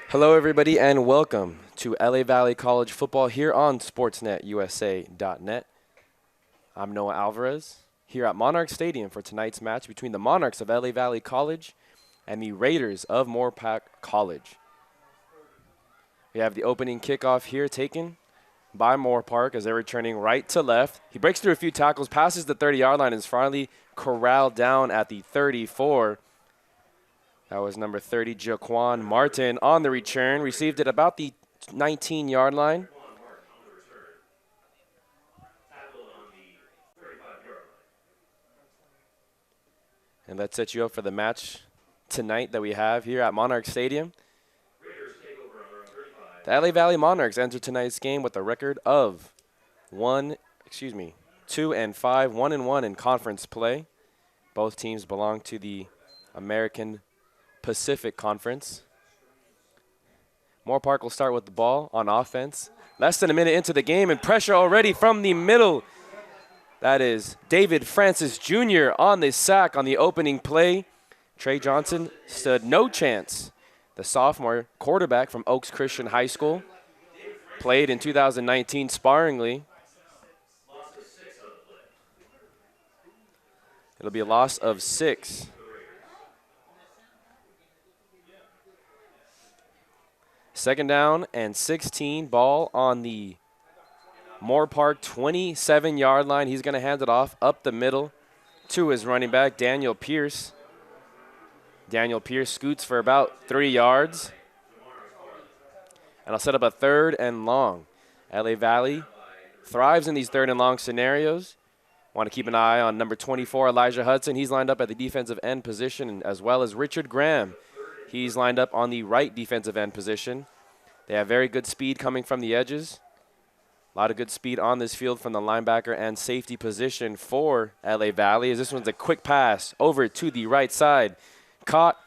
Hello, everybody, and welcome to LA Valley College football here on SportsNetUSA.net. I'm Noah Alvarez here at Monarchs Stadium for tonight's match between the Monarchs of LA Valley College and the Raiders of Moorpark College. We have the opening kickoff here taken by Moorpark as they're returning right to left. He breaks through a few tackles, passes the 30-yard line, and is finally corralled down at the 34. That was number 30, Jaquan Martin, on the return. Received it about the 19-yard line. And that sets you up for the match tonight that we have here at Monarchs Stadium. The LA Valley Monarchs enter tonight's game with a record of 2-5, 1-1 in conference play. Both teams belong to the American Pacific Conference. Moorpark will start with the ball on offense. Less than a minute into the game and pressure already from the middle. That is David Francis Jr. on the sack on the opening play. Trey Johnson stood no chance. The sophomore quarterback from Oaks Christian High School played in 2019 sparingly. It'll be a loss of 6. Second down and 16, ball on the Moorpark 27-yard line. He's going to hand it off up the middle to his running back, Daniel Pierce. Daniel Pierce scoots for about 3 yards. And I'll set up a 3rd and long. LA Valley thrives in these 3rd and long scenarios. Want to keep an eye on number 24, Elijah Hudson. He's lined up at the defensive end position, as well as Richard Graham. He's lined up on the right defensive end position. They have very good speed coming from the edges. A lot of good speed on this field from the linebacker and safety position for LA Valley. As this one's a quick pass over to the right side. Caught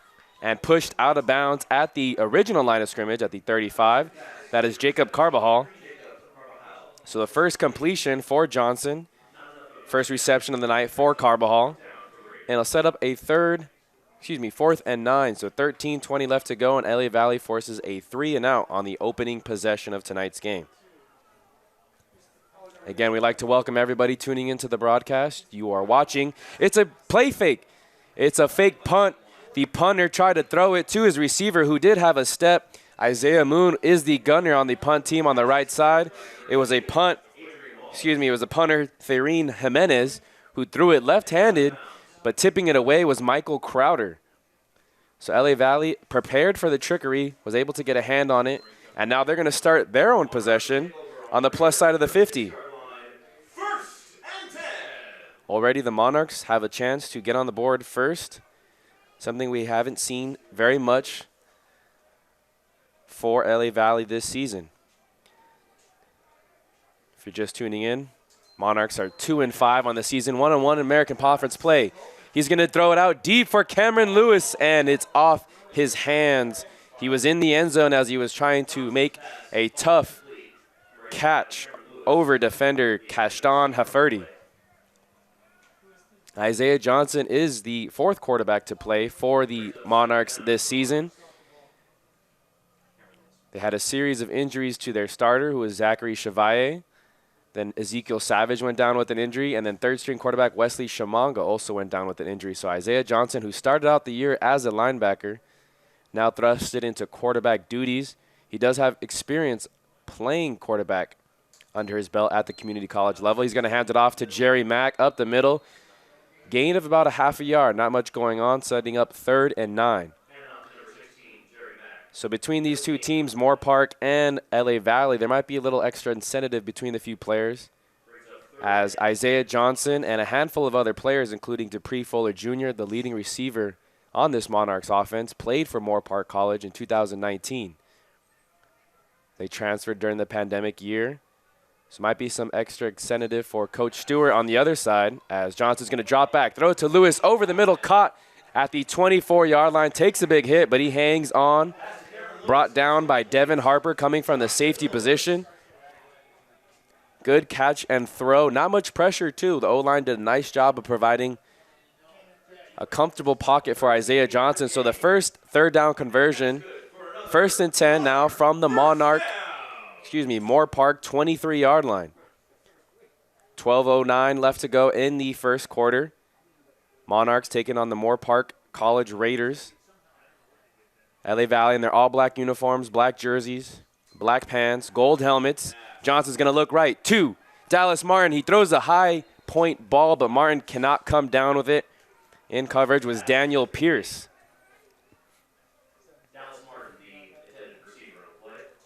and pushed out of bounds at the original line of scrimmage at the 35. That is Jacob Carbajal. So the first completion for Johnson. First reception of the night for Carbajal. And I'll set up a 4th and 9. So 13:20 left to go, and LA Valley forces a 3-and-out on the opening possession of tonight's game. Again, we'd like to welcome everybody tuning into the broadcast. You are watching. It's a play fake. It's a fake punt. The punter tried to throw it to his receiver, who did have a step. Isaiah Moon is the gunner on the punt team on the right side. It was a punter, Therine Jimenez, who threw it left-handed, but tipping it away was Michael Crowder. So LA Valley prepared for the trickery, was able to get a hand on it, and now they're going to start their own possession on the plus side of the 50. Already the Monarchs have a chance to get on the board first, something we haven't seen very much for LA Valley this season. If you're just tuning in, Monarchs are 2-5 on the season, 1-1 in American Conference play. He's going to throw it out deep for Cameron Lewis, and it's off his hands. He was in the end zone as he was trying to make a tough catch over defender Kashtan Haferdi. Isaiah Johnson is the 4th quarterback to play for the Monarchs this season. They had a series of injuries to their starter, who was Zachary Chevalier. Then Ezekiel Savage went down with an injury, and then 3rd-string quarterback Wesley Shamanga also went down with an injury. So Isaiah Johnson, who started out the year as a linebacker, now thrusted into quarterback duties. He does have experience playing quarterback under his belt at the community college level. He's going to hand it off to Jerry Mack up the middle. Gain of about a half a yard, not much going on, setting up 3rd and 9. So between these two teams, Moorpark and LA Valley, there might be a little extra incentive between the few players, as Isaiah Johnson and a handful of other players, including Dupree Fuller Jr., the leading receiver on this Monarchs offense, played for Moorpark College in 2019. They transferred during the pandemic year. So might be some extra incentive for Coach Stewart on the other side, as Johnson's going to drop back, throw it to Lewis over the middle, caught at the 24-yard line, takes a big hit, but he hangs on. Brought down by Devin Harper coming from the safety position. Good catch and throw. Not much pressure, too. The O-line did a nice job of providing a comfortable pocket for Isaiah Johnson. So the first 3rd down conversion First and 10 now from the Moorpark 23-yard line. 12:09 left to go in the first quarter. Monarchs taking on the Moorpark College Raiders. LA Valley in their all-black uniforms, black jerseys, black pants, gold helmets. Johnson's going to look right to Dallas Martin. He throws a high point ball, but Martin cannot come down with it. In coverage was Daniel Pierce.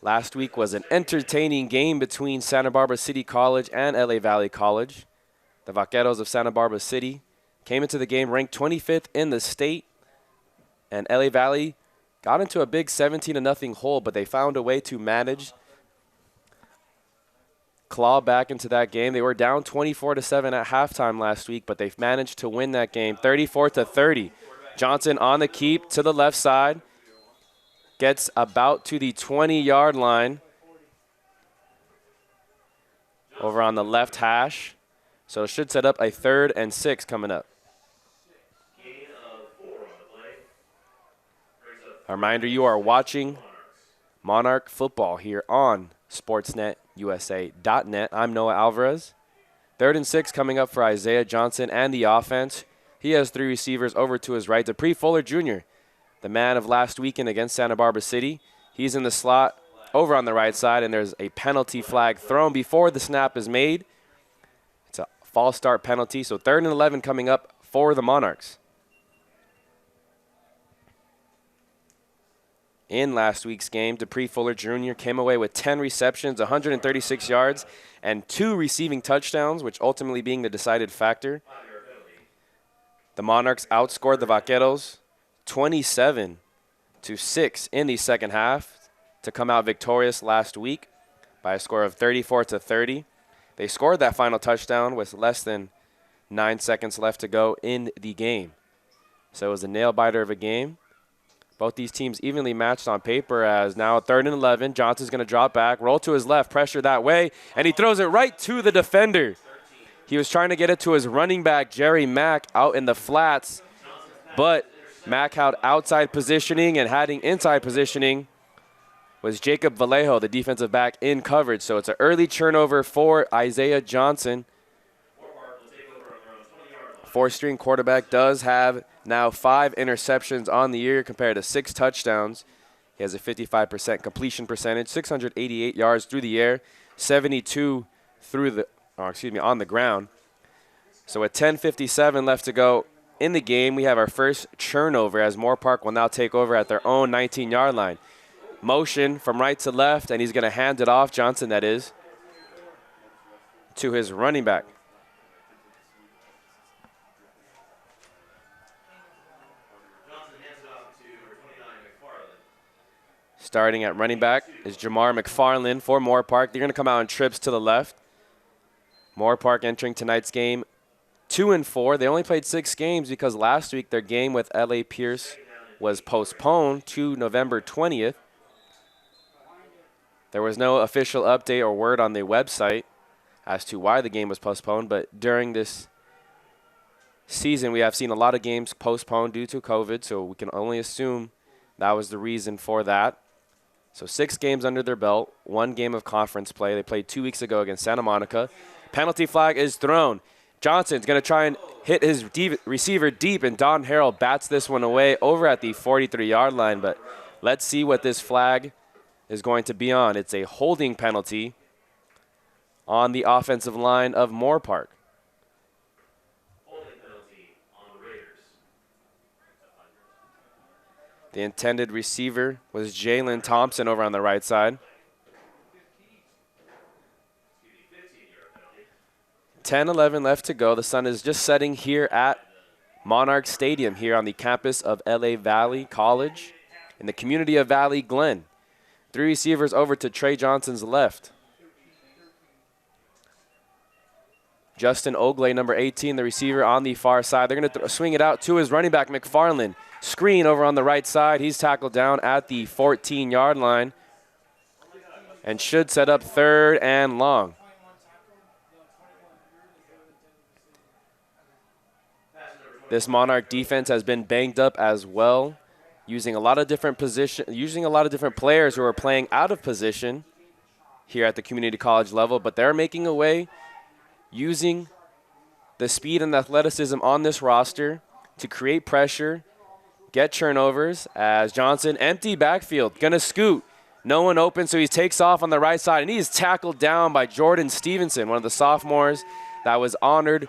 Last week was an entertaining game between Santa Barbara City College and LA Valley College. The Vaqueros of Santa Barbara City came into the game ranked 25th in the state, and LA Valley got into a big 17-0 hole, but they found a way to manage, claw back into that game. They were down 24-7 at halftime last week, but they've managed to win that game 34-30. Johnson on the keep to the left side. Gets about to the 20-yard line over on the left hash. So it should set up a 3rd and 6 coming up. A reminder, you are watching Monarch football here on SportsNetUSA.net. I'm Noah Alvarez. 3rd and 6 coming up for Isaiah Johnson and the offense. He has 3 receivers over to his right. Dupree Fuller Jr., the man of last weekend against Santa Barbara City. He's in the slot over on the right side, and there's a penalty flag thrown before the snap is made. It's a false start penalty, so 3rd and 11 coming up for the Monarchs. In last week's game, Dupree Fuller Jr. came away with 10 receptions, 136 yards, and 2 receiving touchdowns, which ultimately being the decided factor. The Monarchs outscored the Vaqueros 27-6 in the second half to come out victorious last week by a score of 34-30. They scored that final touchdown with less than 9 seconds left to go in the game. So it was a nail-biter of a game. Both these teams evenly matched on paper, as now 3rd and 11. Johnson's going to drop back, roll to his left, pressure that way, and he throws it right to the defender. He was trying to get it to his running back, Jerry Mack, out in the flats, but Mack held outside positioning, and heading inside positioning was Jacob Vallejo, the defensive back, in coverage. So it's an early turnover for Isaiah Johnson. 4th-string quarterback does have now 5 interceptions on the year compared to 6 touchdowns. He has a 55% completion percentage, 688 yards through the air, 72 on the ground. So with 10:57 left to go in the game, we have our first turnover as Moorpark will now take over at their own 19-yard line. Motion from right to left, and he's going to hand it off, Johnson that is, to his running back. Starting at running back is Jamar McFarland for Moorpark. They're going to come out in trips to the left. Moorpark entering tonight's game 2-4. They only played 6 games because last week their game with LA Pierce was postponed to November 20th. There was no official update or word on the website as to why the game was postponed, but during this season we have seen a lot of games postponed due to COVID, so we can only assume that was the reason for that. So 6 games under their belt, 1 game of conference play. They played 2 weeks ago against Santa Monica. Penalty flag is thrown. Johnson's going to try and hit his receiver deep, and Don Harrell bats this one away over at the 43-yard line. But let's see what this flag is going to be on. It's a holding penalty on the offensive line of Moorpark. The intended receiver was Jalen Thompson over on the right side. 10:11 left to go. The sun is just setting here at Monarchs Stadium here on the campus of LA Valley College in the community of Valley Glen. 3 receivers over to Trey Johnson's left. Justin Ogley, number 18, the receiver on the far side. They're going to swing it out to his running back, McFarland. Screen over on the right side. He's tackled down at the 14-yard line and should set up 3rd and long. This Monarch defense has been banged up as well. using a lot of different players who are playing out of position here at the community college level, but they're making a way using the speed and athleticism on this roster to create pressure, get turnovers, as Johnson, empty backfield, gonna scoot. No one open, so he takes off on the right side, and he is tackled down by Jordan Stevenson, one of the sophomores that was honored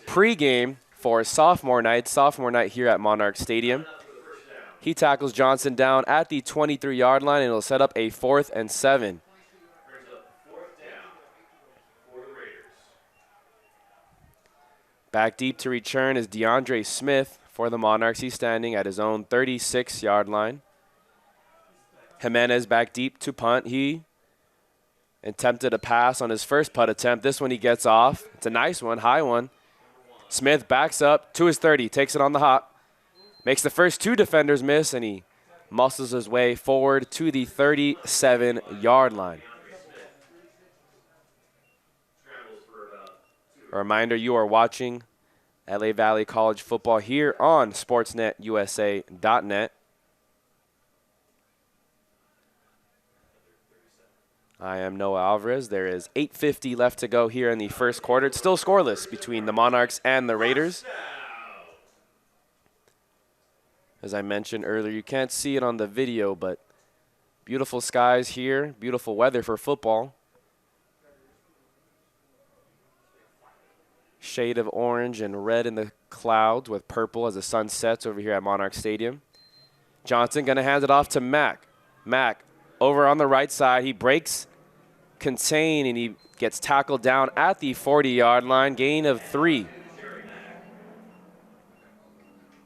pregame for sophomore night here at Monarchs Stadium. He tackles Johnson down at the 23-yard line, and it'll set up a 4th and 7. Back deep to return is DeAndre Smith for the Monarchs. He's standing at his own 36-yard line. Jimenez back deep to punt. He attempted a pass on his first punt attempt. This one he gets off. It's a nice one, high one. Smith backs up to his 30, takes it on the hop. Makes the first 2 defenders miss, and he muscles his way forward to the 37-yard line. A reminder, you are watching LA Valley College football here on SportsNetUSA.net. I am Noah Alvarez. There is 8:50 left to go here in the first quarter. It's still scoreless between the Monarchs and the Raiders. As I mentioned earlier, you can't see it on the video, but beautiful skies here, beautiful weather for football. Shade of orange and red in the clouds with purple as the sun sets over here at Monarch Stadium. Johnson going to hand it off to Mack. Mack over on the right side. He breaks contain, and he gets tackled down at the 40-yard line. Gain of 3.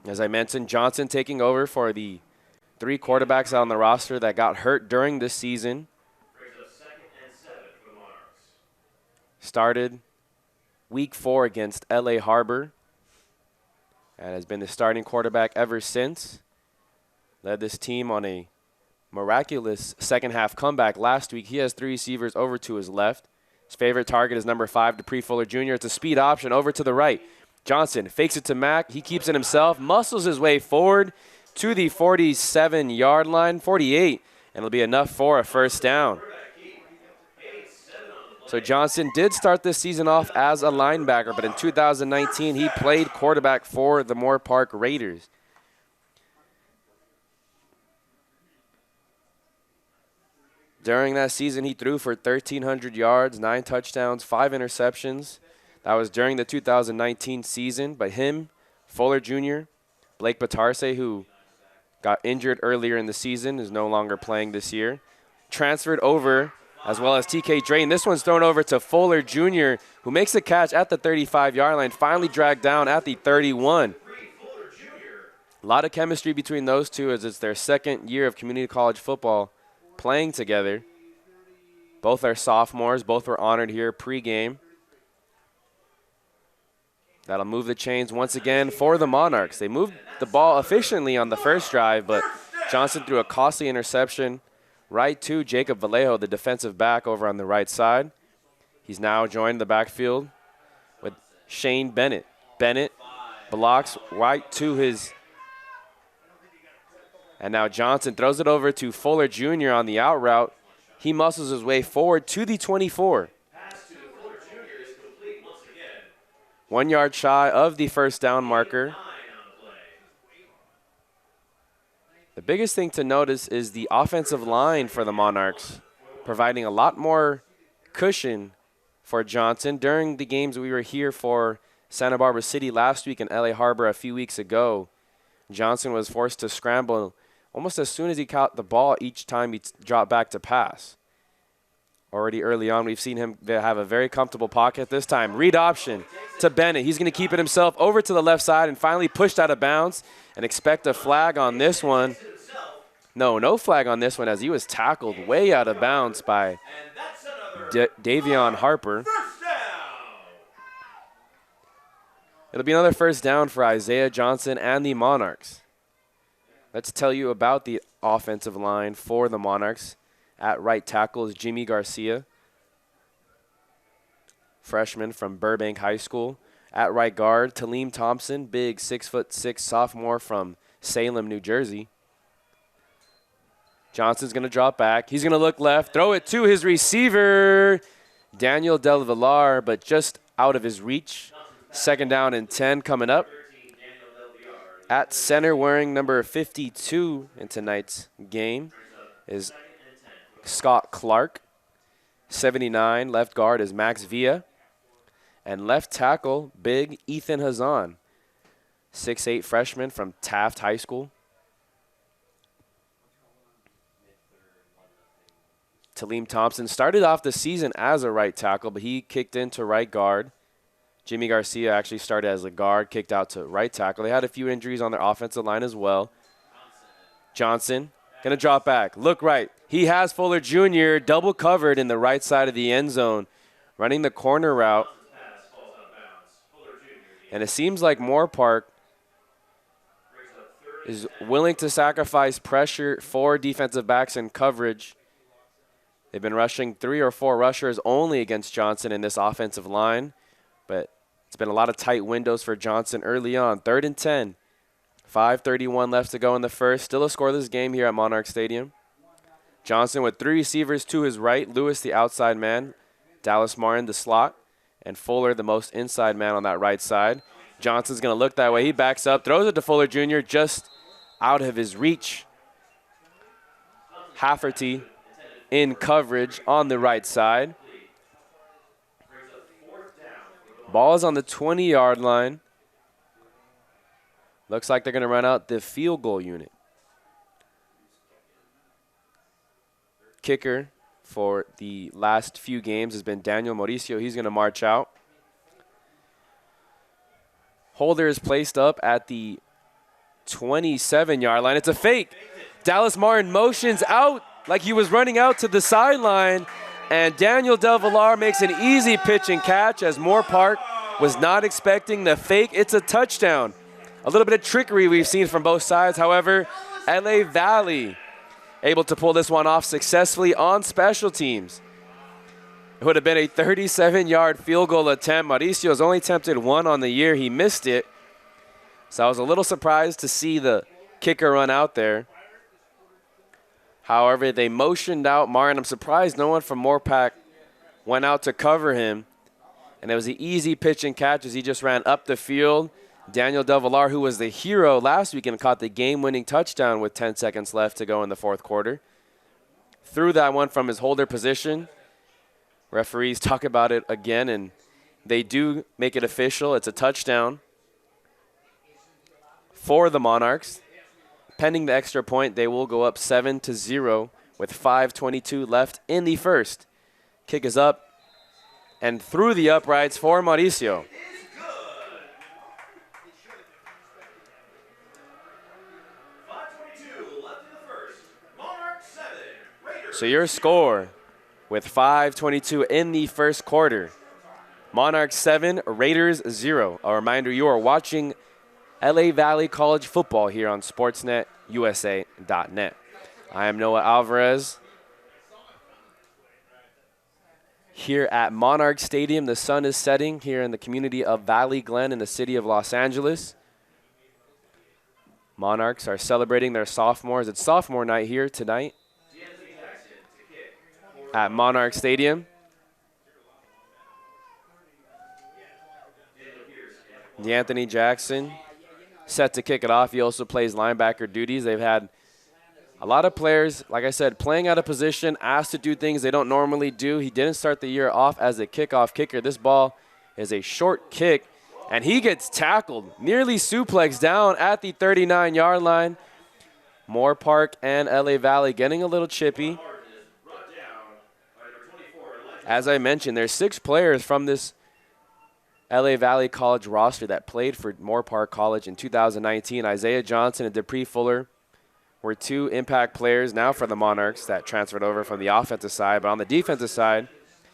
As I mentioned, Johnson taking over for the 3 quarterbacks on the roster that got hurt during this season. Started Week 4 against LA Harbor and has been the starting quarterback ever since. Led this team on a miraculous second-half comeback last week. He has 3 receivers over to his left. His favorite target is number 5, Dupree Fuller Jr. It's a speed option over to the right. Johnson fakes it to Mack. He keeps it himself, muscles his way forward to the 47-yard line, 48, and it'll be enough for a first down. So Johnson did start this season off as a linebacker, but in 2019 he played quarterback for the Moorpark Raiders. During that season, he threw for 1,300 yards, 9 touchdowns, 5 interceptions. That was during the 2019 season. But him, Fuller Jr., Blake Batarse, who got injured earlier in the season, is no longer playing this year, transferred over, as well as TK Drain. This one's thrown over to Fuller Jr., who makes the catch at the 35-yard line, finally dragged down at the 31. A lot of chemistry between those two as it's their second year of community college football playing together. Both are sophomores. Both were honored here pregame. That'll move the chains once again for the Monarchs. They moved the ball efficiently on the first drive, but Johnson threw a costly interception right to Jacob Vallejo, the defensive back over on the right side. He's now joined the backfield with Shane Bennett. Bennett blocks right to his. And now Johnson throws it over to Fuller Jr. on the out route. He muscles his way forward to the 24. 1 yard shy of the first down marker. The biggest thing to notice is the offensive line for the Monarchs, providing a lot more cushion for Johnson. During the games we were here for Santa Barbara City last week and LA Harbor a few weeks ago, Johnson was forced to scramble almost as soon as he caught the ball each time he dropped back to pass. Already early on, we've seen him have a very comfortable pocket. This time, read option to Bennett. He's going to keep it himself over to the left side and finally pushed out of bounds, and expect a flag on this one. No flag on this one as he was tackled way out of bounds by Davion Harper. It'll be another first down for Isaiah Johnson and the Monarchs. Let's tell you about the offensive line for the Monarchs. At right tackle is Jimmy Garcia, freshman from Burbank High School. At right guard, Taleem Thompson, big 6'6" sophomore from Salem, New Jersey. Johnson's going to drop back. He's going to look left, throw it to his receiver, Daniel Del Villar, but just out of his reach. Second down and 10 coming up. At center, wearing number 52 in tonight's game, is Scott Clark. 79, left guard is Max Villa. And left tackle, big Ethan Hazan, 6'8" freshman from Taft High School. Taleem Thompson started off the season as a right tackle, but he kicked into right guard. Jimmy Garcia actually started as a guard, kicked out to right tackle. They had a few injuries on their offensive line as well. Johnson going to drop back, look right. He has Fuller Jr. double covered in the right side of the end zone, running the corner route. And it seems like Moorpark is willing to sacrifice pressure for defensive backs in coverage. They've been rushing 3 or 4 rushers only against Johnson in this offensive line, but it's been a lot of tight windows for Johnson early on. 3rd and 10, 5:31 left to go in the first. Still a scoreless game here at Monarchs Stadium. Johnson with 3 receivers to his right. Lewis, the outside man. Dallas Martin, the slot. And Fuller, the most inside man on that right side. Johnson's going to look that way. He backs up, throws it to Fuller Jr. just out of his reach. Hafferty in coverage on the right side. Ball is on the 20-yard line. Looks like they're going to run out the field goal unit. Kicker for the last few games has been Daniel Mauricio. He's going to march out. Holder is placed up at the 27-yard line. It's a fake. Dallas Martin motions out like he was running out to the sideline, and Daniel Del Villar makes an easy pitch and catch as Moorpark was not expecting the fake. It's a touchdown. A little bit of trickery we've seen from both sides. However, LA Valley able to pull this one off successfully on special teams. It would have been a 37-yard field goal attempt. Mauricio's only attempted 1 on the year. He missed it. So I was a little surprised to see the kicker run out there. However, they motioned out Martin. I'm surprised no one from Moorpark went out to cover him. And it was an easy pitch and catch as he just ran up the field. Daniel Del Villar, who was the hero last week and caught the game-winning touchdown with 10 seconds left to go in the 4th quarter, threw that one from his holder position. Referees talk about it again, and they do make it official. It's a touchdown for the Monarchs. Pending the extra point, they will go up 7-0 with 5:22 left in the first. Kick is up and through the uprights for Mauricio. So your score with 5:22 in the first quarter. Monarchs 7, Raiders 0. A reminder, you are watching LA Valley College football here on SportsNetUSA.net. I am Noah Alvarez. Here at Monarchs Stadium, the sun is setting here in the community of Valley Glen in the city of Los Angeles. Monarchs are celebrating their sophomores. It's sophomore night here tonight at Monarch Stadium. DeAnthony Jackson set to kick it off. He also plays linebacker duties. They've had a lot of players, like I said, playing out of position, asked to do things they don't normally do. He didn't start the year off as a kickoff kicker. This ball is a short kick, and he gets tackled, nearly suplexed down at the 39-yard line. Moorpark and LA Valley getting a little chippy. As I mentioned, there's 6 players from this LA Valley College roster that played for Moorpark College in 2019. Isaiah Johnson and Dupree Fuller were 2 impact players now for the Monarchs that transferred over from the offensive side. But on the defensive side,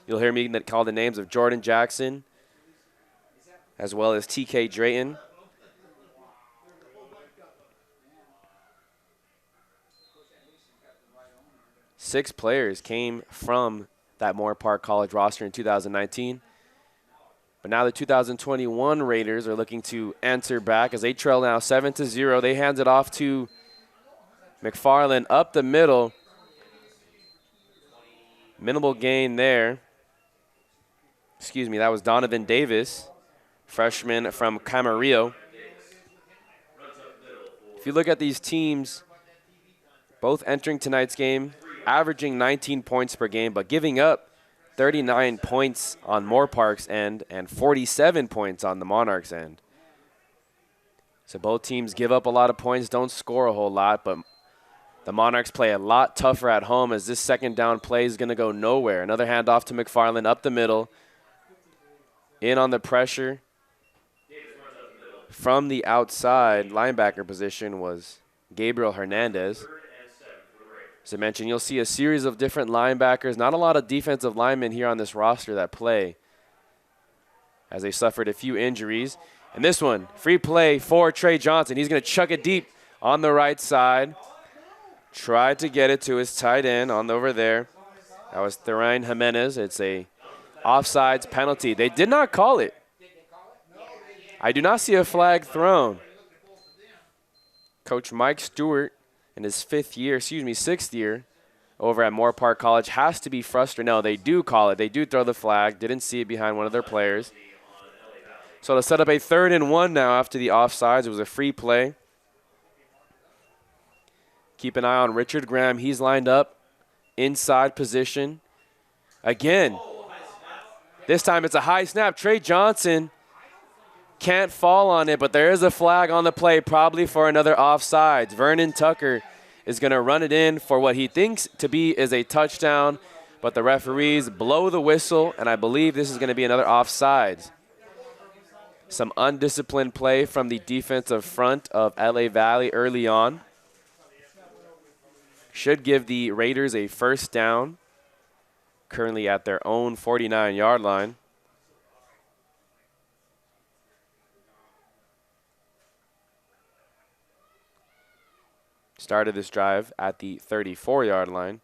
you'll hear me call the names of Jordan Jackson as well as T.K. Drayton. Six players came from that Moorpark College roster in 2019. But now the 2021 Raiders are looking to answer back as they trail now 7-0. They hand it off to McFarland up the middle. Minimal gain there. Excuse me, that was Donovan Davis, freshman from Camarillo. If you look at these teams, both entering tonight's game, averaging 19 points per game, but giving up 39 points on Moorpark's end and 47 points on the Monarchs' end. So both teams give up a lot of points, don't score a whole lot, but the Monarchs play a lot tougher at home as this second down play is going to go nowhere. Another handoff to McFarland up the middle. In on the pressure. From the outside linebacker position was Gabriel Hernandez. As I mentioned, you'll see a series of different linebackers. Not a lot of defensive linemen here on this roster that play, as they suffered a few injuries. And this one, free play for Trey Johnson. He's going to chuck it deep on the right side. Tried to get it to his tight end on over there. That was Therain Jimenez. It's a offsides penalty. They did not call it. I do not see a flag thrown. Coach Mike Stewart in his sixth year over at Moorpark College has to be frustrated. No, they do call it. They do throw the flag. Didn't see it behind one of their players. So to set up a 3rd and 1 now after the offsides, it was a free play. Keep an eye on Richard Graham. He's lined up inside position. Again, this time it's a high snap. Trey Johnson can't fall on it, but there is a flag on the play, probably for another offsides. Vernon Tucker is going to run it in for what he thinks to be is a touchdown, but the referees blow the whistle, and I believe this is going to be another offsides. Some undisciplined play from the defensive front of LA Valley early on. Should give the Raiders a first down, currently at their own 49-yard line. Started this drive at the 34-yard line.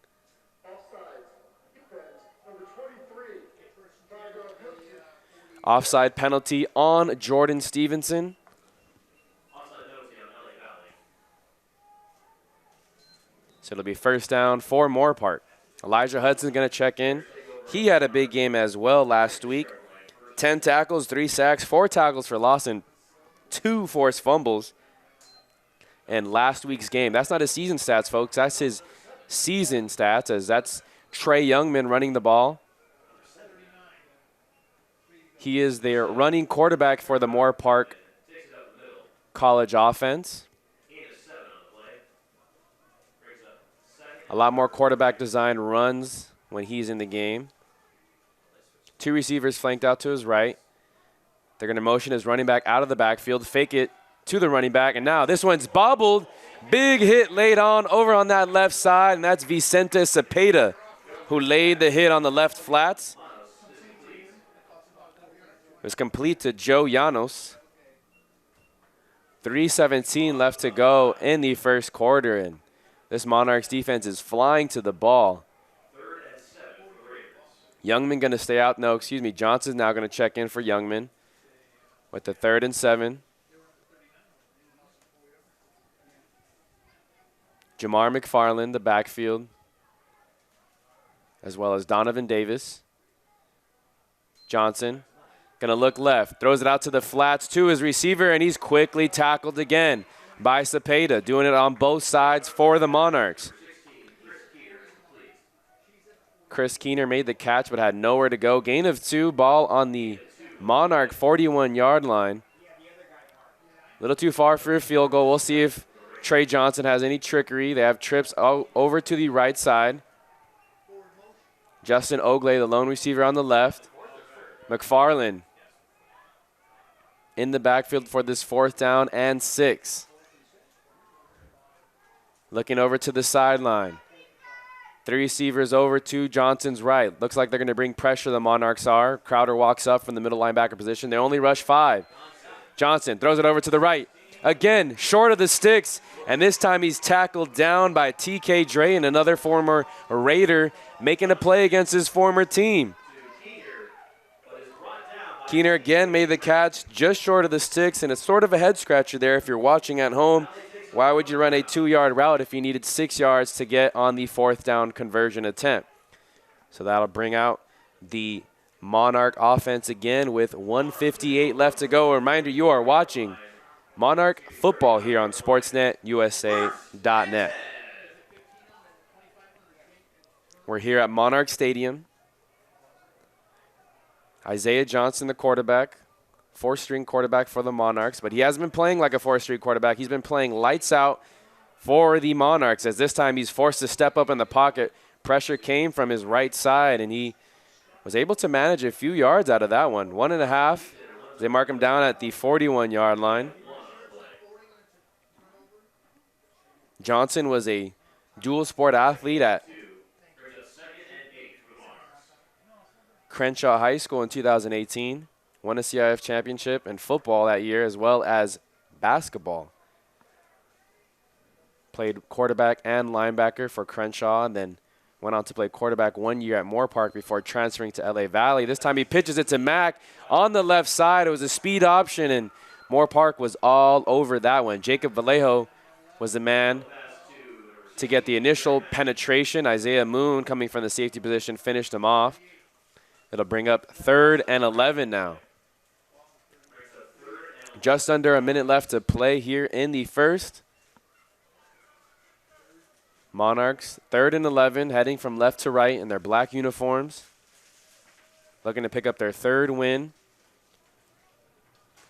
Offside penalty on Jordan Stevenson. So it'll be first down for Moorpark. Elijah Hudson's going to check in. He had a big game as well last week. 10 tackles, 3 sacks, 4 tackles for loss, and 2 forced fumbles. And last week's game, that's not his season stats, folks. That's his season stats, as that's Trey Youngman running the ball. He is their running quarterback for the Moorpark College offense. A lot more quarterback design runs when he's in the game. 2 receivers flanked out to his right. They're going to motion his running back out of the backfield, fake it to the running back, and now this one's bobbled. Big hit laid on over on that left side, and that's Vicente Cepeda who laid the hit on the left flats. It was complete to Joe Llanos. 3:17 left to go in the first quarter, and this Monarchs defense is flying to the ball. Youngman going to stay out. No, excuse me. Johnson's now going to check in for Youngman with the 3rd and 7. Jamar McFarland, the backfield, as well as Donovan Davis. Johnson going to look left, throws it out to the flats to his receiver, and he's quickly tackled again by Cepeda, doing it on both sides for the Monarchs. Chris Keener made the catch but had nowhere to go. Gain of 2, ball on the Monarch 41-yard line. A little too far for a field goal. We'll see if Trey Johnson has any trickery. They have trips over to the right side. Justin Ogley, the lone receiver on the left. McFarland in the backfield for this 4th down and 6. Looking over to the sideline. 3 receivers over to Johnson's right. Looks like they're going to bring pressure, the Monarchs are. Crowder walks up from the middle linebacker position. They only rush 5. Johnson throws it over to the right. Again, short of the sticks, and this time he's tackled down by TK Dre, and another former Raider making a play against his former team. Keener again made the catch just short of the sticks, and it's sort of a head-scratcher there if you're watching at home. Why would you run a 2-yard route if you needed 6 yards to get on the 4th down conversion attempt? So that'll bring out the Monarch offense again with 1:58 left to go. A reminder, you are watching Monarch football here on SportsNetUSA.net. We're here at Monarch Stadium. Isaiah Johnson, the quarterback, four-string quarterback for the Monarchs, but he hasn't been playing like a four-string quarterback. He's been playing lights out for the Monarchs, as this time he's forced to step up in the pocket. Pressure came from his right side, and he was able to manage a few yards out of that one. 1.5. They mark him down at the 41-yard line. Johnson was a dual-sport athlete at Crenshaw High School in 2018. Won a CIF championship in football that year, as well as basketball. Played quarterback and linebacker for Crenshaw, and then went on to play quarterback 1 year at Moorpark before transferring to LA Valley. This time he pitches it to Mack on the left side. It was a speed option, and Moorpark was all over that one. Jacob Vallejo was the man to get the initial penetration. Isaiah Moon, coming from the safety position, finished him off. It'll bring up 3rd and 11 now. Just under a minute left to play here in the first. Monarchs, 3rd and 11, heading from left to right in their black uniforms. Looking to pick up their 3rd win.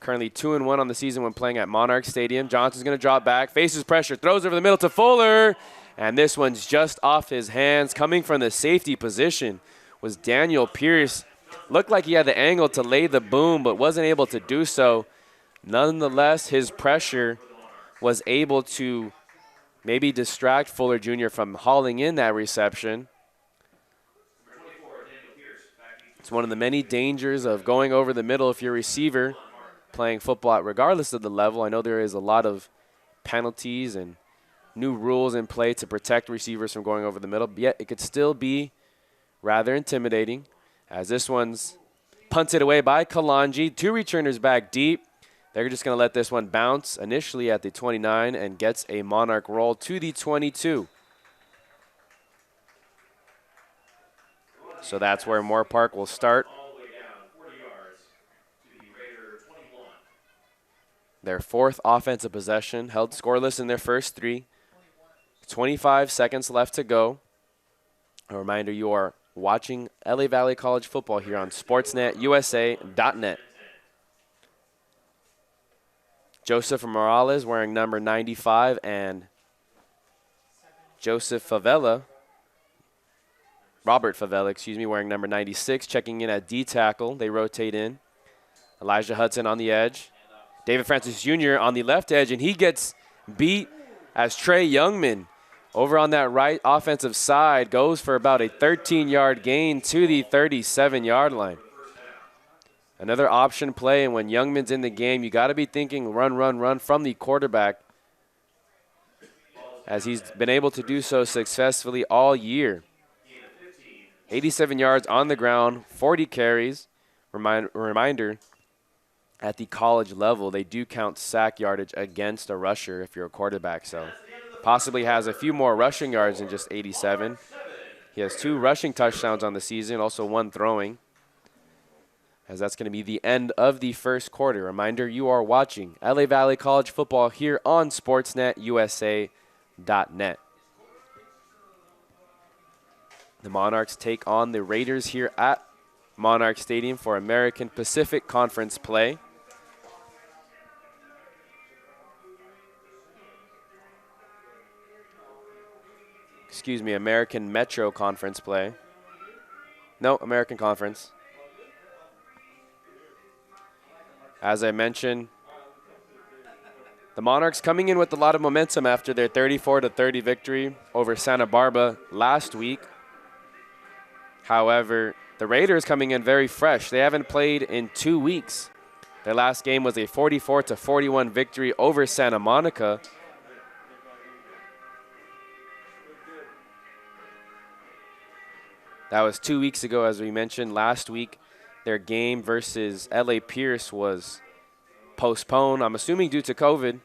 Currently 2-1 on the season when playing at Monarch Stadium. Johnson's going to drop back, faces pressure, throws over the middle to Fuller. And this one's just off his hands. Coming from the safety position was Daniel Pierce. Looked like he had the angle to lay the boom, but wasn't able to do so. Nonetheless, his pressure was able to maybe distract Fuller Jr. from hauling in that reception. It's one of the many dangers of going over the middle if you're a receiver playing football, regardless of the level. I know there is a lot of penalties and new rules in play to protect receivers from going over the middle, but yet it could still be rather intimidating, as this one's punted away by Kalanji. 2 returners back deep. They're just going to let this one bounce initially at the 29 and gets a Monarch roll to the 22. So that's where Moorpark will start. Their 4th offensive possession, held scoreless in their first 3. 25 seconds left to go. A reminder, you are watching LA Valley College football here on SportsNetUSA.net. Joseph Morales wearing number 95, and Robert Favela, wearing number 96, checking in at D tackle. They rotate in. Elijah Hudson on the edge. David Francis Jr. on the left edge, and he gets beat as Trey Youngman over on that right offensive side goes for about a 13-yard gain to the 37-yard line. Another option play, and when Youngman's in the game, you got to be thinking run from the quarterback, as he's been able to do so successfully all year. 87 yards on the ground, 40 carries. Reminder, at the college level, they do count sack yardage against a rusher if you're a quarterback, so possibly has a few more rushing yards than just 87. He has 2 rushing touchdowns on the season, also 1 throwing, as that's going to be the end of the first quarter. Reminder, you are watching LA Valley College football here on SportsNetUSA.net. The Monarchs take on the Raiders here at Monarch Stadium for American Pacific Conference play. American Metro Conference play. No, American Conference. As I mentioned, the Monarchs coming in with a lot of momentum after their 34-30 victory over Santa Barbara last week. However, the Raiders coming in very fresh. They haven't played in 2 weeks. Their last game was a 44-41 victory over Santa Monica. That was 2 weeks ago, as we mentioned. Last week, their game versus LA Pierce was postponed, I'm assuming due to COVID.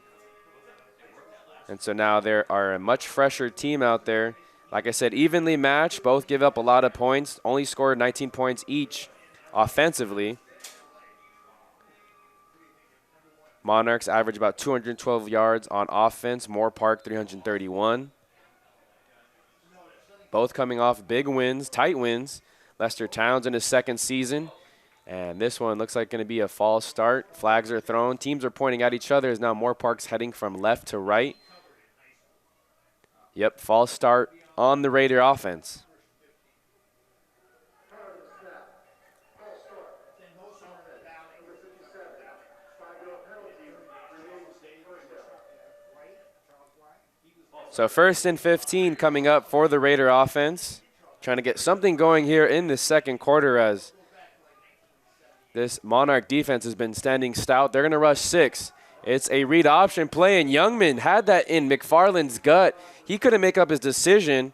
And so now there are a much fresher team out there Like I said, evenly matched. Both give up a lot of points. Only scored 19 points each offensively. Monarchs average about 212 yards on offense. Moorpark 331. Both coming off big wins, tight wins. Lester Towns in his second season. And this one looks like going to be a false start. Flags are thrown. Teams are pointing at each other as now Moorpark's heading from left to right. Yep, false start on the Raider offense. So 1st and 15 coming up for the Raider offense. Trying to get something going here in the second quarter as this Monarch defense has been standing stout. They're going to rush 6. It's a read option play, and Youngman had that in McFarland's gut. He couldn't make up his decision.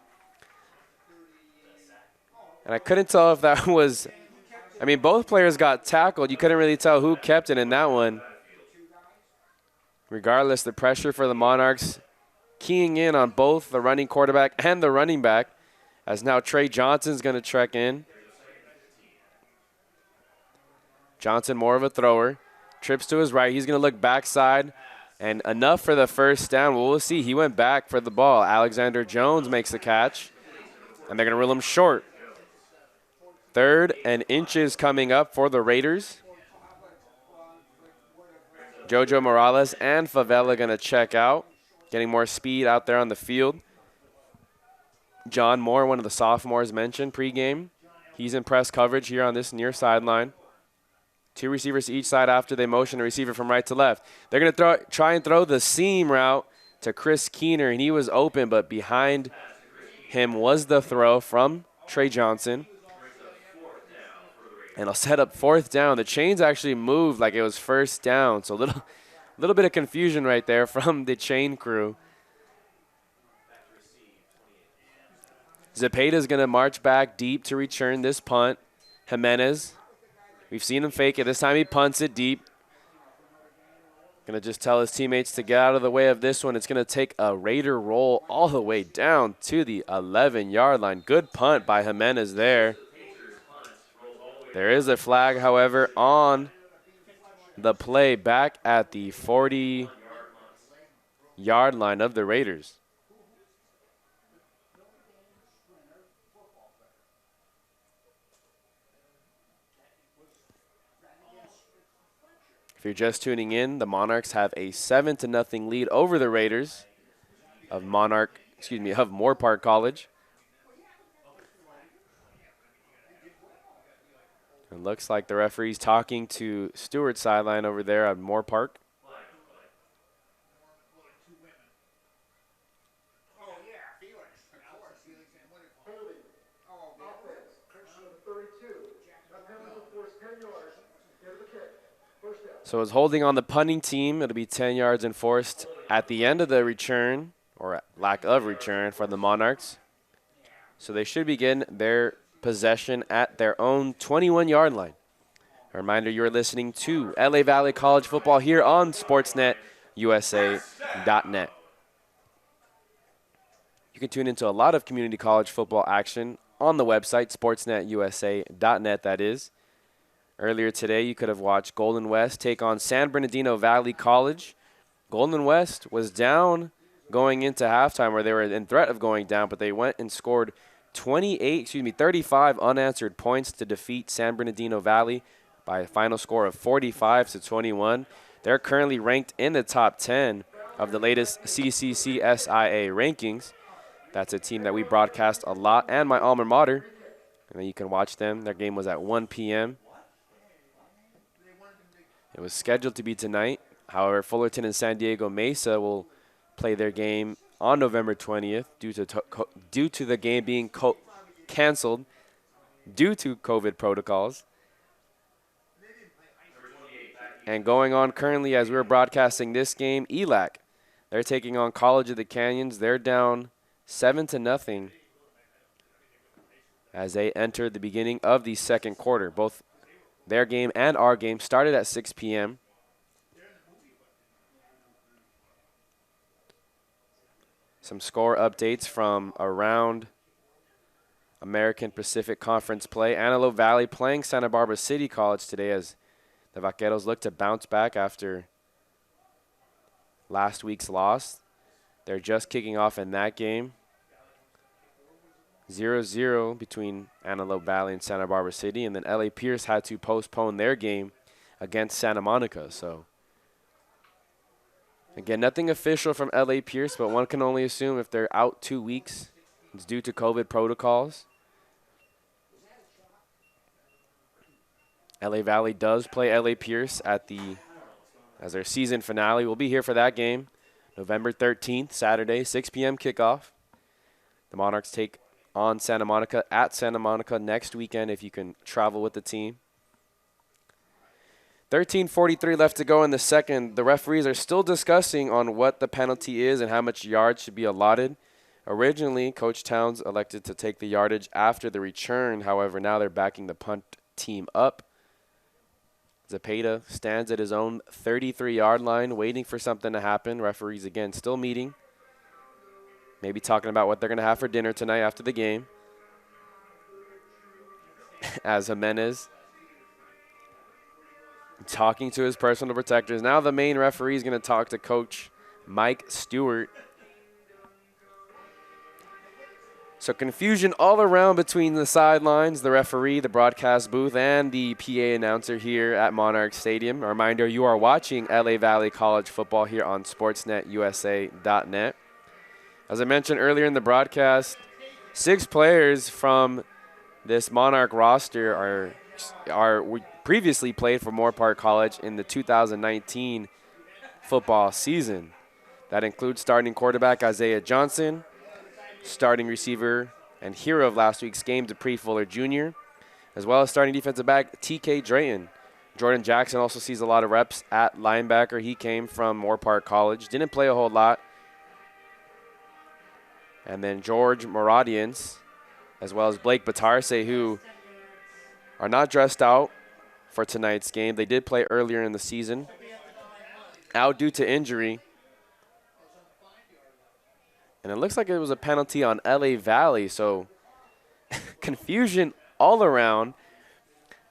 And I couldn't tell if that was, I mean, both players got tackled. You couldn't really tell who kept it in that one. Regardless, the pressure for the Monarchs keying in on both the running quarterback and the running back, as now Trey Johnson's going to trek in. Johnson, more of a thrower, trips to his right. He's going to look backside, and enough for the first down. Well, we'll see. He went back for the ball. Alexander Jones makes the catch, and they're going to reel him short. 3rd and inches coming up for the Raiders. Jojo Morales and Favela going to check out. Getting more speed out there on the field. John Moore, one of the sophomores mentioned pregame. He's in press coverage here on this near sideline. 2 receivers each side after they motion the receiver from right to left. They're going to try and throw the seam route to Chris Keener, and he was open, but behind him was the throw from Trey Johnson. And I'll set up 4th down. The chains actually moved like it was 1st down, so a little bit of confusion right there from the chain crew. Zepeda's going to march back deep to return this punt. Jimenez, we've seen him fake it. This time he punts it deep. Going to just tell his teammates to get out of the way of this one. It's going to take a Raider roll all the way down to the 11-yard line. Good punt by Jimenez there. There is a flag, however, on the play back at the 40-yard line of the Raiders. If you're just tuning in, the Monarchs have a 7-0 lead over the Raiders of Moorpark College. It looks like the referee's talking to Stewart's sideline over there at Moorpark. So it's holding on the punting team. It'll be 10 yards enforced at the end of the return, or lack of return, for the Monarchs. So they should begin their possession at their own 21-yard line. A reminder, you're listening to LA Valley College football here on SportsNetUSA.net. You can tune into a lot of community college football action on the website, SportsNetUSA.net, that is. Earlier today, you could have watched Golden West take on San Bernardino Valley College. Golden West was down going into halftime, where they were in threat of going down, but they went and scored 35 unanswered points to defeat San Bernardino Valley by a final score of 45-21. They're currently ranked in the top 10 of the latest CCCSIA rankings. That's a team that we broadcast a lot, and my alma mater. And then you can watch them. Their game was at 1 p.m. It was scheduled to be tonight. However, Fullerton and San Diego Mesa will play their game on November 20th due to the game being canceled due to COVID protocols. And going on currently as we're broadcasting this game, ELAC, they're taking on College of the Canyons. They're down 7-0 as they enter the beginning of the second quarter. Both their game and our game started at 6 p.m. Some score updates from around American Pacific Conference play. Antelope Valley playing Santa Barbara City College today as the Vaqueros look to bounce back after last week's loss. They're just kicking off in that game. 0-0 between Antelope Valley and Santa Barbara City, and then LA Pierce had to postpone their game against Santa Monica. So, again, nothing official from LA Pierce, but one can only assume if they're out 2 weeks, it's due to COVID protocols. LA Valley does play LA Pierce as their season finale. We'll be here for that game, November 13th, Saturday, 6 p.m. kickoff. The Monarchs take on Santa Monica at Santa Monica next weekend if you can travel with the team. 13:43 left to go in the second. The referees are still discussing on what the penalty is and how much yards should be allotted. Originally, Coach Towns elected to take the yardage after the return. However, now they're backing the punt team up. Zepeda stands at his own 33-yard line waiting for something to happen. Referees, again, still meeting. Maybe talking about what they're going to have for dinner tonight after the game. As Jimenez talking to his personal protectors. Now the main referee is going to talk to Coach Mike Stewart. So confusion all around between the sidelines, the referee, the broadcast booth, and the PA announcer here at Monarchs Stadium. A reminder, you are watching LA Valley College football here on SportsNetUSA.net. As I mentioned earlier in the broadcast, 6 players from this Monarch roster are previously played for Moorpark College in the 2019 football season. That includes starting quarterback Isaiah Johnson, starting receiver and hero of last week's game, Dupree Fuller Jr., as well as starting defensive back TK Drayton. Jordan Jackson also sees a lot of reps at linebacker. He came from Moorpark College, didn't play a whole lot. And then George Moradians, as well as Blake Batarse, who are not dressed out for tonight's game. They did play earlier in the season, out due to injury. And it looks like it was a penalty on LA Valley, so confusion all around.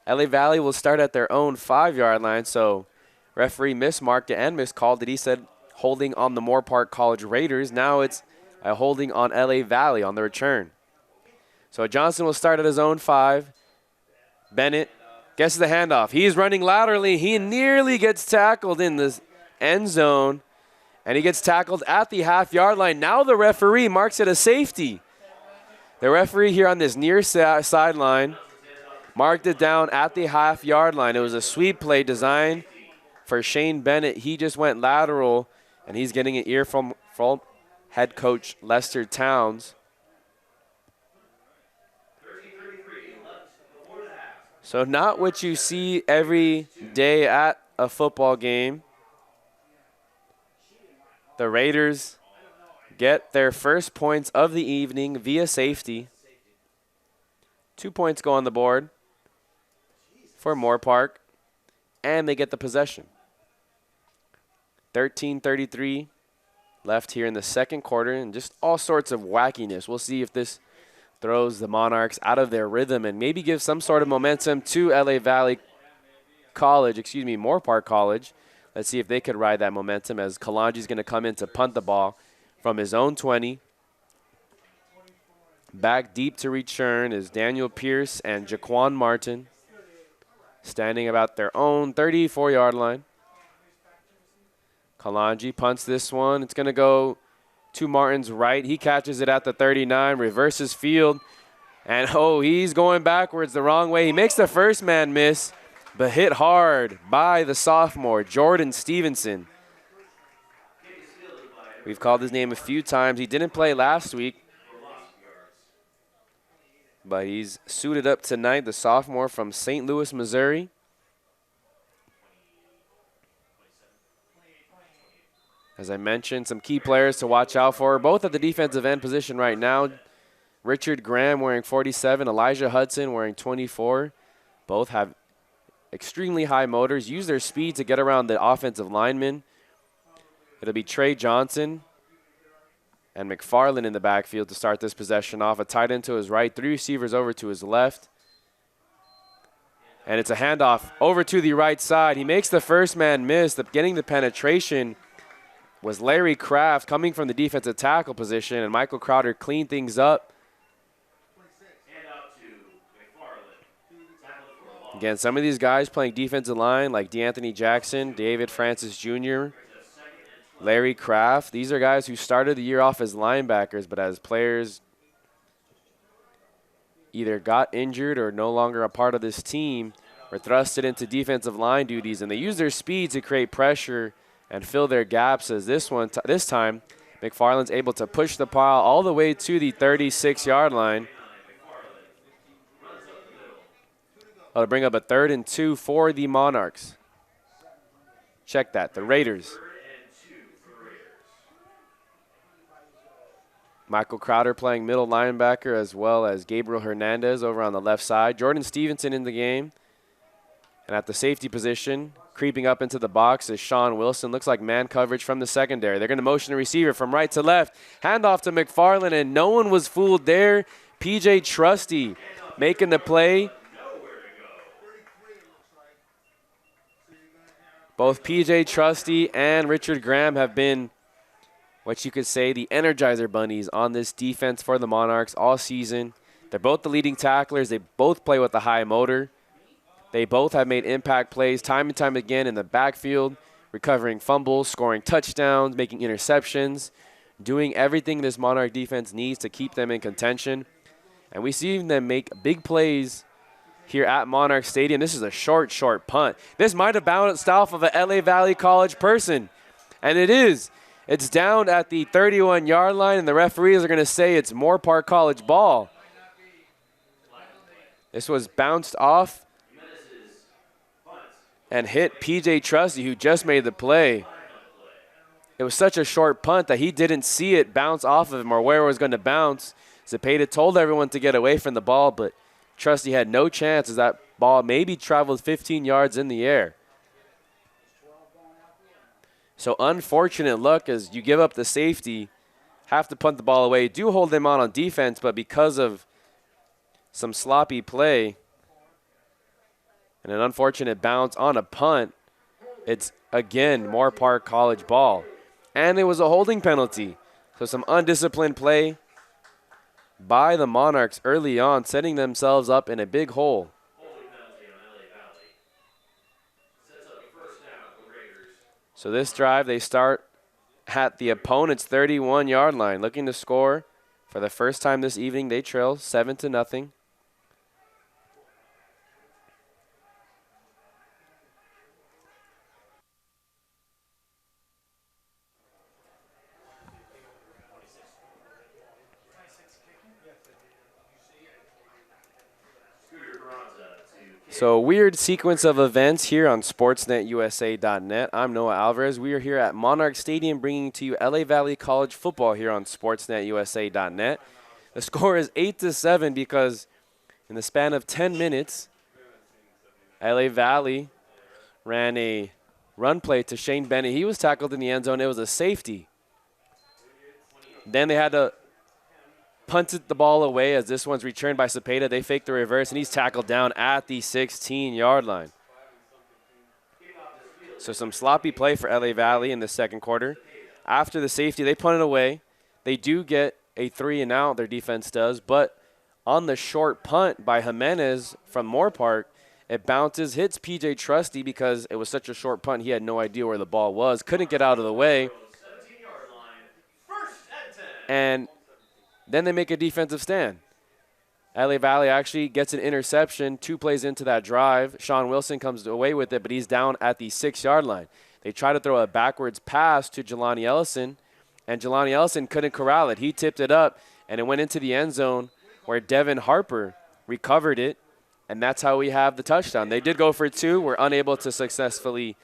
LA Valley will start at their own 5-yard line, so referee mismarked it and miscalled it. He said holding on the Moorpark College Raiders. Now it's a holding on LA Valley on the return. So Johnson will start at his own 5. Bennett gets the handoff. He's running laterally. He nearly gets tackled in the end zone. And he gets tackled at the half-yard line. Now the referee marks it a safety. The referee here on this near sideline marked it down at the half-yard line. It was a sweep play designed for Shane Bennett. He just went lateral, and he's getting an ear from head coach Lester Towns. So not what you see every day at a football game. The Raiders get their first points of the evening via safety. 2 points go on the board for Moorpark, and they get the possession. 13:33 left here in the second quarter, and just all sorts of wackiness. We'll see if this throws the Monarchs out of their rhythm and maybe gives some sort of momentum to LA Valley College, Moorpark College. Let's see if they could ride that momentum as Kalanji's going to come in to punt the ball from his own 20. Back deep to return is Daniel Pierce and Jaquan Martin, standing about their own 34-yard line. Kalanji punts this one. It's going to go to Martin's right. He catches it at the 39, reverses field, and he's going backwards the wrong way. He makes the first man miss, but hit hard by the sophomore, Jordan Stevenson. We've called his name a few times. He didn't play last week, but he's suited up tonight, the sophomore from St. Louis, Missouri. As I mentioned, some key players to watch out for, both at the defensive end position right now. Richard Graham wearing 47, Elijah Hudson wearing 24. Both have extremely high motors, use their speed to get around the offensive linemen. It'll be Trey Johnson And McFarland in the backfield to start this possession off. A tight end to his right, 3 receivers over to his left. And it's a handoff over to the right side. He makes the first man miss. Getting the penetration was Larry Kraft coming from the defensive tackle position, and Michael Crowder cleaned things up. Again, some of these guys playing defensive line like DeAnthony Jackson, David Francis Jr., Larry Kraft. These are guys who started the year off as linebackers, but as players either got injured or no longer a part of this team, were thrusted into defensive line duties, and they use their speed to create pressure and fill their gaps. As this time, McFarland's able to push the pile all the way to the 36-yard line. That'll bring up a 3rd and 2 for the Monarchs. Check that, the Raiders. Michael Crowder playing middle linebacker, as well as Gabriel Hernandez over on the left side. Jordan Stevenson in the game. And at the safety position, creeping up into the box is Sean Wilson. Looks like man coverage from the secondary. They're going to motion the receiver from right to left. Handoff to McFarland, and no one was fooled there. P.J. Trusty making the play. Both P.J. Trusty and Richard Graham have been what you could say the Energizer Bunnies on this defense for the Monarchs all season. They're both the leading tacklers. They both play with a high motor. They both have made impact plays time and time again in the backfield, recovering fumbles, scoring touchdowns, making interceptions, doing everything this Monarch defense needs to keep them in contention. And we see them make big plays here at Monarchs Stadium. This is a short punt. This might have bounced off of a LA Valley College person, and it is. It's down at the 31-yard line, and the referees are going to say it's Moorpark College ball. This was bounced off and hit P.J. Trusty, who just made the play. It was such a short punt that he didn't see it bounce off of him or where it was going to bounce. Zepeda told everyone to get away from the ball, but Trusty had no chance as that ball maybe traveled 15 yards in the air. So unfortunate luck as you give up the safety, have to punt the ball away. Do hold them on defense, but because of some sloppy play and an unfortunate bounce on a punt, it's again Moorpark College ball. And it was a holding penalty. So some undisciplined play by the Monarchs early on, setting themselves up in a big hole. So this drive, they start at the opponent's 31-yard line, looking to score for the first time this evening. They trail 7-0. So weird sequence of events here on SportsNetUSA.net. I'm Noah Alvarez. We are here at Monarchs Stadium bringing to you LA Valley College football here on SportsNetUSA.net. The score is 8-7 because in the span of 10 minutes, LA Valley ran a run play to Shane Bennett. He was tackled in the end zone. It was a safety. Then they had to punted the ball away as this one's returned by Zepeda. They fake the reverse, and he's tackled down at the 16-yard line. So some sloppy play for LA Valley in the second quarter. After the safety, they punt it away. They do get a 3-and-out, their defense does, but on the short punt by Jimenez from Moorpark, it bounces, hits P.J. Trusty because it was such a short punt, he had no idea where the ball was, couldn't get out of the way. And then they make a defensive stand. LA Valley actually gets an interception 2 plays into that drive. Sean Wilson comes away with it, but he's down at the 6-yard line. They try to throw a backwards pass to Jelani Ellison, and Jelani Ellison couldn't corral it. He tipped it up, and it went into the end zone where Devin Harper recovered it, and that's how we have the touchdown. They did go for 2. Were unable to successfully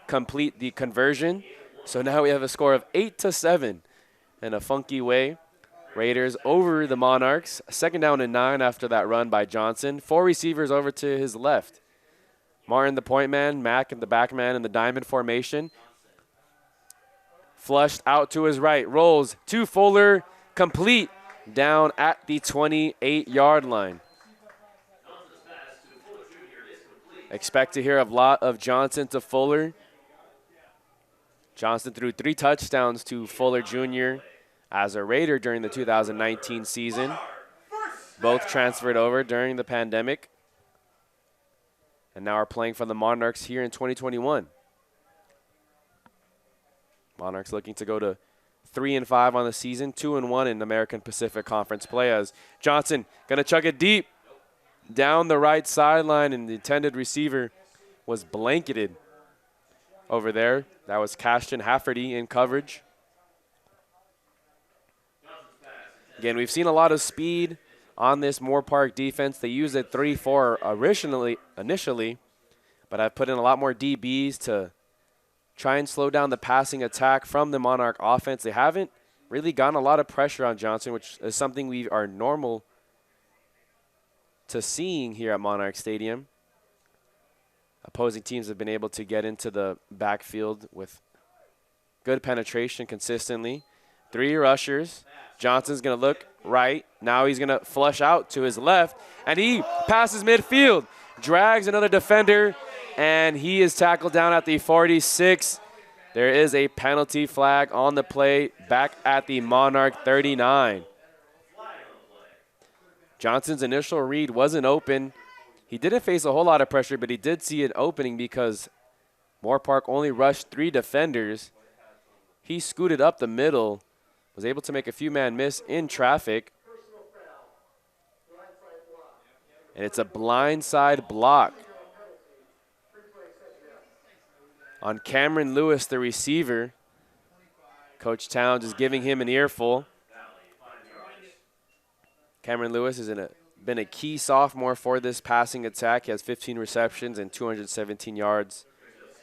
complete the conversion. So now we have a score of 8-7 in a funky way. Raiders over the Monarchs. 2nd down and 9 after that run by Johnson. 4 receivers over to his left. Martin the point man, Mack and the back man in the diamond formation. Flushed out to his right. Rolls to Fuller. Complete down at the 28-yard line. Expect to hear a lot of Johnson to Fuller. Johnson threw 3 touchdowns to Fuller Jr. as a Raider during the 2019 season. Both transferred over during the pandemic and now are playing for the Monarchs here in 2021. Monarchs looking to go to 3-5 on the season, 2-1 in American Pacific Conference play, as Johnson going to chuck it deep down the right sideline, and the intended receiver was blanketed over there. That was Cashton Hafferty in coverage. Again, we've seen a lot of speed on this Moorpark defense. They used it 3-4 initially, but I've put in a lot more DBs to try and slow down the passing attack from the Monarch offense. They haven't really gotten a lot of pressure on Johnson, which is something we are normal to seeing here at Monarch Stadium. Opposing teams have been able to get into the backfield with good penetration consistently. 3 rushers. Johnson's going to look right. Now he's going to flush out to his left, and he passes midfield, drags another defender, and he is tackled down at the 46. There is a penalty flag on the play back at the Monarch 39. Johnson's initial read wasn't open. He didn't face a whole lot of pressure, but he did see an opening because Moorpark only rushed 3 defenders. He scooted up the middle, was able to make a few man miss in traffic. And it's a blindside block on Cameron Lewis, the receiver. Coach Towns is giving him an earful. Cameron Lewis has been a key sophomore for this passing attack. He has 15 receptions and 217 yards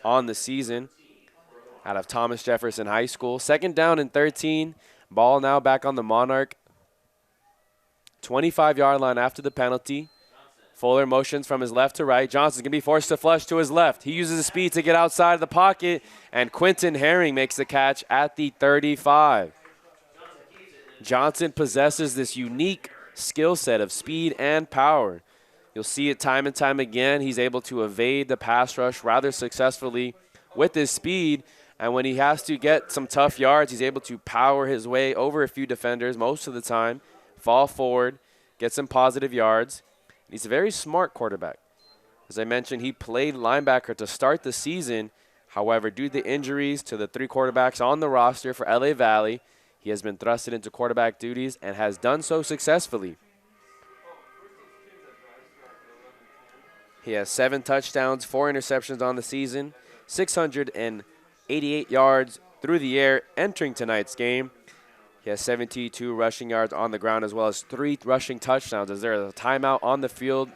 on the season out of Thomas Jefferson High School. 2nd down and 13. Ball now back on the Monarch 25-yard line after the penalty. Fuller motions from his left to right. Johnson's going to be forced to flush to his left. He uses his speed to get outside of the pocket, and Quentin Herring makes the catch at the 35. Johnson possesses this unique skill set of speed and power. You'll see it time and time again. He's able to evade the pass rush rather successfully with his speed, and when he has to get some tough yards, he's able to power his way over a few defenders most of the time, fall forward, get some positive yards. He's a very smart quarterback. As I mentioned, he played linebacker to start the season. However, due to the injuries to the 3 quarterbacks on the roster for LA Valley, he has been thrusted into quarterback duties and has done so successfully. He has 7 touchdowns, 4 interceptions on the season, 688 yards through the air entering tonight's game. He has 72 rushing yards on the ground as well as 3 rushing touchdowns, as there is a timeout on the field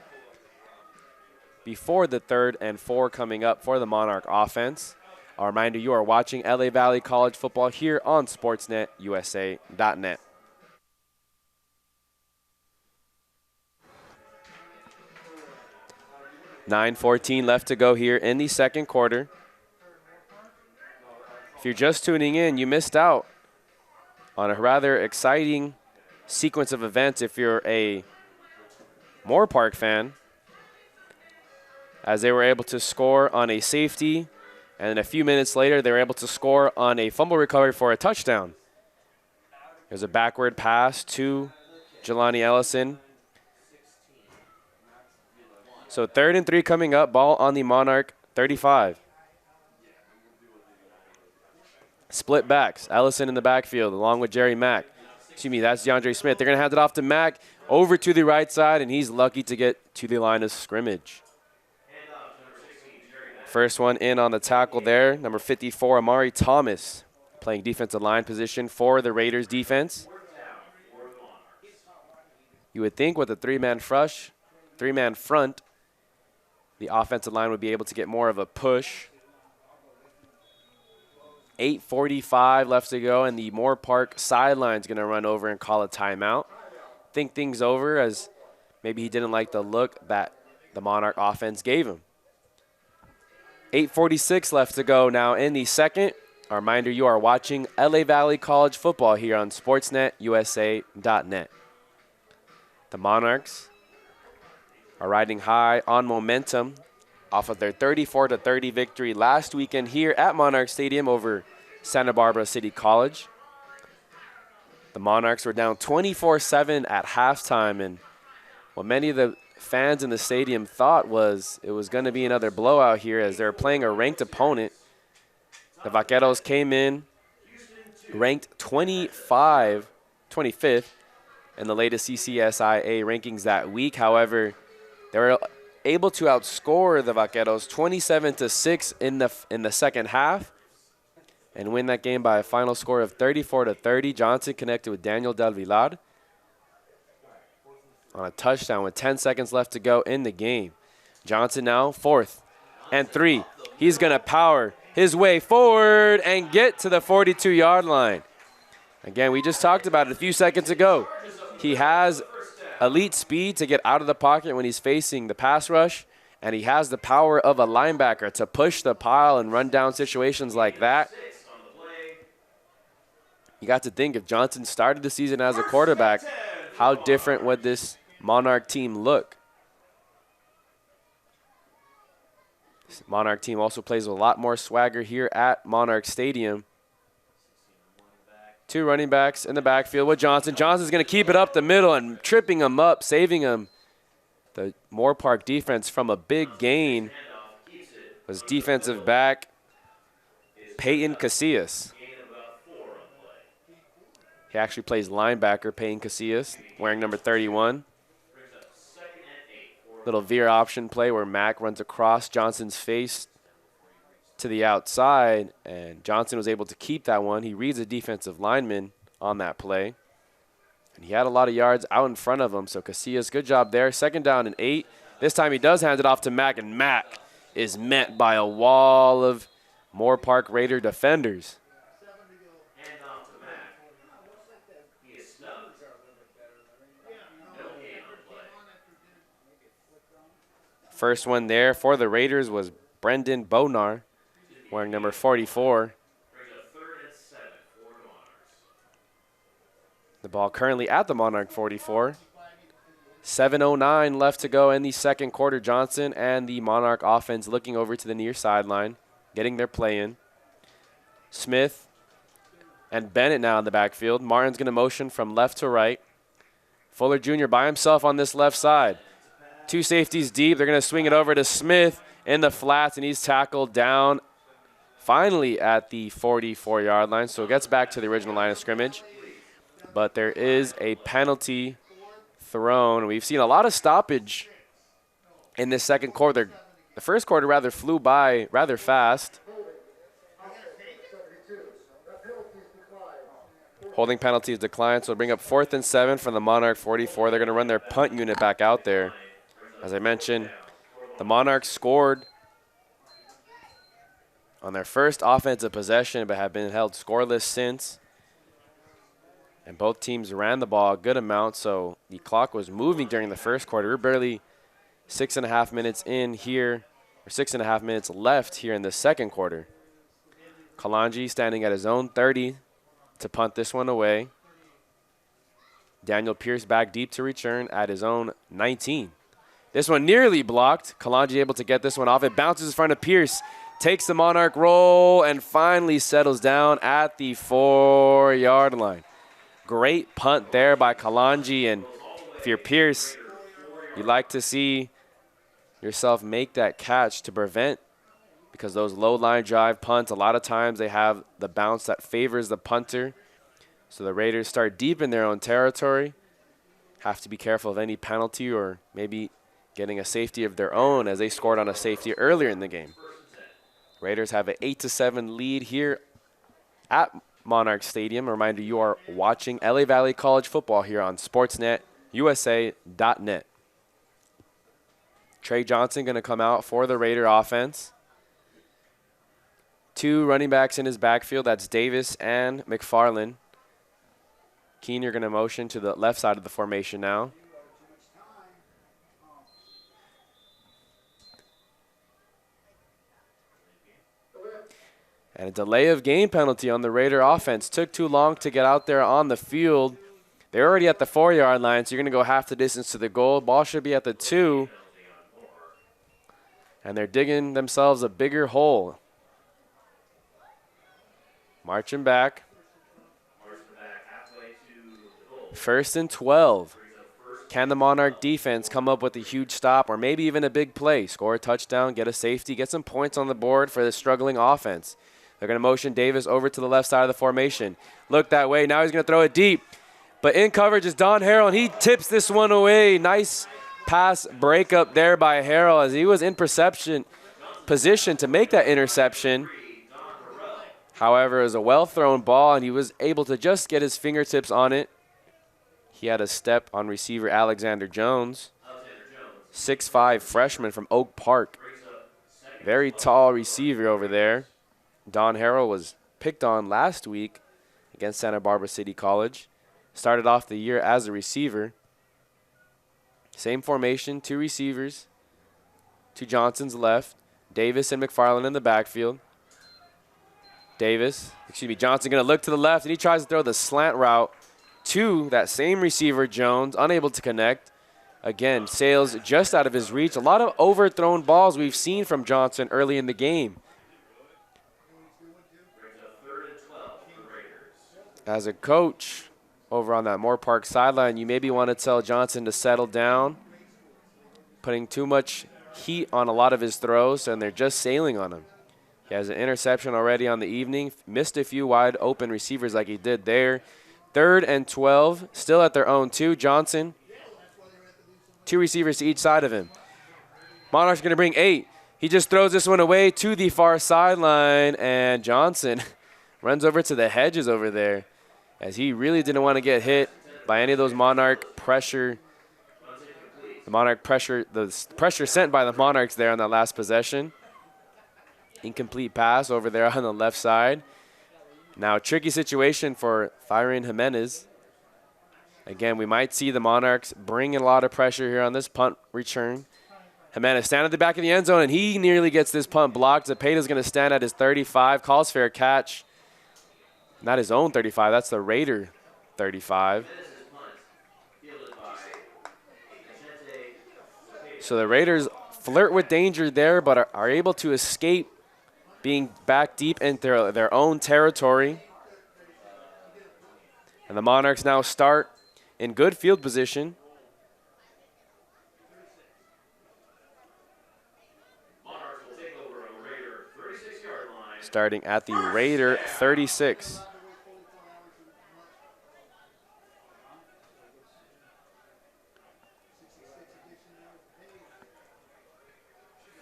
before the 3rd and 4 coming up for the Monarch offense. A reminder, you are watching LA Valley College football here on SportsNetUSA.net. .9:14 left to go here in the 2nd quarter. If you're just tuning in, you missed out on a rather exciting sequence of events if you're a Moorpark fan, as they were able to score on a safety, and a few minutes later they were able to score on a fumble recovery for a touchdown. There's a backward pass to Jelani Ellison. So 3rd and 3 coming up, ball on the Monarch 35. Split backs. Ellison in the backfield along with Jerry Mack. Excuse me, that's DeAndre Smith. They're going to hand it off to Mack over to the right side, and he's lucky to get to the line of scrimmage. First one in on the tackle there, number 54, Amari Thomas, playing defensive line position for the Raiders defense. You would think with a 3-man front, the offensive line would be able to get more of a push. 8:45 left to go, and the Moorpark sideline's going to run over and call a timeout. Think things over, as maybe he didn't like the look that the Monarch offense gave him. 8:46 left to go now in the 2nd. A reminder, you are watching LA Valley College football here on SportsNetUSA.net. The Monarchs are riding high on momentum off of their 34-30 victory last weekend here at Monarchs Stadium over Santa Barbara City College. The Monarchs were down 24-7 at halftime, and what many of the fans in the stadium thought was it was going to be another blowout here as they're playing a ranked opponent. The Vaqueros came in ranked 25th in the latest CCSIA rankings that week. However, they were able to outscore the Vaqueros 27-6 in the second half and win that game by a final score of 34-30. Johnson connected with Daniel Del Vilar on a touchdown with 10 seconds left to go in the game. Johnson now 4th and 3. He's going to power his way forward and get to the 42-yard line. Again, we just talked about it a few seconds ago. He has elite speed to get out of the pocket when he's facing the pass rush, and he has the power of a linebacker to push the pile and run down situations like that. You got to think, if Johnson started the season as a quarterback, how different would this Monarch team look? This Monarch team also plays with a lot more swagger here at Monarch Stadium. 2 running backs in the backfield with Johnson. Johnson's going to keep it up the middle and tripping him up, saving him. The Moorpark defense from a big gain was defensive back Peyton Casillas. He actually plays linebacker, Peyton Casillas, wearing number 31. Little veer option play where Mack runs across Johnson's face to the outside, and Johnson was able to keep that one. He reads a defensive lineman on that play, and he had a lot of yards out in front of him, so Casillas, good job there. 2nd down and 8. This time he does hand it off to Mack, and Mack is met by a wall of Moorpark Raider defenders. First one there for the Raiders was Brendan Bonar, wearing number 44. The ball currently at the Monarch 44. 7:09 left to go in the second quarter. Johnson and the Monarch offense looking over to the near sideline, getting their play in. Smith and Bennett now in the backfield. Martin's going to motion from left to right. Fuller Jr. by himself on this left side. 2 safeties deep. They're going to swing it over to Smith in the flats, and he's tackled down finally at the 44-yard line. So it gets back to the original line of scrimmage. But there is a penalty thrown. We've seen a lot of stoppage in this second quarter. The first quarter rather flew by rather fast. Holding penalties declined, so bring up 4th and 7 from the Monarch 44. They're going to run their punt unit back out there. As I mentioned, the Monarchs scored on their first offensive possession but have been held scoreless since. And both teams ran the ball a good amount, so the clock was moving during the first quarter. We're barely 6.5 minutes in here, or 6.5 minutes left here in the second quarter. Kalanji standing at his own 30 to punt this one away. Daniel Pierce back deep to return at his own 19. This one nearly blocked. Kalanji able to get this one off. It bounces in front of Pierce, takes the Monarch roll, and finally settles down at the 4-yard line. Great punt there by Kalanji, and if you're Pierce, you'd like to see yourself make that catch to prevent, because those low-line drive punts, a lot of times they have the bounce that favors the punter. So the Raiders start deep in their own territory. Have to be careful of any penalty or maybe getting a safety of their own, as they scored on a safety earlier in the game. Raiders have an 8-7 lead here at Monarchs Stadium. A reminder, you are watching LA Valley College football here on SportsNetUSA.net. Trey Johnson going to come out for the Raider offense. 2 running backs in his backfield. That's Davis and McFarland. Keener going to motion to the left side of the formation now. And a delay of game penalty on the Raider offense. Took too long to get out there on the field. They're already at the 4-yard line, so you're going to go half the distance to the goal. Ball should be at the 2. And they're digging themselves a bigger hole. Marching back. 1st and 12. Can the Monarch defense come up with a huge stop or maybe even a big play? Score a touchdown, get a safety, get some points on the board for the struggling offense. They're going to motion Davis over to the left side of the formation. Look that way. Now he's going to throw it deep. But in coverage is Don Harrell, and he tips this one away. Nice pass breakup there by Harrell as he was in position to make that interception. However, it was a well-thrown ball, and he was able to just get his fingertips on it. He had a step on receiver Alexander Jones. 6'5" freshman from Oak Park. Very tall receiver over there. Don Harrell was picked on last week against Santa Barbara City College. Started off the year as a receiver. Same formation, 2 receivers. To Johnson's left. Davis and McFarland in the backfield. Johnson going to look to the left, and he tries to throw the slant route to that same receiver, Jones, unable to connect. Again, sails just out of his reach. A lot of overthrown balls we've seen from Johnson early in the game. As a coach over on that Moorpark sideline, you maybe want to tell Johnson to settle down, putting too much heat on a lot of his throws, and they're just sailing on him. He has an interception already on the evening, missed a few wide open receivers like he did there. 3rd and 12, still at their own 2. Johnson, 2 receivers to each side of him. Monarchs going to bring 8. He just throws this one away to the far sideline, and Johnson runs over to the hedges over there as he really didn't want to get hit by any of those Monarch pressure. The pressure sent by the Monarchs there on that last possession. Incomplete pass over there on the left side. Now, tricky situation for Adrian Jimenez. Again, we might see the Monarchs bring in a lot of pressure here on this punt return. Jimenez stand at the back of the end zone, and he nearly gets this punt blocked. Zepeda's going to stand at his 35, calls fair catch. Not his own 35, that's the Raider 35. So the Raiders flirt with danger there, but are able to escape being back deep into their own territory. And the Monarchs now start in good field position. Starting at the Raider 36.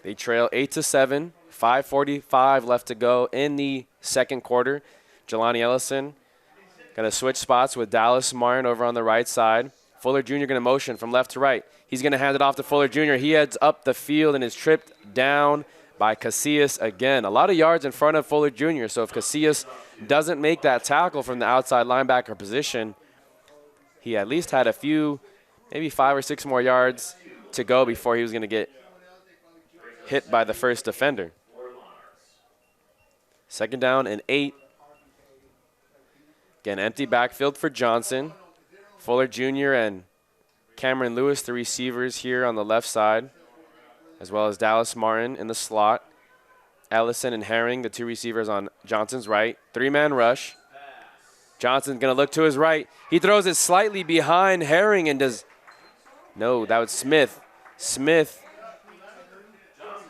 They trail 8-7. 5:45 left to go in the second quarter. Jelani Ellison going to switch spots with Dallas Martin over on the right side. Fuller Jr. going to motion from left to right. He's going to hand it off to Fuller Jr. He heads up the field and is tripped down by Casillas again. A lot of yards in front of Fuller Jr., so if Casillas doesn't make that tackle from the outside linebacker position, he at least had a few, maybe 5 or 6 more yards to go before he was going to get hit by the first defender. 2nd down and 8. Again, empty backfield for Johnson. Fuller Jr. and Cameron Lewis, the receivers here on the left side, as well as Dallas Martin in the slot. Ellison and Herring, the 2 receivers on Johnson's right. 3-man rush. Johnson's going to look to his right. He throws it slightly behind Herring and does – no, that was Smith.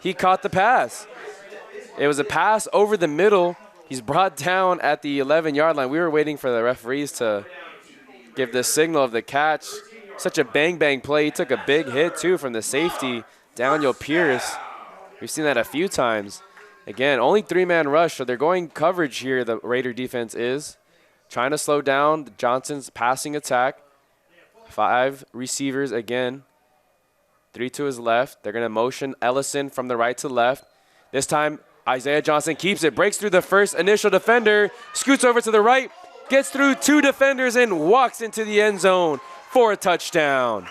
He caught the pass. It was a pass over the middle. He's brought down at the 11-yard line. We were waiting for the referees to give the signal of the catch. Such a bang-bang play. He took a big hit, too, from the safety, Daniel Pierce. We've seen that a few times. Again, only 3-man rush, so they're going coverage here, the Raider defense is. Trying to slow down Johnson's passing attack. 5 receivers again. 3 to his left. They're going to motion Ellison from the right to left. This time, Isaiah Johnson keeps it, breaks through the first initial defender, scoots over to the right, gets through 2 defenders and walks into the end zone for a touchdown.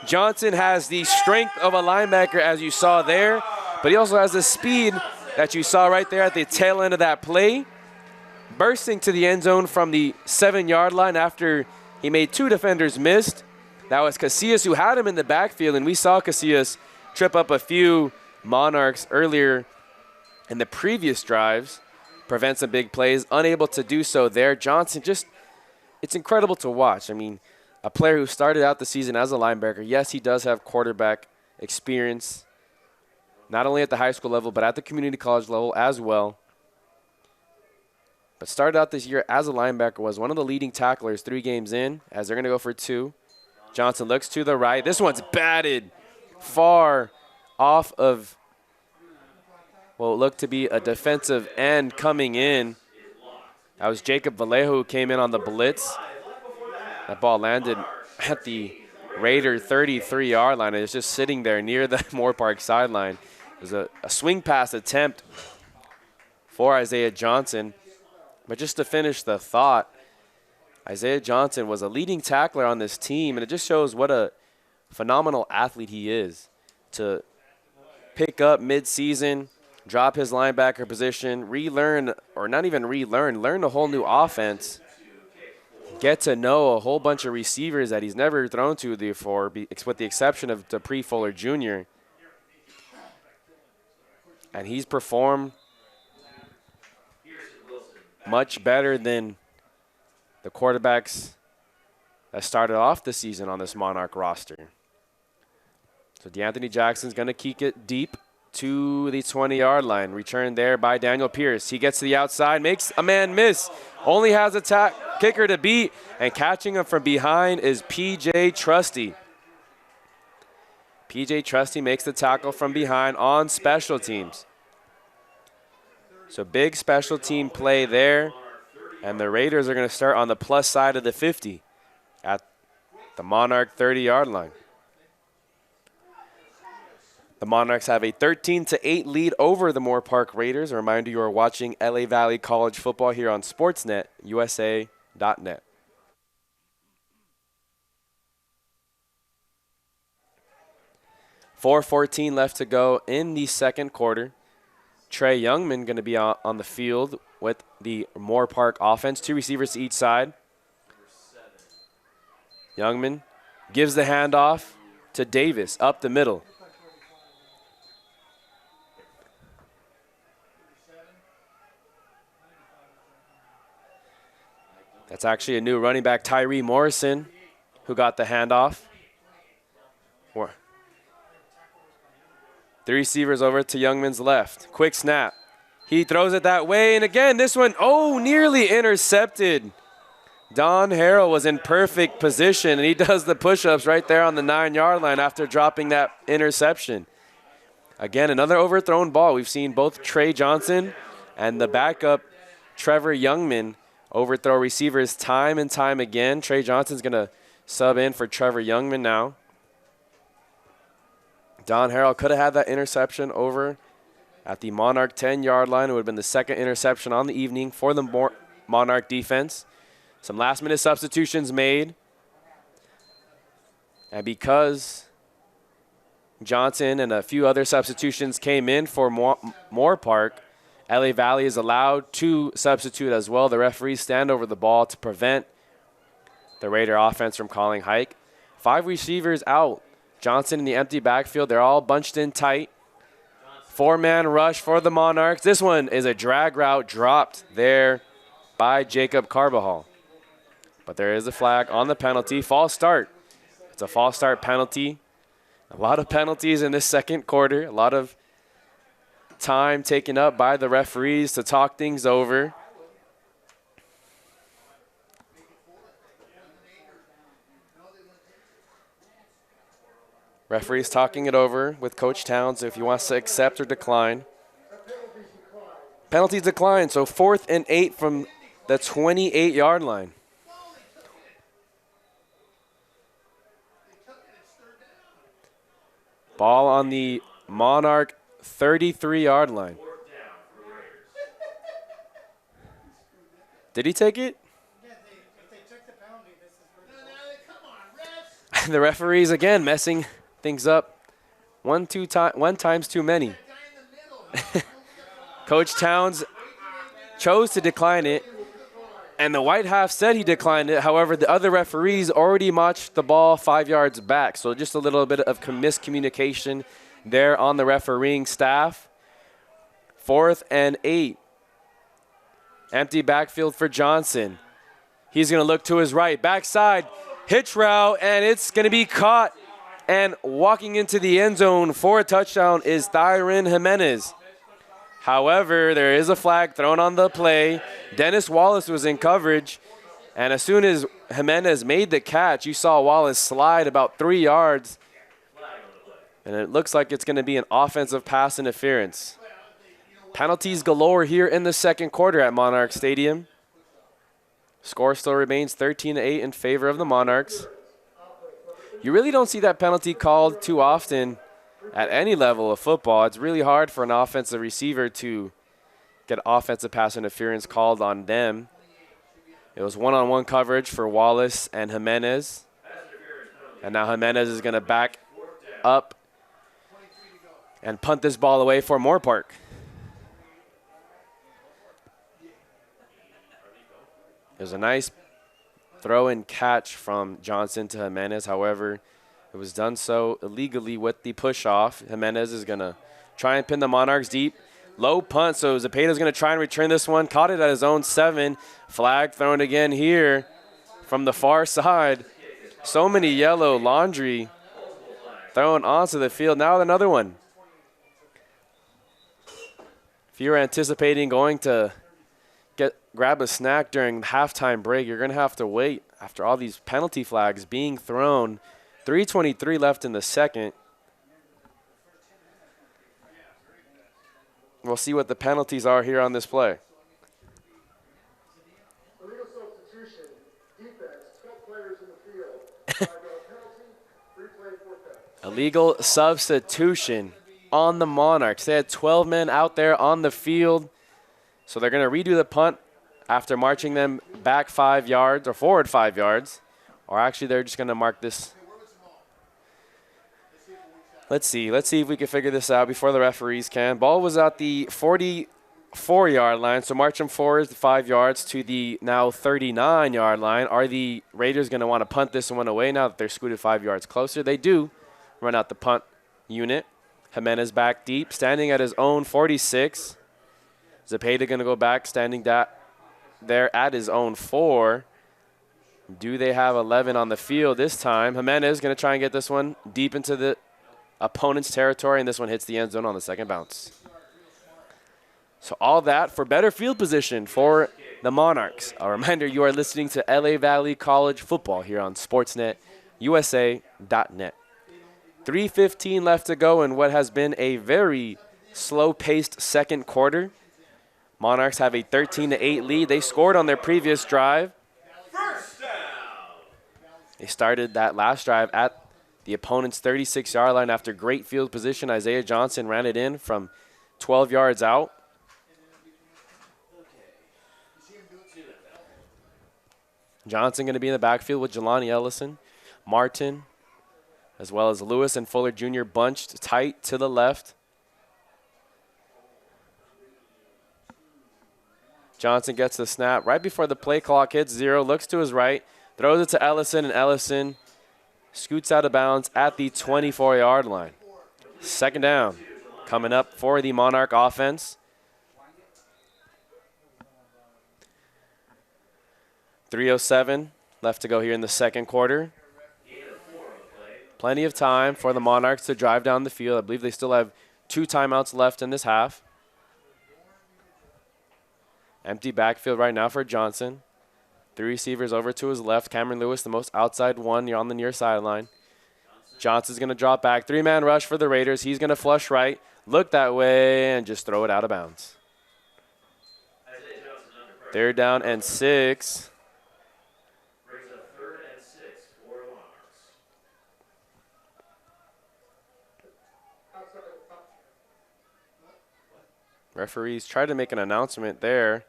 Johnson has the strength of a linebacker, as you saw there, but he also has the speed that you saw right there at the tail end of that play, bursting to the end zone from the 7-yard line after he made 2 defenders missed. That was Casillas, who had him in the backfield, and we saw Casillas trip up a few Monarchs earlier in the previous drives, prevent some big plays, unable to do so there. Johnson, just, it's incredible to watch. I mean, a player who started out the season as a linebacker, yes, he does have quarterback experience, not only at the high school level, but at the community college level as well. But started out this year as a linebacker, was one of the leading tacklers 3 games in, as they're going to go for 2. Johnson looks to the right. This one's batted far off of what looked to be a defensive end coming in. That was Jacob Vallejo who came in on the blitz. That ball landed at the Raider 33-yard line. It was just sitting there near the Moorpark sideline. It was a swing pass attempt for Isaiah Johnson. But just to finish the thought, Isaiah Johnson was a leading tackler on this team, and it just shows what a phenomenal athlete he is to pick up mid-season, drop his linebacker position, relearn, or not even relearn, learn a whole new offense, get to know a whole bunch of receivers that he's never thrown to before, with the exception of Dupree Fuller Jr. And he's performed much better than the quarterbacks that started off the season on this Monarch roster. So DeAnthony Jackson's going to kick it deep to the 20-yard line. Returned there by Daniel Pierce. He gets to the outside, makes a man miss. Only has a kicker to beat, and catching him from behind is P.J. Trusty. P.J. Trusty makes the tackle from behind on special teams. So big special team play there, and the Raiders are going to start on the plus side of the 50 at the Monarch 30-yard line. The Monarchs have a 13-8 lead over the Moorpark Raiders. A reminder, you are watching LA Valley College football here on Sportsnet, USA.net. .4:14 left to go in the second quarter. Trey Youngman going to be on the field with the Moorpark offense. 2 receivers to each side. Youngman gives the handoff to Davis up the middle. That's actually a new running back, Tyree Morrison, who got the handoff. 3 receivers over to Youngman's left. Quick snap. He throws it that way, and again, this one, nearly intercepted. Don Harrell was in perfect position, and he does the push-ups right there on the 9-yard line after dropping that interception. Again, another overthrown ball. We've seen both Trey Johnson and the backup, Trevor Youngman, overthrow receivers time and time again. Trey Johnson's going to sub in for Trevor Youngman now. Don Harrell could have had that interception over at the Monarch 10-yard line. It would have been the second interception on the evening for the Monarch defense. Some last-minute substitutions made. And because Johnson and a few other substitutions came in for Moorpark, LA Valley is allowed to substitute as well. The referees stand over the ball to prevent the Raider offense from calling hike. 5 receivers out. Johnson in the empty backfield. They're all bunched in tight. 4-man rush for the Monarchs. This one is a drag route dropped there by Jacob Carbajal. But there is a flag on the penalty. False start. It's a false start penalty. A lot of penalties in this second quarter. A lot of time taken up by the referees to talk things over. Referees talking it over with Coach Towns if he wants to accept or decline. Penalties decline, so 4th and 8 from the 28-yard line. Ball on the Monarch 33-yard line. Did he take it? The referees again messing things up. One times too many. Coach Towns chose to decline it, and the white half said he declined it. However, the other referees already marched the ball 5 yards back, so just a little bit of miscommunication there on the refereeing staff. 4th and 8. Empty backfield for Johnson. He's going to look to his right. Backside, hitch route, and it's going to be caught. And walking into the end zone for a touchdown is Adrian Jimenez. However, there is a flag thrown on the play. Dennis Wallace was in coverage, and as soon as Jimenez made the catch, you saw Wallace slide about 3 yards, and it looks like it's going to be an offensive pass interference. Penalties galore here in the second quarter at Monarchs Stadium. Score still remains 13-8 in favor of the Monarchs. You really don't see that penalty called too often at any level of football. It's really hard for an offensive receiver to get offensive pass interference called on them. It was one-on-one coverage for Wallace and Jimenez. And now Jimenez is going to back up and punt this ball away for Moorpark. There's a nice throw and catch from Johnson to Jimenez. However, it was done so illegally with the push-off. Jimenez is going to try and pin the Monarchs deep. Low punt, so Zepeda's going to try and return this one. Caught it at his own 7. Flag thrown again here from the far side. So many yellow laundry thrown onto the field. Now another one. If you're anticipating going to grab a snack during the halftime break, you're going to have to wait after all these penalty flags being thrown. 3:23 left in the second. We'll see what the penalties are here on this play. Illegal substitution, defense, 12 players in the field. Illegal substitution on the Monarchs. They had 12 men out there on the field, so they're going to redo the punt after marching them back 5 yards or forward 5 yards. Or actually, they're just going to mark this. Let's see if we can figure this out before the referees can. Ball was at the 44-yard line, so march them forward 5 yards to the now 39-yard line. Are the Raiders going to want to punt this one away now that they're scooted 5 yards closer? They do run out the punt unit. Jimenez back deep, standing at his own 46. Zepeda going to go back, standing there at his own 4. Do they have 11 on the field this time? Jimenez going to try and get this one deep into the opponent's territory, and this one hits the end zone on the second bounce. So all that for better field position for the Monarchs. A reminder, you are listening to LA Valley College football here on SportsNetUSA.net. 3:15 left to go in what has been a very slow-paced second quarter. Monarchs have a 13-8 lead. They scored on their previous drive. First down. They started that last drive at the opponent's 36-yard line after great field position. Isaiah Johnson ran it in from 12 yards out. Johnson going to be in the backfield with Jelani Ellison, Martin, as well as Lewis and Fuller Jr. bunched tight to the left. Johnson gets the snap right before the play clock hits 0, looks to his right, throws it to Ellison, and Ellison scoots out of bounds at the 24-yard line. Second down coming up for the Monarch offense. 3:07 left to go here in the second quarter. Plenty of time for the Monarchs to drive down the field. I believe they still have 2 timeouts left in this half. Empty backfield right now for Johnson. 3 receivers over to his left. Cameron Lewis, the most outside one on the near sideline. Johnson's going to drop back. 3-man rush for the Raiders. He's going to flush right, look that way, and just throw it out of bounds. 3rd down and 6. Referees tried to make an announcement there.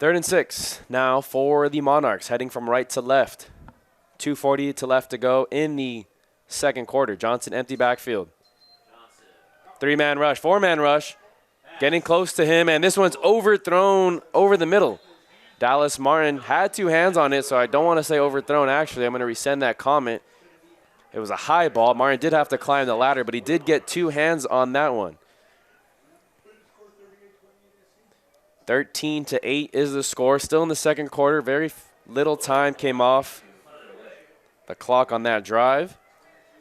Third and 6 now for the Monarchs, heading from right to left. 2:40 to left to go in the second quarter. Johnson empty backfield. 3-man rush, 4-man rush. Getting close to him, and this one's overthrown over the middle. Dallas Martin had 2 hands on it, so I don't want to say overthrown. Actually, I'm going to rescind that comment. It was a high ball. Martin did have to climb the ladder, but he did get 2 hands on that one. 13-8 is the score. Still in the second quarter. Very little time came off the clock on that drive.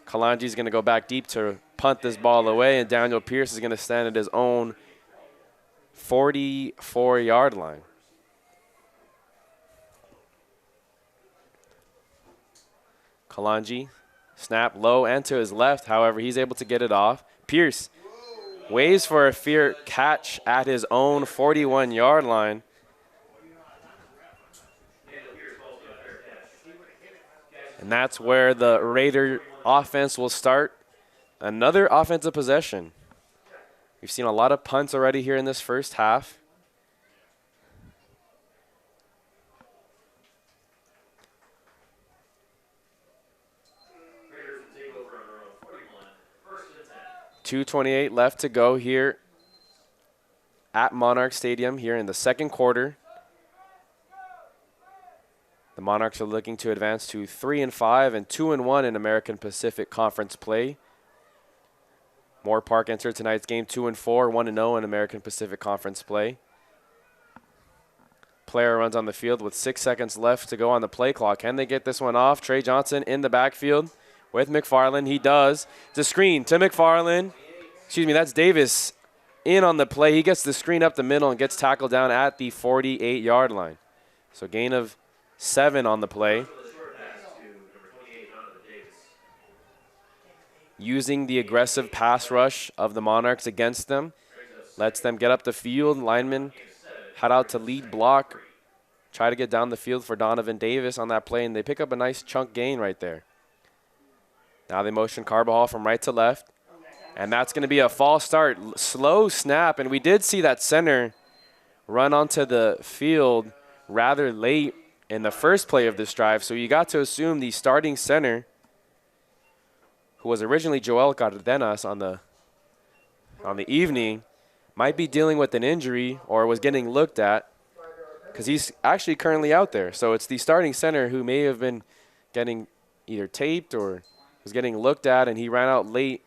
Kalanji's going to go back deep to punt this ball away, and Daniel Pierce is going to stand at his own 44-yard line. Kalanji, snap low and to his left. However, he's able to get it off. Pierce waves for a fair catch at his own 41-yard line. And that's where the Raider offense will start. Another offensive possession. We've seen a lot of punts already here in this first half. .228 left to go here at Monarchs Stadium here in the second quarter. The Monarchs are looking to advance to 3-5 and 2-1 in American Pacific Conference play. Moorpark entered tonight's game 2-4, 1-0 in American Pacific Conference play. Player runs on the field with 6 seconds left to go on the play clock. Can they get this one off? Trey Johnson in the backfield with McFarland. He does. It's a screen to McFarland. Excuse me, that's Davis in on the play. He gets the screen up the middle and gets tackled down at the 48-yard line. So gain of 7 on the play. Using the aggressive pass rush of the Monarchs against them. Lets them get up the field. Linemen head out to lead block. Try to get down the field for Donovan Davis on that play, and they pick up a nice chunk gain right there. Now they motion Carbajal from right to left. And that's going to be a false start. Slow snap, and we did see that center run onto the field rather late in the first play of this drive. So you got to assume the starting center, who was originally Joel Cardenas on the evening, might be dealing with an injury or was getting looked at, because he's actually currently out there. So it's the starting center who may have been getting either taped or was getting looked at, and he ran out late.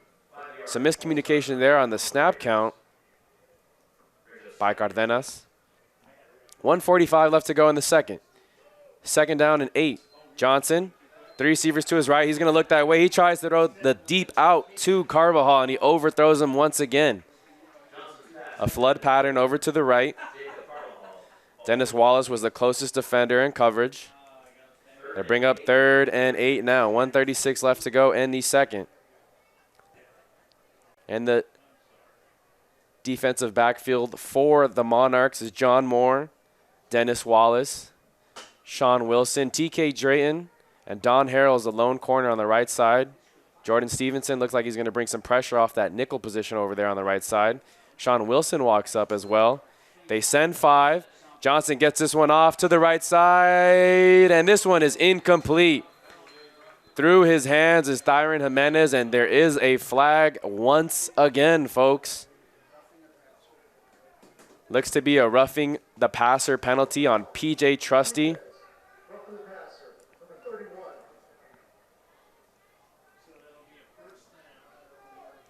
Some miscommunication there on the snap count by Cardenas. 1:45 left to go in the second. Second down and 8. Johnson, 3 receivers to his right. He's going to look that way. He tries to throw the deep out to Carbajal, and he overthrows him once again. A flood pattern over to the right. Dennis Wallace was the closest defender in coverage. They bring up 3rd and 8 now. 1:36 left to go in the second. And the defensive backfield for the Monarchs is John Moore, Dennis Wallace, Sean Wilson, TK Drayton, and Don Harrell's the lone corner on the right side. Jordan Stevenson looks like he's going to bring some pressure off that nickel position over there on the right side. Sean Wilson walks up as well. They send 5. Johnson gets this one off to the right side, and this one is incomplete. Through his hands is Adrian Wallace, and there is a flag once again, folks. Looks to be a roughing the passer penalty on PJ Trusty.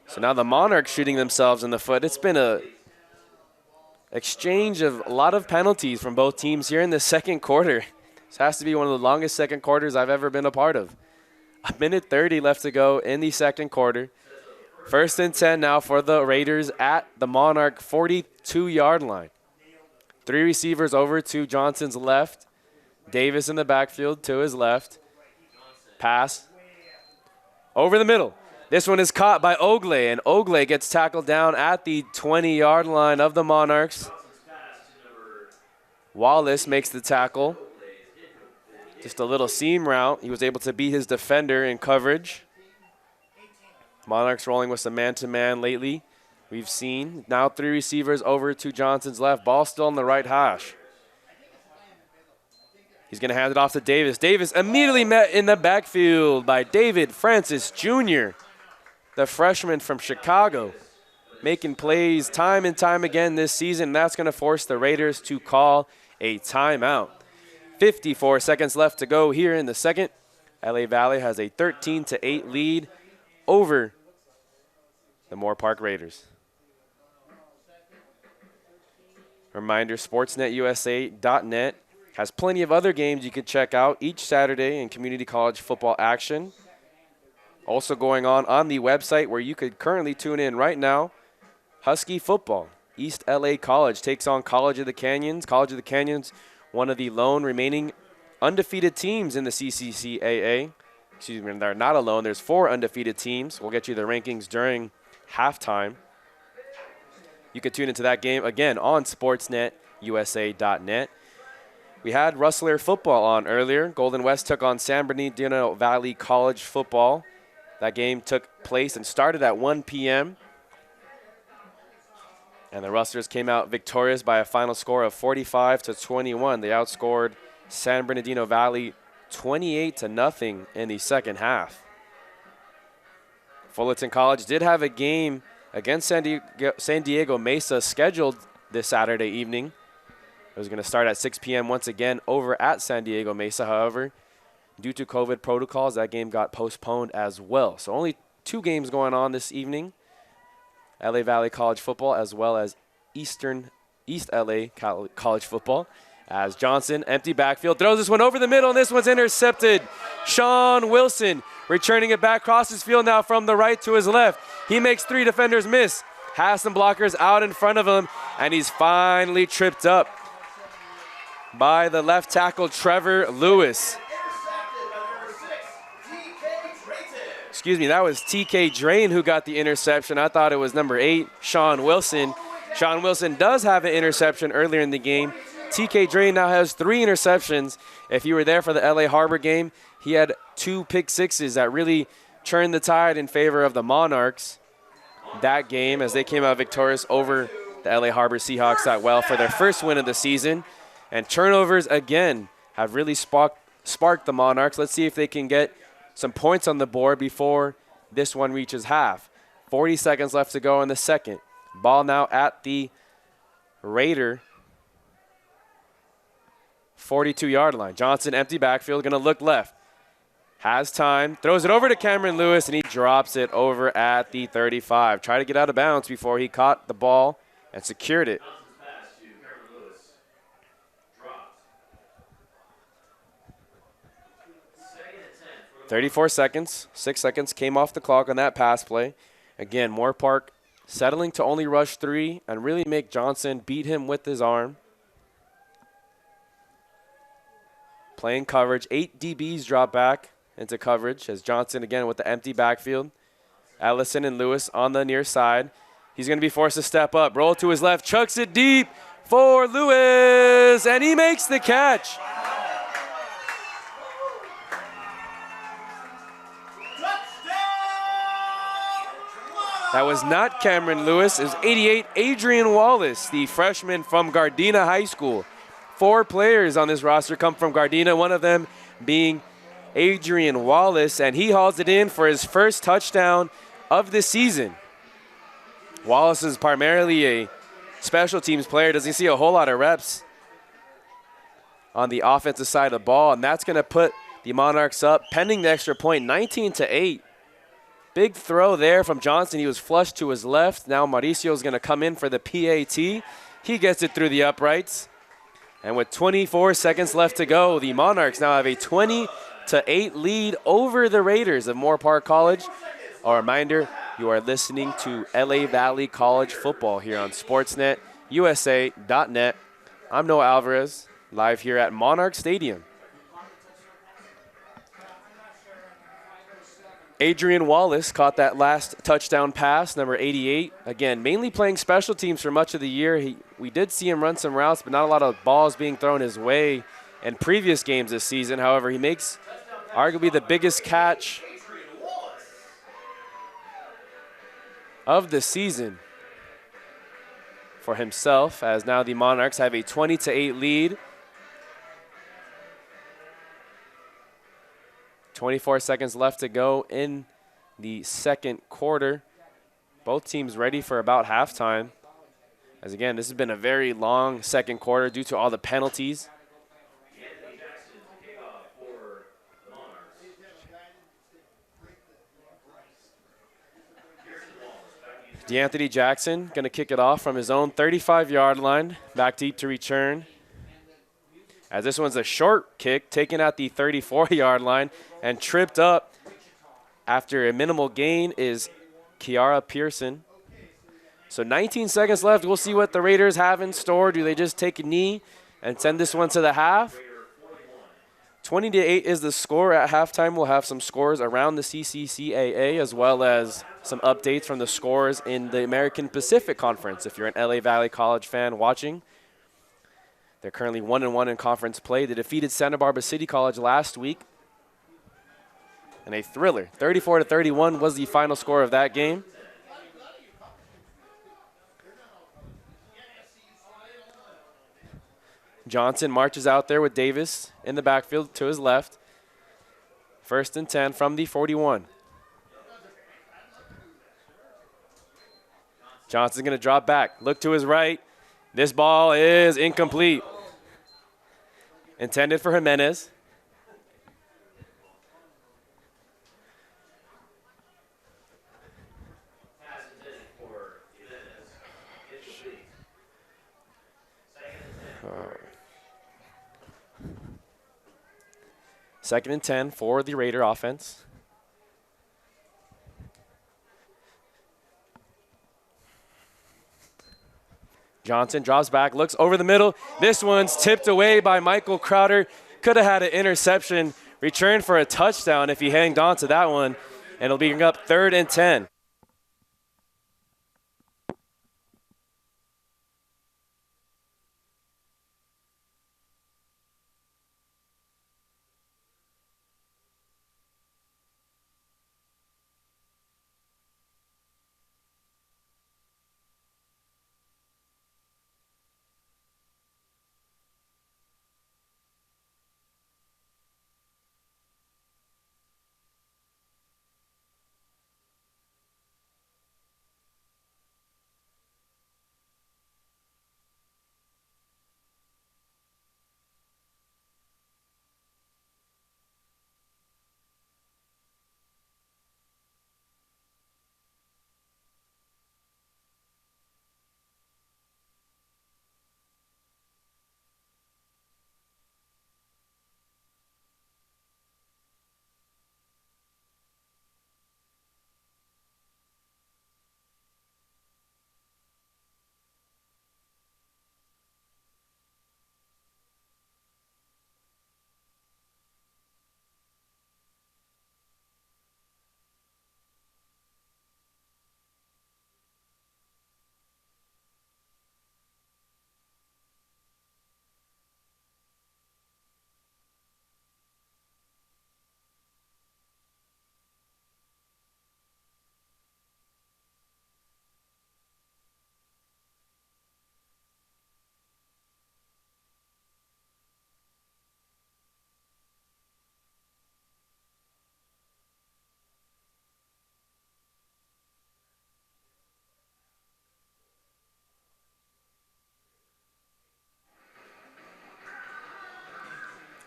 So now the Monarchs shooting themselves in the foot. It's been a exchange of a lot of penalties from both teams here in the second quarter. This has to be one of the longest second quarters I've ever been a part of. 1:30 left to go in the second quarter. 1st and 10 now for the Raiders at the Monarch 42-yard line. 3 receivers over to Johnson's left. Davis in the backfield to his left. Pass. Over the middle. This one is caught by Ogle, and Ogle gets tackled down at the 20-yard line of the Monarchs. Wallace makes the tackle. Just a little seam route. He was able to beat his defender in coverage. Monarchs rolling with some man-to-man lately. We've seen now 3 receivers over to Johnson's left. Ball still on the right hash. He's going to hand it off to Davis. Davis immediately met in the backfield by David Francis Jr., the freshman from Chicago, making plays time and time again this season. That's going to force the Raiders to call a timeout. 54 seconds left to go here in the second. LA Valley has a 13-8 lead over the Moorpark Raiders. Reminder, sportsnetusa.net has plenty of other games you can check out each Saturday in community college football action. Also going on the website where you could currently tune in right now, Husky football. East LA College takes on College of the Canyons. College of the Canyons, one of the lone remaining undefeated teams in the CCCAA. Excuse me, they're not alone. There's 4 undefeated teams. We'll get you the rankings during halftime. You can tune into that game again on sportsnetusa.net. We had Rustler football on earlier. Golden West took on San Bernardino Valley College football. That game took place and started at 1 p.m. And the Rustlers came out victorious by a final score of 45-21. They outscored San Bernardino Valley 28-0 in the second half. Fullerton College did have a game against San Diego Mesa scheduled this Saturday evening. It was going to start at 6 p.m. once again over at San Diego Mesa. However, due to COVID protocols, that game got postponed as well. So only 2 games going on this evening. LA Valley College football as well as East LA College football. As Johnson, empty backfield, throws this one over the middle, and this one's intercepted. Sean Wilson returning it back, crosses field now from the right to his left. He makes 3 defenders miss. Has some blockers out in front of him, and he's finally tripped up by the left tackle, Trevor Lewis. Excuse me, that was TK Drain who got the interception. I thought it was number 8, Sean Wilson. Sean Wilson does have an interception earlier in the game. TK Drain now has 3 interceptions. If you were there for the LA Harbor game, he had 2 pick sixes that really turned the tide in favor of the Monarchs that game as they came out victorious over the LA Harbor Seahawks that well for their first win of the season. And turnovers again have really sparked the Monarchs. Let's see if they can get some points on the board before this one reaches half. 40 seconds left to go in the second. Ball now at the Raider 42-yard line. Johnson, empty backfield, going to look left. Has time, throws it over to Cameron Lewis, and he drops it over at the 35. Tried to get out of bounds before he caught the ball and secured it. 34 seconds, 6 seconds came off the clock on that pass play. Again, Moorpark settling to only rush 3 and really make Johnson beat him with his arm. Playing coverage, 8 DBs drop back into coverage as Johnson again with the empty backfield. Ellison and Lewis on the near side. He's going to be forced to step up, roll to his left, chucks it deep for Lewis, and he makes the catch. That was not Cameron Lewis. It was 88 Adrian Wallace, the freshman from Gardena High School. 4 players on this roster come from Gardena, one of them being Adrian Wallace, and he hauls it in for his first touchdown of the season. Wallace is primarily a special teams player, doesn't see a whole lot of reps on the offensive side of the ball, and that's going to put the Monarchs up, pending the extra point, 19-8. Big throw there from Johnson. He was flushed to his left. Now Mauricio is going to come in for the PAT. He gets it through the uprights. And with 24 seconds left to go, the Monarchs now have a 20-8 lead over the Raiders of Moorpark College. A reminder, you are listening to LA Valley College football here on sportsnetusa.net. I'm Noah Alvarez, live here at Monarchs Stadium. Adrian Wallace caught that last touchdown pass, number 88. Again, mainly playing special teams for much of the year. We did see him run some routes, but not a lot of balls being thrown his way in previous games this season. However, he makes arguably the biggest catch of the season for himself, as now the Monarchs have a 20-8 lead. 24 seconds left to go in the second quarter. Both teams ready for about halftime. As again, this has been a very long second quarter due to all the penalties. DeAnthony Jackson going to kick it off from his own 35-yard line, back deep to return. As this one's a short kick, taken at the 34-yard line and tripped up after a minimal gain is Kiara Pearson. So 19 seconds left. We'll see what the Raiders have in store. Do they just take a knee and send this one to the half? 20-8 is the score at halftime. We'll have some scores around the CCCAA as well as some updates from the scores in the American Pacific Conference. If you're an LA Valley College fan watching, they're currently 1-1 in conference play. They defeated Santa Barbara City College last week in a thriller. 34-31 was the final score of that game. Johnson marches out there with Davis in the backfield to his left. 1st and 10 from the 41. Johnson's going to drop back, look to his right. This ball is incomplete. Intended for Hernandez. Second and 10 for the Raider offense. Johnson drops back, looks over the middle. This one's tipped away by Michael Crowder. Could have had an interception, return for a touchdown if he hanged on to that one. And it'll be up 3rd and 10.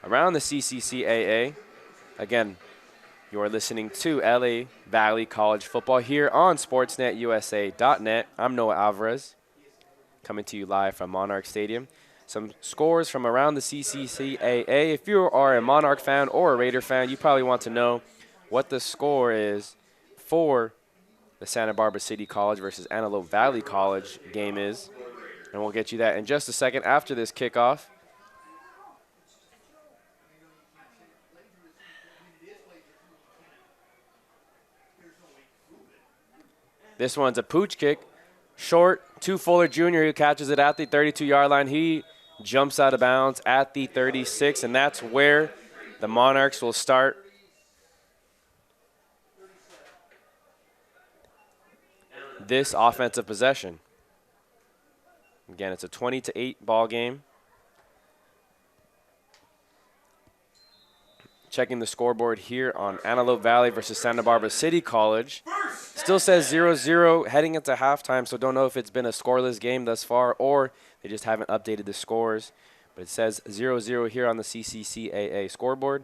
Around the CCCAA, again, you are listening to LA Valley College Football here on SportsNetUSA.net. I'm Noah Alvarez, coming to you live from Monarchs Stadium. Some scores from around the CCCAA. If you are a Monarch fan or a Raider fan, you probably want to know what the score is for the Santa Barbara City College versus Antelope Valley College game is. And we'll get you that in just a second after this kickoff. This one's a pooch kick, short to Fuller Jr., who catches it at the 32-yard line. He jumps out of bounds at the 36, and that's where the Monarchs will start. This offensive possession. Again, it's a 20-8 ball game. Checking the scoreboard here on Antelope Valley versus Santa Barbara City College. Still says 0-0 heading into halftime, so don't know if it's been a scoreless game thus far or they just haven't updated the scores. But it says 0-0 here on the CCCAA scoreboard.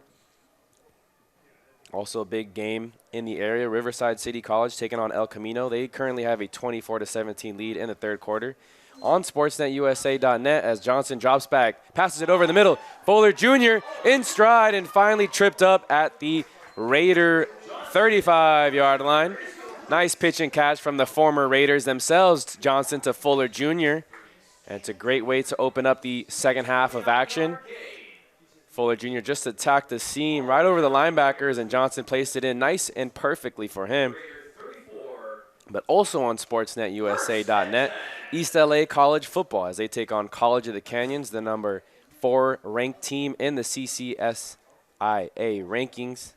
Also a big game in the area. Riverside City College taking on El Camino. They currently have a 24-17 lead in the third quarter. On sportsnetusa.net as Johnson drops back, passes it over the middle. Fuller Jr. in stride and finally tripped up at the Raider 35-yard line. Nice pitch and catch from the former Raiders themselves, Johnson to Fuller Jr. And it's a great way to open up the second half of action. Fuller Jr. just attacked the seam right over the linebackers, and Johnson placed it in nice and perfectly for him. But also on sportsnetusa.net, East LA College football as they take on College of the Canyons, the number 4 ranked team in the CCSIA rankings.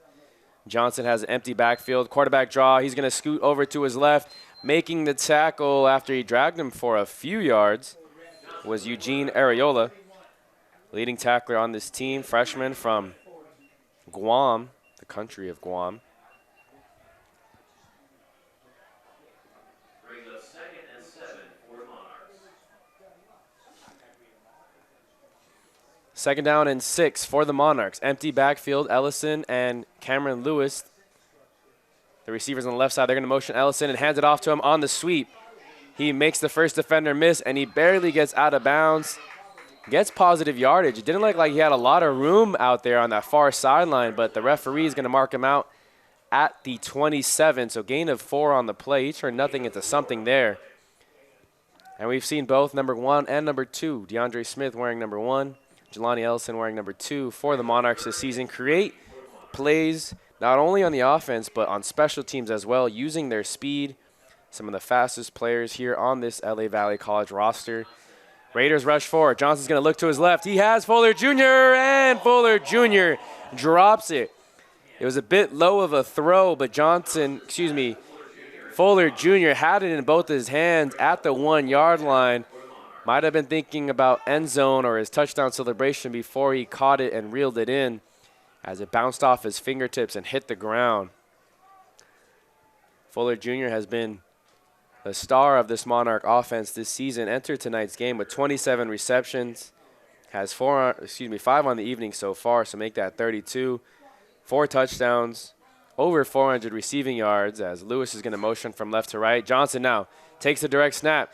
Johnson has an empty backfield, quarterback draw. He's going to scoot over to his left. Making the tackle after he dragged him for a few yards was Eugene Areola, leading tackler on this team, freshman from Guam, the country of Guam. Second down and 6 for the Monarchs. Empty backfield, Ellison and Cameron Lewis. The receivers on the left side, they're going to motion Ellison and hands it off to him on the sweep. He makes the first defender miss, and he barely gets out of bounds. Gets positive yardage. It didn't look like he had a lot of room out there on that far sideline, but the referee is going to mark him out at the 27. So gain of 4 on the play. He turned nothing into something there. And we've seen both number 1 and number 2. DeAndre Smith wearing number 1. Jelani Ellison wearing number 2 for the Monarchs this season. Create plays not only on the offense but on special teams as well, using their speed. Some of the fastest players here on this LA Valley College roster. Raiders rush forward. Johnson's going to look to his left. He has Fuller Jr. and Fuller Jr. drops it. It was a bit low of a throw, but Fuller Jr. had it in both his hands at the 1-yard line. Might have been thinking about end zone or his touchdown celebration before he caught it and reeled it in as it bounced off his fingertips and hit the ground. Fuller Jr. has been the star of this Monarch offense this season. Entered tonight's game with 27 receptions. Has 5 on the evening so far, so make that 32. 4 touchdowns, over 400 receiving yards as Lewis is going to motion from left to right. Johnson now takes a direct snap.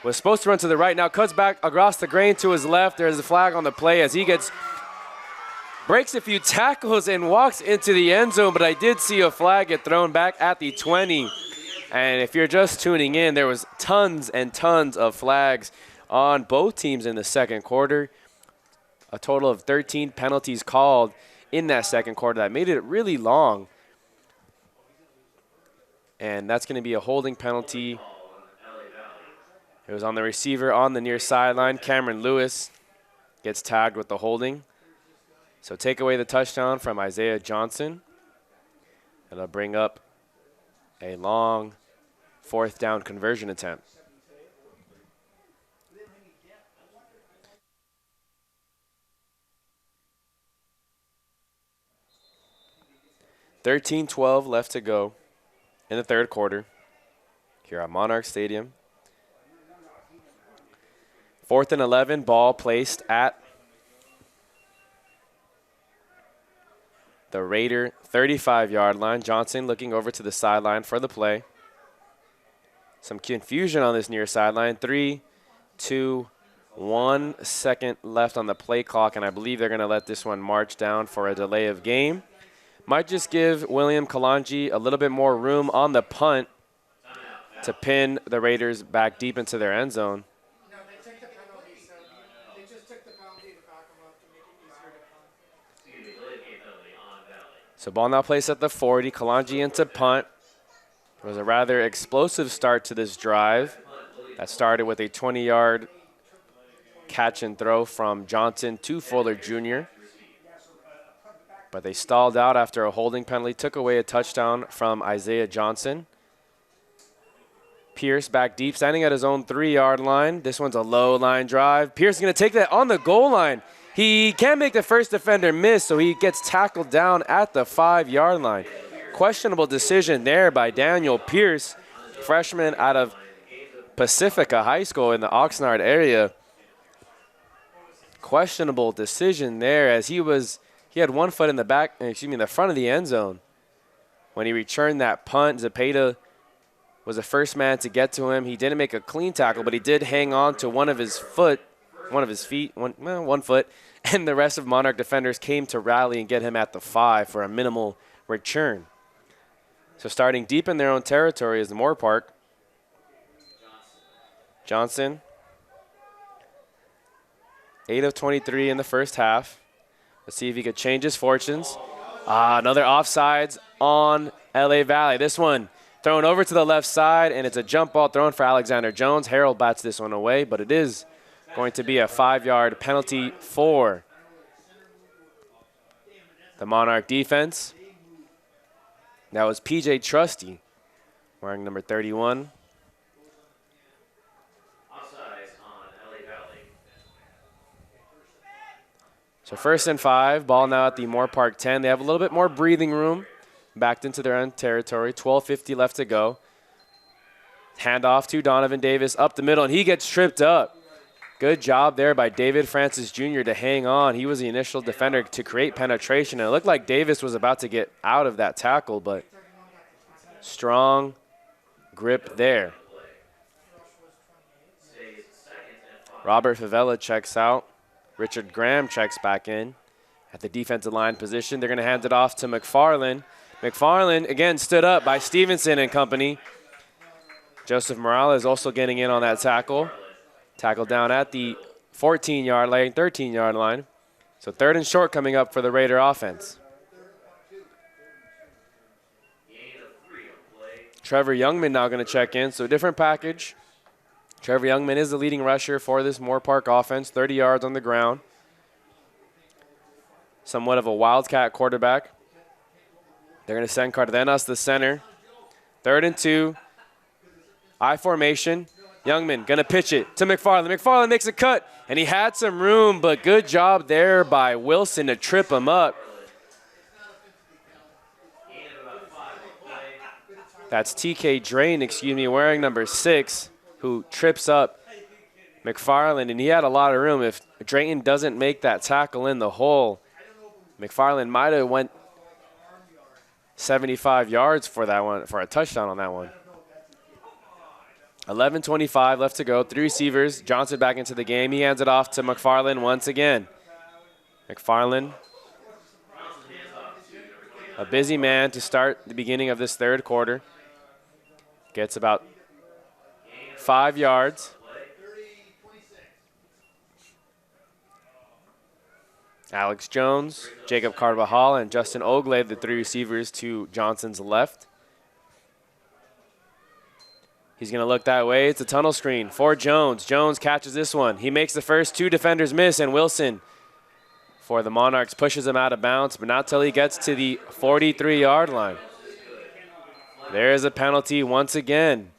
Was supposed to run to the right, now cuts back across the grain to his left. There's a flag on the play as he breaks a few tackles and walks into the end zone, but I did see a flag get thrown back at the 20. And if you're just tuning in, there was tons and tons of flags on both teams in the second quarter. A total of 13 penalties called in that second quarter. That made it really long. And that's going to be a holding penalty. It was on the receiver on the near sideline. Cameron Lewis gets tagged with the holding. So take away the touchdown from Isaiah Johnson. It'll bring up a long 4th down conversion attempt. .12 left to go in the third quarter here at Monarchs Stadium. 4th and 11, ball placed at the Raider 35-yard line. Johnson looking over to the sideline for the play. Some confusion on this near sideline. 3, 2, 1 second left on the play clock, and I believe they're going to let this one march down for a delay of game. Might just give William Kalanji a little bit more room on the punt to pin the Raiders back deep into their end zone. No, they took the penalty, so they just took the penalty to back them up to make it easier to punt. So ball now placed at the 40. Kalanji into punt. It was a rather explosive start to this drive that started with a 20-yard catch and throw from Johnson to Fuller Jr. But they stalled out after a holding penalty, took away a touchdown from Isaiah Johnson. Pierce back deep, standing at his own 3-yard line. This one's a low line drive. Pierce is going to take that on the goal line. He can't make the first defender miss, so he gets tackled down at the 5-yard line. Questionable decision there by Daniel Pierce, freshman out of Pacifica High School in the Oxnard area. Questionable decision there as he had 1 foot in the the front of the end zone. When he returned that punt, Zepeda was the first man to get to him. He didn't make a clean tackle, but he did hang on to one feet, and the rest of Monarch defenders came to rally and get him at the 5 for a minimal return. So starting deep in their own territory is the Moorpark. Johnson, 8 of 23 in the first half. Let's see if he could change his fortunes. Another offsides on LA Valley. This one thrown over to the left side, and it's a jump ball thrown for Alexander Jones. Harold bats this one away, but it is going to be a 5-yard penalty for the Monarch defense. That was PJ Trusty wearing number 31. So 1st and 5, ball now at the Moorpark 10. They have a little bit more breathing room, backed into their own territory. 12:50 left to go. Handoff to Donovan Davis up the middle, and he gets tripped up. Good job there by David Francis Jr. to hang on. He was the initial defender to create penetration, and it looked like Davis was about to get out of that tackle, but strong grip there. Robert Favela checks out. Richard Graham checks back in at the defensive line position. They're going to hand it off to McFarland. McFarland, again, stood up by Stevenson and company. Joseph Morales also getting in on that tackle. Tackle down at the 14-yard line, 13-yard line. So 3rd and short coming up for the Raider offense. Trevor Youngman now going to check in, so different package. Trevor Youngman is the leading rusher for this Moorpark offense, 30 yards on the ground. Somewhat of a wildcat quarterback. They're going to send Cardenas the center. 3rd and 2. I formation. Youngman going to pitch it to McFarland. McFarland makes a cut, and he had some room, but good job there by Wilson to trip him up. That's TK Drain, wearing number 6, who trips up McFarland, and he had a lot of room. If Drayton doesn't make that tackle in the hole, McFarland might have went 75 yards for that one, for a touchdown on that one. 11:25 left to go. 3 receivers. Johnson back into the game. He hands it off to McFarland once again. McFarland, a busy man to start the beginning of this 3rd quarter. Gets about 5 yards. Alex Jones, Jacob Carvajal, and Justin Ogle, the 3 receivers to Johnson's left. He's going to look that way. It's a tunnel screen for Jones. Jones catches this one. He makes the first 2 defenders miss, and Wilson for the Monarchs pushes him out of bounds, but not till he gets to the 43-yard line. There's a penalty once again.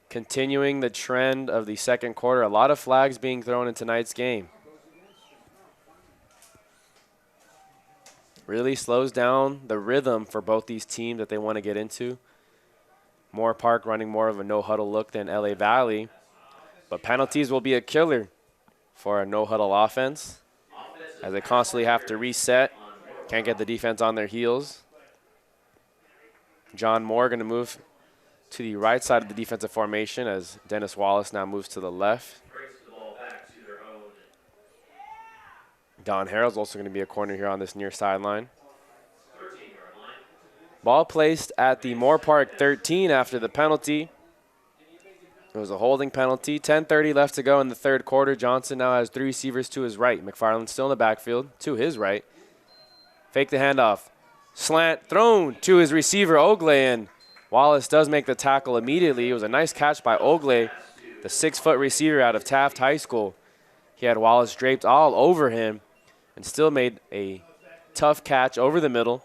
Continuing the trend of the 2nd quarter. A lot of flags being thrown in tonight's game. Really slows down the rhythm for both these teams that they want to get into. Moorpark running more of a no-huddle look than LA Valley. But penalties will be a killer for a no-huddle offense as they constantly have to reset. Can't get the defense on their heels. John Moore going to move to the right side of the defensive formation as Dennis Wallace now moves to the left. Don Harrell's also going to be a corner here on this near sideline. Ball placed at the Moorpark 13 after the penalty. It was a holding penalty. 10:30 left to go in the 3rd quarter. Johnson now has 3 receivers to his right. McFarland still in the backfield to his right. Fake the handoff. Slant thrown to his receiver, Ogle, and Wallace does make the tackle immediately. It was a nice catch by Ogle, the 6-foot receiver out of Taft High School. He had Wallace draped all over him and still made a tough catch over the middle.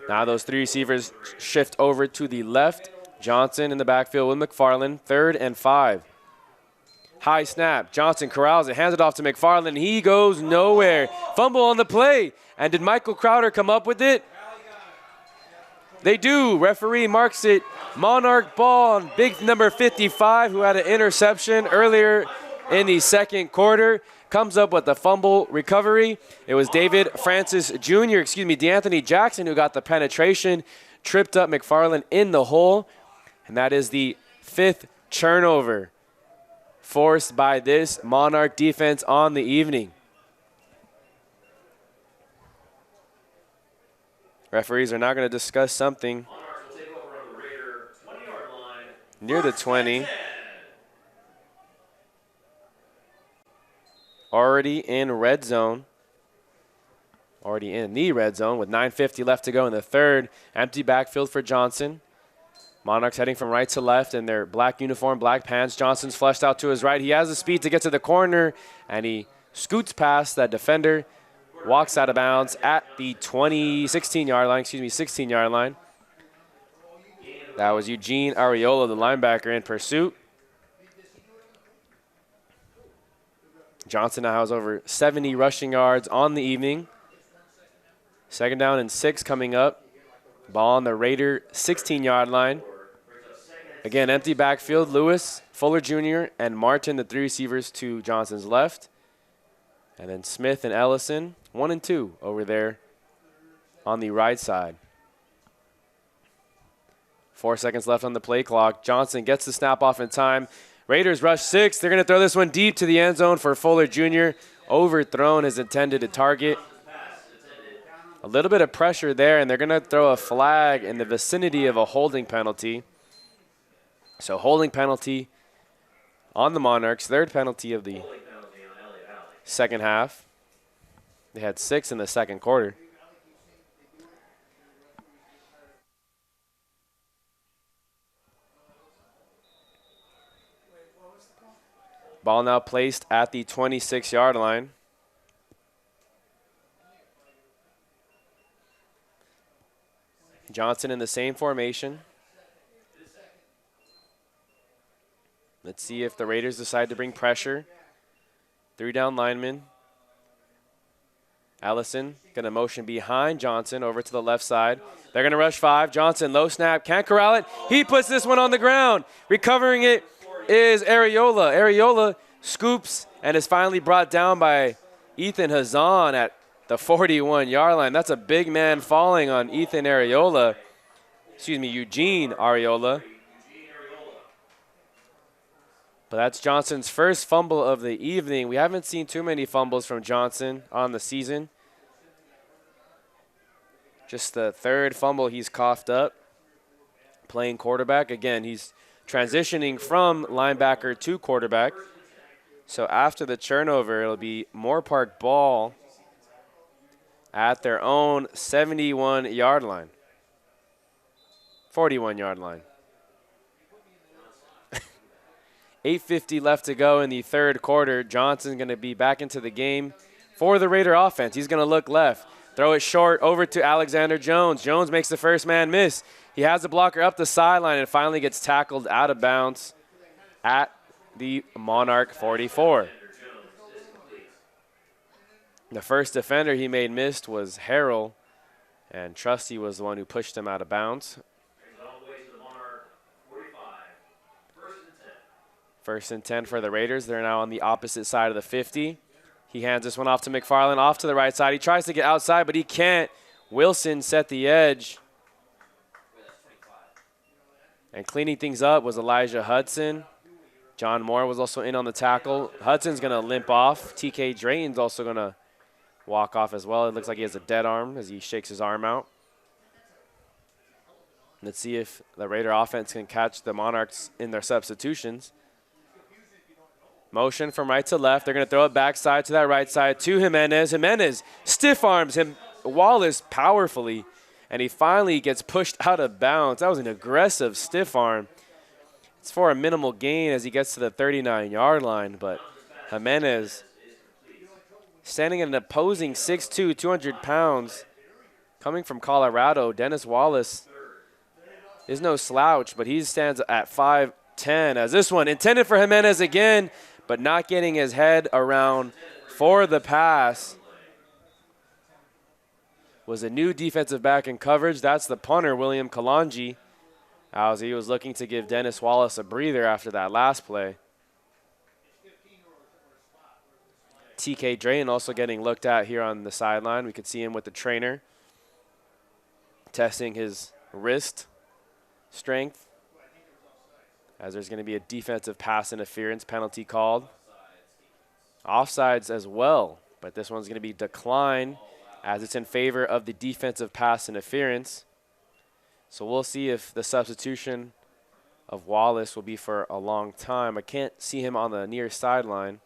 Now those 3 receivers shift over to the left Johnson in the backfield with McFarland, 3rd and 5. High snap. Johnson corrals it, hands it off to McFarland. He goes nowhere. Fumble on the play. And did Michael Crowder come up with it? They do. Referee marks it. Monarch ball on big number 55, who had an interception earlier in the second quarter, comes up with the fumble recovery. It was David Francis Jr., DeAnthony Jackson, who got the penetration, tripped up McFarland in the hole. And that is the 5th turnover forced by this Monarch defense on the evening. Referees are now going to discuss something near the 20. Already in red zone. Already in the red zone with 9:50 left to go in the 3rd. Empty backfield for Johnson. Monarchs heading from right to left in their black uniform, black pants. Johnson's flushed out to his right. He has the speed to get to the corner, and he scoots past that defender, walks out of bounds at the 16-yard line. That was Eugene Areola, the linebacker, in pursuit. Johnson now has over 70 rushing yards on the evening. 2nd down and 6 coming up. Ball on the Raider 16-yard line. Again, empty backfield. Lewis, Fuller Jr., and Martin, the 3 receivers to Johnson's left. And then Smith and Ellison, 1 and 2 over there on the right side. 4 seconds left on the play clock. Johnson gets the snap off in time. Raiders rush 6. They're going to throw this one deep to the end zone for Fuller Jr. Overthrown as intended to target. A little bit of pressure there, and they're going to throw a flag in the vicinity of a holding penalty. So holding penalty on the Monarchs, 3rd penalty of the second half. They had 6 in the second quarter. Ball now placed at the 26-yard line. Johnson in the same formation. Let's see if the Raiders decide to bring pressure. 3 down linemen. Ellison going to motion behind Johnson over to the left side. They're going to rush 5. Johnson, low snap, can't corral it. He puts this one on the ground. Recovering it is Areola. Areola scoops and is finally brought down by Ethan Hazan at the 41-yard line. That's a big man falling on Eugene Areola. But that's Johnson's first fumble of the evening. We haven't seen too many fumbles from Johnson on the season. Just the 3rd fumble he's coughed up. Playing quarterback. Again, he's transitioning from linebacker to quarterback. So after the turnover, it'll be Moorpark ball at their own 71-yard line. 41-yard line. 8:50 left to go in the 3rd quarter. Johnson's going to be back into the game for the Raider offense. He's going to look left. Throw it short over to Alexander Jones. Jones makes the first man miss. He has the blocker up the sideline and finally gets tackled out of bounds at the Monarch 44. The first defender he made missed was Harrell, and Trusty was the one who pushed him out of bounds. 1st and 10 for the Raiders. They're now on the opposite side of the 50. He hands this one off to McFarland, off to the right side. He tries to get outside, but he can't. Wilson set the edge. And cleaning things up was Elijah Hudson. John Moore was also in on the tackle. Hudson's going to limp off. TK Drayton's also going to walk off as well. It looks like he has a dead arm as he shakes his arm out. Let's see if the Raider offense can catch the Monarchs in their substitutions. Motion from right to left. They're going to throw it backside to that right side to Jimenez. Jimenez stiff arms him, Wallace powerfully, and he finally gets pushed out of bounds. That was an aggressive stiff arm. It's for a minimal gain as he gets to the 39-yard line, but Jimenez, standing at an opposing 6'2", 200 pounds, coming from Colorado, Dennis Wallace is no slouch, but he stands at 5'10", as this one intended for Hernandez again, but not getting his head around for the pass. Was a new defensive back in coverage. That's the punter, William Kalanji, as he was looking to give Dennis Wallace a breather after that last play. TK Drain also getting looked at here on the sideline. We could see him with the trainer testing his wrist strength, as there's going to be a defensive pass interference penalty called. Offsides as well, but this one's going to be declined as it's in favor of the defensive pass interference. So we'll see if the substitution of Wallace will be for a long time. I can't see him on the near sideline.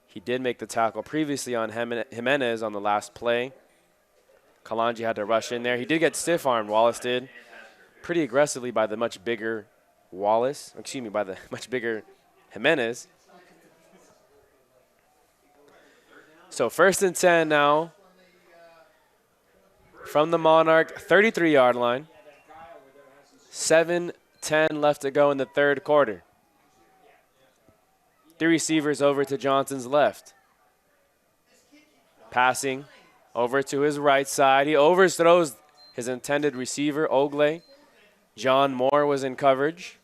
He did make the tackle previously on Jimenez on the last play. Kalanji had to rush in there. He did get stiff-armed, Wallace did, pretty aggressively by the much bigger Wallace. Excuse me, by the much bigger Jimenez. So 1st and 10 now from the Monarch 33-yard line. 7:10 left to go in the third quarter. The receivers over to Johnson's left. Passing over to his right side. He overthrows his intended receiver, Ogle. John Moore was in coverage.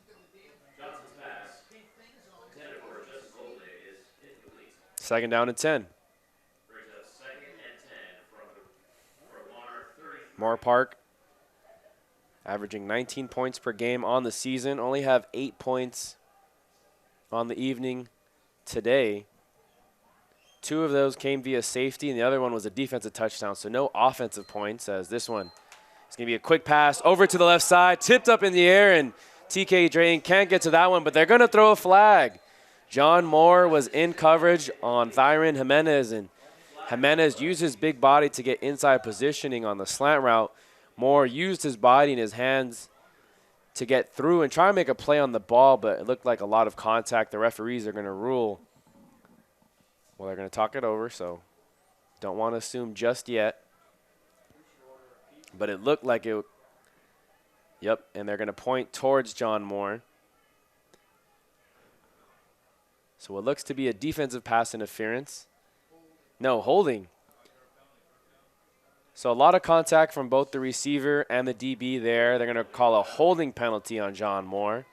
Second down and 10. Moorpark averaging 19 points per game on the season. Only have 8 points on the evening today. 2 of those came via safety, and the other one was a defensive touchdown, so no offensive points, as this one is going to be a quick pass over to the left side, tipped up in the air, and TK Drain can't get to that one, but they're going to throw a flag. John Moore was in coverage on Thyron Jimenez, and Jimenez used his big body to get inside positioning on the slant route. Moore used his body and his hands to get through and try and make a play on the ball, but it looked like a lot of contact. The referees are going to rule. Well, they're going to talk it over, so don't want to assume just yet. But it looked like it. Yep, and they're going to point towards John Moore. So what looks to be a defensive pass interference. No, holding. So a lot of contact from both the receiver and the DB there. They're going to call a holding penalty on John Moore.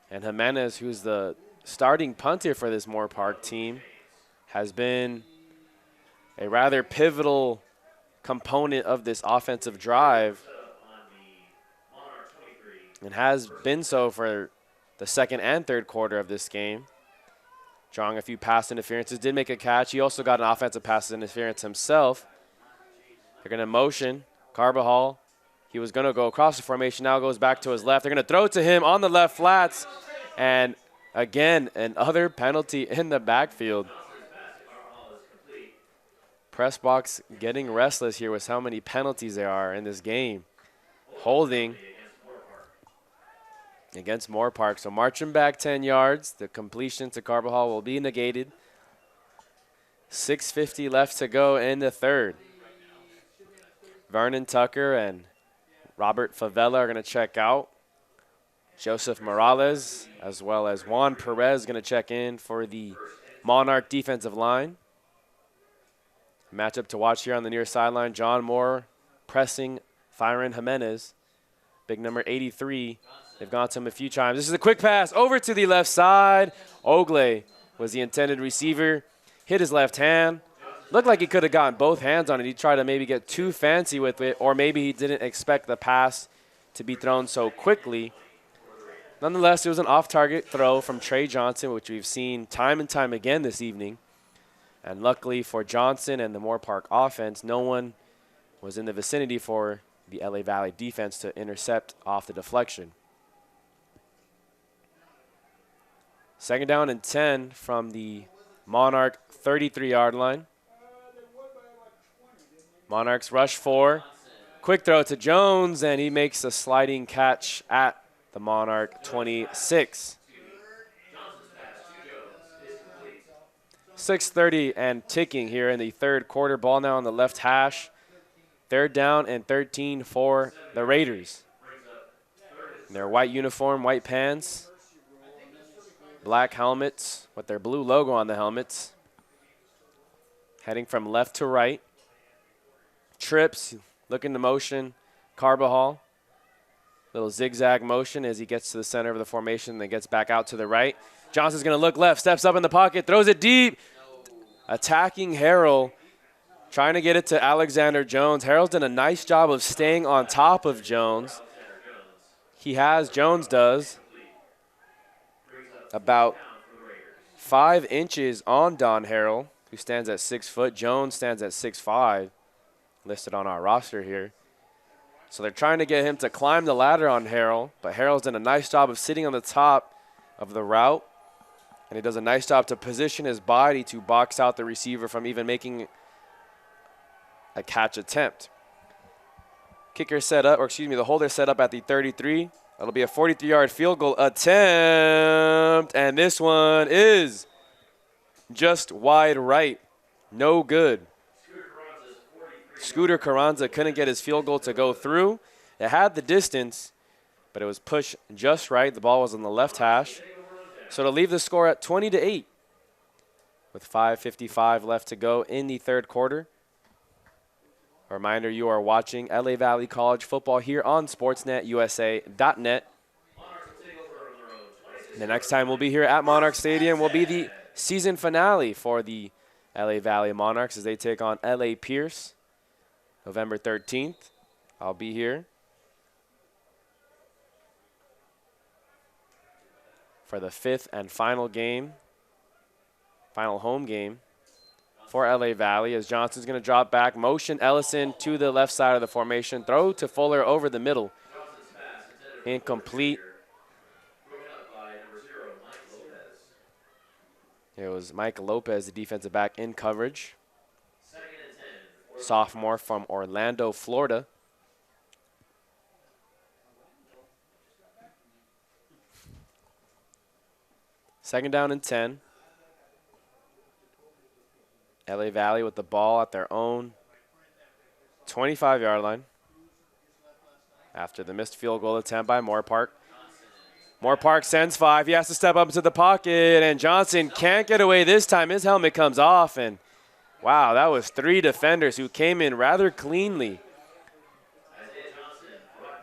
And Jimenez, who's the starting punter for this Moorpark team, has been a rather pivotal component of this offensive drive and has been so for the second and third quarter of this game. Drawing a few pass interferences, did make a catch. He also got an offensive pass interference himself. They're going to motion. Carbajal, he was going to go across the formation, now goes back to his left. They're going to throw it to him on the left flats. And again, another penalty in the backfield. Press box getting restless here with how many penalties there are in this game. Holding against Moorpark. So marching back 10 yards. The completion to Carbajal will be negated. 6:50 left to go in the third. Vernon Tucker and Robert Favela are going to check out. Joseph Morales, as well as Juan Perez, going to check in for the Monarch defensive line. Matchup to watch here on the near sideline. John Moore pressing Thyron Jimenez. Big number 83. They've gone to him a few times. This is a quick pass over to the left side. Ogle was the intended receiver. Hit his left hand. Looked like he could have gotten both hands on it. He tried to maybe get too fancy with it, or maybe he didn't expect the pass to be thrown so quickly. Nonetheless, it was an off-target throw from Trey Johnson, which we've seen time and time again this evening. And luckily for Johnson and the Moorpark offense, no one was in the vicinity for the LA Valley defense to intercept off the deflection. Second down and 10 from the Monarch 33-yard line. Monarchs rush 4. Quick throw to Jones, and he makes a sliding catch at the Monarch 26. 6:30 and ticking here in the third quarter. Ball now on the left hash. Third down and 13 for the Raiders. In their white uniform, white pants, black helmets with their blue logo on the helmets. Heading from left to right. Trips, looking to motion. Carbajal, little zigzag motion as he gets to the center of the formation, then gets back out to the right. Johnson's going to look left, steps up in the pocket, throws it deep. Attacking Harrell, trying to get it to Alexander Jones. Harrell's done a nice job of staying on top of Jones. Jones does, about 5 inches on Don Harrell, who stands at 6 foot. Jones stands at 6'5", listed on our roster here. So they're trying to get him to climb the ladder on Harrell, but Harrell's done a nice job of sitting on the top of the route, and he does a nice job to position his body to box out the receiver from even making a catch attempt. Kicker set up, or excuse me, the holder set up at the 33. That'll be a 43-yard field goal attempt, and this one is just wide right. No good. Scooter Carranza couldn't get his field goal to go through. It had the distance, but it was pushed just right. The ball was on the left hash. So to leave the score at 20-8 with 5:55 left to go in the third quarter. A reminder, you are watching LA Valley College football here on SportsNetUSA.net. The next time we'll be here at Monarchs Stadium will be the season finale for the LA Valley Monarchs as they take on LA Pierce. November 13th, I'll be here for the 5th and final home game for LA Valley, as Johnson's going to drop back, motion Ellison to the left side of the formation, throw to Fuller over the middle. Incomplete. It was Mike Lopez, the defensive back, in coverage. Sophomore from Orlando, Florida. Second down and 10. LA Valley with the ball at their own 25-yard line after the missed field goal attempt by Moorpark. Moorpark sends 5. He has to step up into the pocket, and Johnson can't get away this time. His helmet comes off, and wow, that was 3 defenders who came in rather cleanly.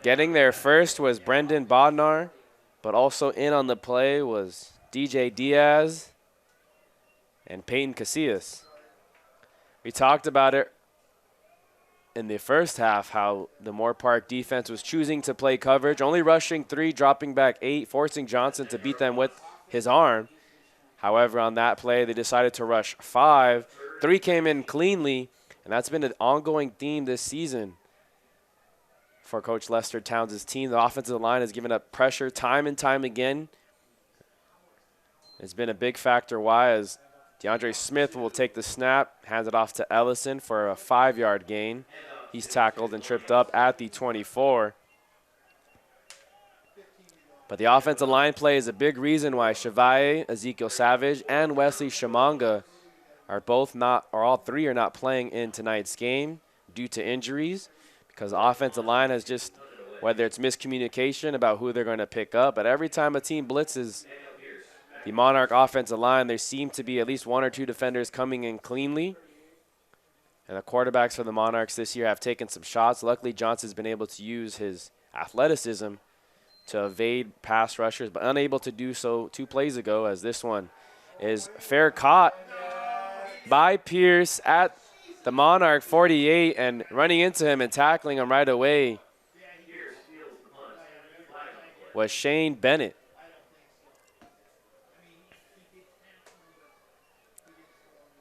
Getting there first was Brendan Bodnar, but also in on the play was DJ Diaz and Peyton Casillas. We talked about it in the first half, how the Moorpark defense was choosing to play coverage, only rushing 3, dropping back 8, forcing Johnson to beat them with his arm. However, on that play, they decided to rush 5. 3 came in cleanly, and that's been an ongoing theme this season for Coach Lester Towns' team. The offensive line has given up pressure time and time again. It's been a big factor why, as DeAndre Smith will take the snap, hands it off to Ellison for a 5-yard gain. He's tackled and tripped up at the 24. But the offensive line play is a big reason why Chevalier, Ezekiel Savage, and Wesley Shamanga are all 3 are not playing in tonight's game due to injuries, because the offensive line has just, whether it's miscommunication about who they're going to pick up, but every time a team blitzes the Monarch offensive line, there seem to be at least 1 or 2 defenders coming in cleanly. And the quarterbacks for the Monarchs this year have taken some shots. Luckily, Johnson's been able to use his athleticism to evade pass rushers, but unable to do so 2 plays ago, as this one is fair caught by Pierce at the Monarch 48, and running into him and tackling him right away was Shane Bennett.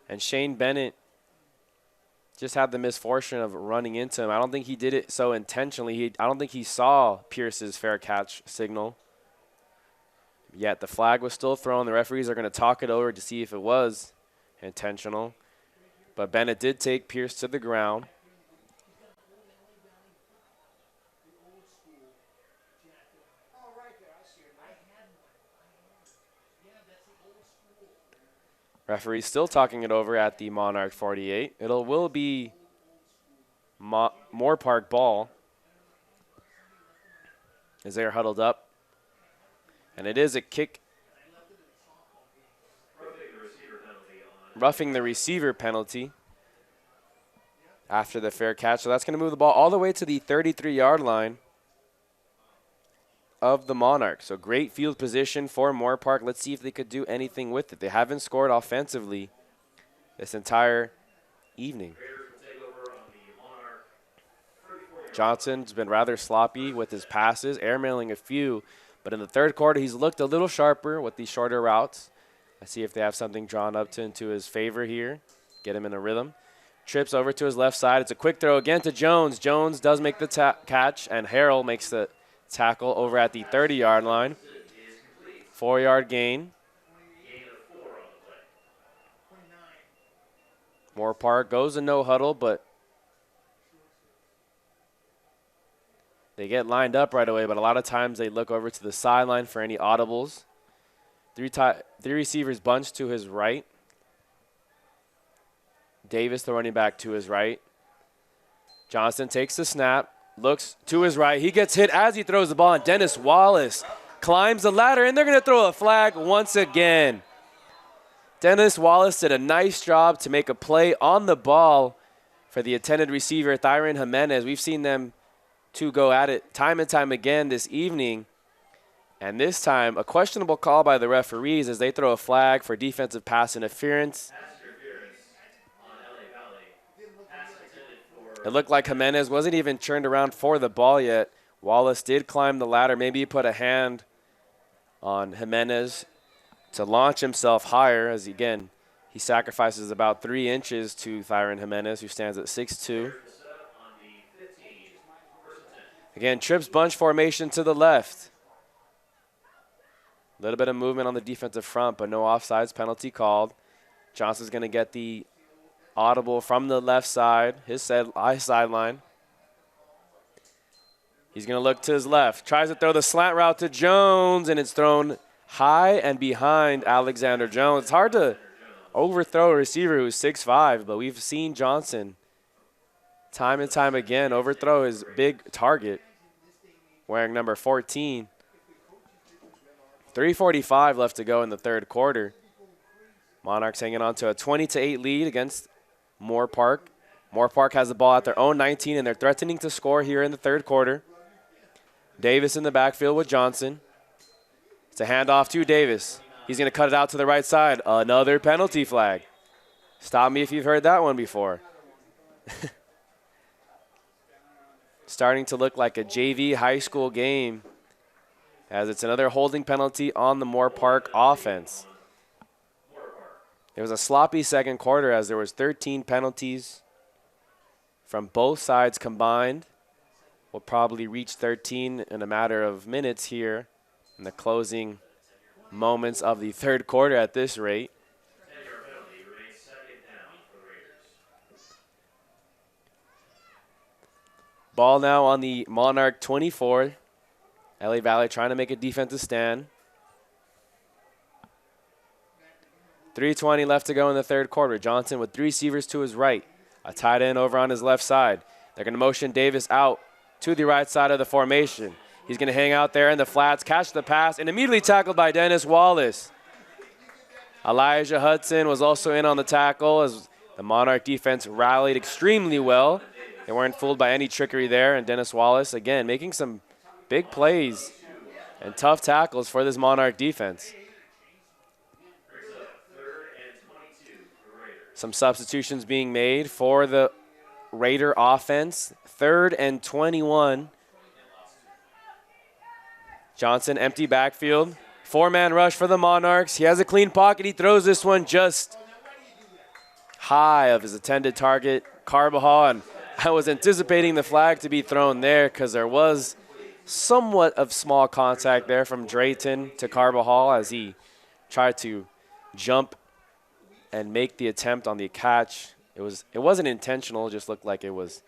And Shane Bennett just had the misfortune of running into him. I don't think he did it so intentionally. I don't think he saw Pierce's fair catch signal. Yet the flag was still thrown. The referees are going to talk it over to see if it was intentional. But Bennett did take Pierce to the ground. Referee still talking it over at the Monarch 48. Will be Moorpark ball as they're huddled up. And it is a kick. Roughing the receiver penalty after the fair catch. So that's going to move the ball all the way to the 33-yard line of the Monarchs. So great field position for Moorpark. Let's see if they could do anything with it. They haven't scored offensively this entire evening. Johnson's been rather sloppy with his passes, airmailing a few, but in the third quarter he's looked a little sharper with these shorter routes. Let's see if they have something drawn up into his favor here. Get him in a rhythm. Trips over to his left side. It's a quick throw again to Jones. Jones does make the catch, and Harrell makes the tackle over at the 30-yard line. 4-yard gain. Moorpark goes a no huddle, but they get lined up right away, but a lot of times they look over to the sideline for any audibles. Three receivers bunched to his right. Davis, the running back, to his right. Johnson takes the snap, looks to his right. He gets hit as he throws the ball, and Dennis Wallace climbs the ladder, and they're going to throw a flag once again. Dennis Wallace did a nice job to make a play on the ball for the intended receiver, Adrian Jimenez. We've seen them two go at it time and time again this evening. And this time, a questionable call by the referees as they throw a flag for defensive pass interference. It looked like Jimenez wasn't even turned around for the ball yet. Wallace did climb the ladder. Maybe he put a hand on Jimenez to launch himself higher as, again, he sacrifices about 3 inches to Adrian Jimenez, who stands at 6'2". Again, trips bunch formation to the left. A little bit of movement on the defensive front, but no offsides penalty called. Johnson's going to get the audible from the left side, his sideline. He's going to look to his left. Tries to throw the slant route to Jones, and it's thrown high and behind Alexander Jones. It's hard to overthrow a receiver who's 6'5", but we've seen Johnson time and time again overthrow his big target, wearing number 14. 3:45 left to go in the third quarter. Monarchs hanging on to a 20-8 lead against Moorpark. Moorpark has the ball at their own 19, and they're threatening to score here in the third quarter. Davis in the backfield with Johnson. It's a handoff to Davis. He's going to cut it out to the right side. Another penalty flag. Stop me if you've heard that one before. Starting to look like a JV high school game, as it's another holding penalty on the Moorpark offense. It was a sloppy second quarter as there was 13 penalties from both sides combined. We'll probably reach 13 in a matter of minutes here in the closing moments of the third quarter at this rate. Ball now on the Monarch 24. LA Valley trying to make a defensive stand. 3:20 left to go in the third quarter. Johnson with 3 receivers to his right. A tight end over on his left side. They're going to motion Davis out to the right side of the formation. He's going to hang out there in the flats, catch the pass, and immediately tackled by Dennis Wallace. Elijah Hudson was also in on the tackle as the Monarch defense rallied extremely well. They weren't fooled by any trickery there, and Dennis Wallace, again, making some big plays and tough tackles for this Monarch defense. Some substitutions being made for the Raider offense. 3rd and 21. Johnson, empty backfield. 4-man rush for the Monarchs. He has a clean pocket. He throws this one just high of his intended target, Carbajal, and I was anticipating the flag to be thrown there because there was somewhat of small contact there from Drayton to Carbajal as he tried to jump and make the attempt on the catch. It wasn't intentional, it just looked like it was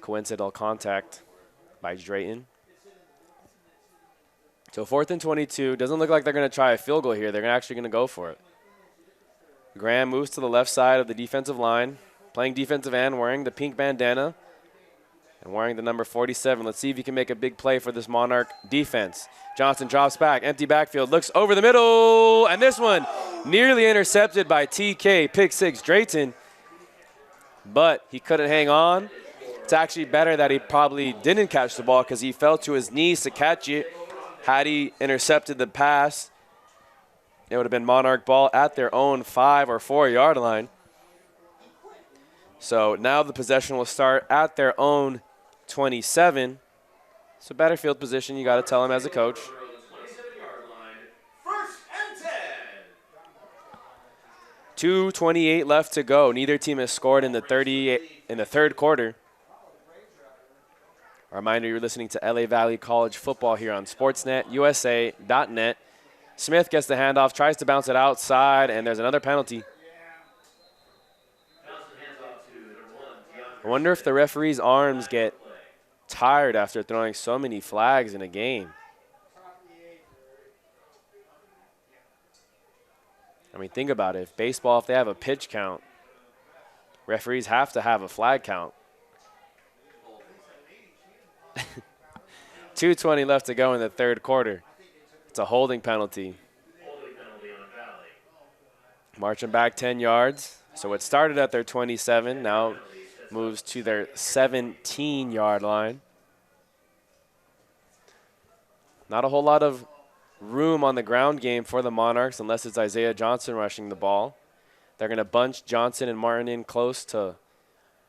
coincidental contact by Drayton. So 4th and 22. Doesn't look like they're going to try a field goal here. They're actually going to go for it. Graham moves to the left side of the defensive line, playing defensive end, wearing the pink bandana And wearing the number 47. Let's see if he can make a big play for this Monarch defense. Johnson drops back, empty backfield, looks over the middle, and this one nearly intercepted by TK, pick six, Drayton. But he couldn't hang on. It's actually better that he probably didn't catch the ball because he fell to his knees to catch it. Had he intercepted the pass, it would have been Monarch ball at their own 5 or 4 yard line. So now the possession will start at their own 27. So better field position, you got to tell him as a coach. 27-yard line, 1st and 10. 2:28 left to go. Neither team has scored in the third quarter. A reminder, you're listening to LA Valley College football here on SportsNetUSA.net. Smith gets the handoff, tries to bounce it outside, and there's another penalty. I wonder if the referee's arms get tired after throwing so many flags in a game. I mean, think about it. If baseball, if they have a pitch count, referees have to have a flag count. 2:20 left to go in the third quarter. It's a holding penalty. Marching back 10 yards. So it started at their 27, now moves to their 17-yard line. Not a whole lot of room on the ground game for the Monarchs unless it's Isaiah Johnson rushing the ball. They're going to bunch Johnson and Martin in close to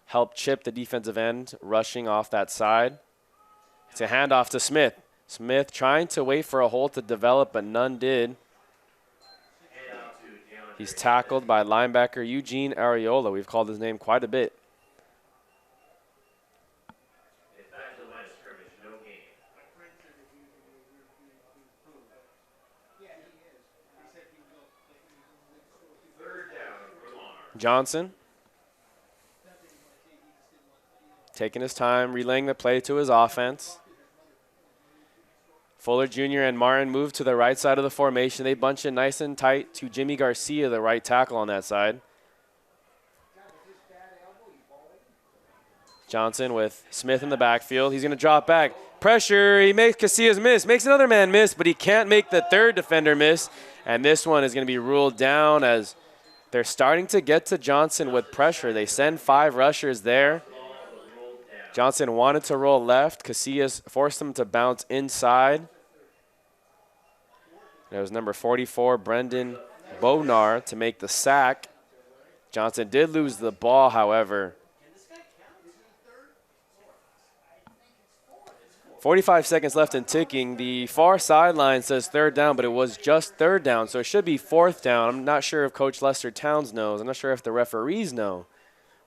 help chip the defensive end rushing off that side. It's a handoff to Smith. Smith trying to wait for a hole to develop, but none did. He's tackled by linebacker Eugene Areola. We've called his name quite a bit. Johnson taking his time, relaying the play to his offense. Fuller Jr. and Martin move to the right side of the formation. They bunch it nice and tight to Jimmy Garcia, the right tackle on that side. Johnson with Smith in the backfield. He's going to drop back. Pressure. He makes Casillas miss. Makes another man miss, but he can't make the third defender miss. And this one is going to be ruled down as they're starting to get to Johnson with pressure. They send 5 rushers there. Johnson wanted to roll left. Casillas forced him to bounce inside. There was number 44, Brendan Bonar, to make the sack. Johnson did lose the ball, however. 45 seconds left and ticking. The far sideline says third down, but it was just third down, so it should be fourth down. I'm not sure if Coach Lester Towns knows. I'm not sure if the referees know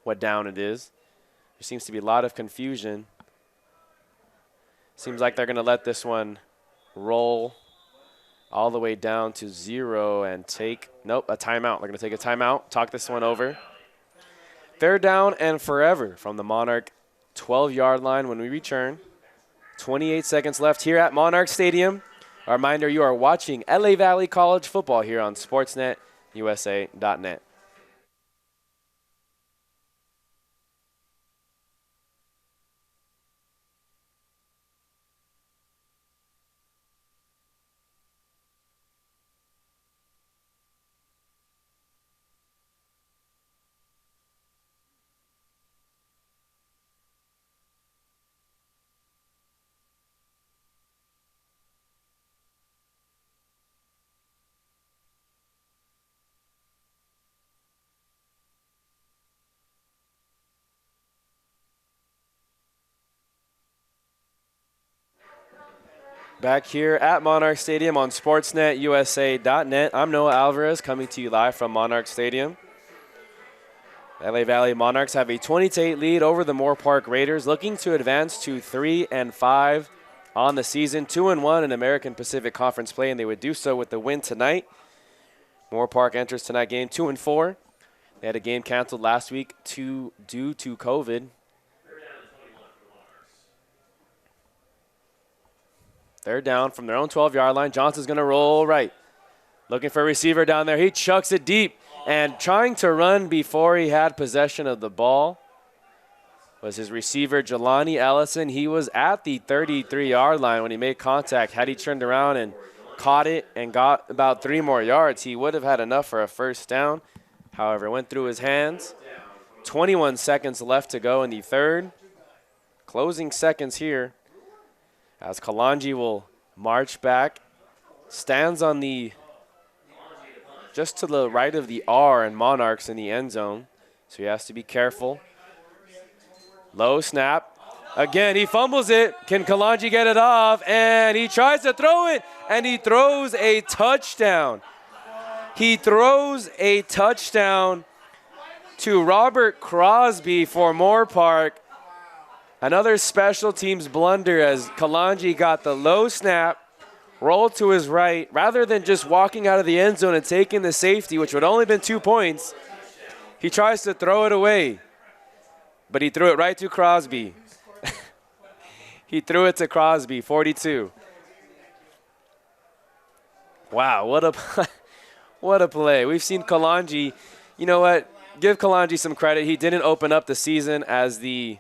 what down it is. There seems to be a lot of confusion. Seems like they're going to let this one roll all the way down to 0 and take, nope, a timeout. They're going to take a timeout, talk this one over. Third down and forever from the Monarch 12-yard line when we return. 28 seconds left here at Monarch Stadium. A reminder, you are watching LA Valley College football here on SportsNetUSA.net. Back here at Monarch Stadium on SportsNetUSA.net. I'm Noah Alvarez coming to you live from Monarch Stadium. LA Valley Monarchs have a 20-8 lead over the Moorpark Raiders, looking to advance to 3-5 on the season, 2-1 in American Pacific Conference play, and they would do so with the win tonight. Moorpark enters tonight's game 2-4. They had a game canceled last week due to COVID. They're down from their own 12-yard line. Johnson's going to roll right. Looking for a receiver down there. He chucks it deep and trying to run before he had possession of the ball. was his receiver, Jelani Ellison. He was at the 33-yard line when he made contact. Had he turned around and caught it and got about 3 more yards, he would have had enough for a first down. However, it went through his hands. 21 seconds left to go in the third. Closing seconds here as Kalanji will march back. Stands on the just to the right of the R and Monarchs in the end zone, so he has to be careful. Low snap. Again, he fumbles it. Can Kalanji get it off? And he tries to throw it, and he throws a touchdown. He throws a touchdown to Robert Crosby for Moorpark. Another special teams blunder as Kalanji got the low snap, rolled to his right. Rather than just walking out of the end zone and taking the safety, which would only have been 2 points, he tries to throw it away. But he threw it right to Crosby. He threw it to Crosby, 42. Wow, what a play. We've seen Kalanji. You know what? Give Kalanji some credit. He didn't open up the season as the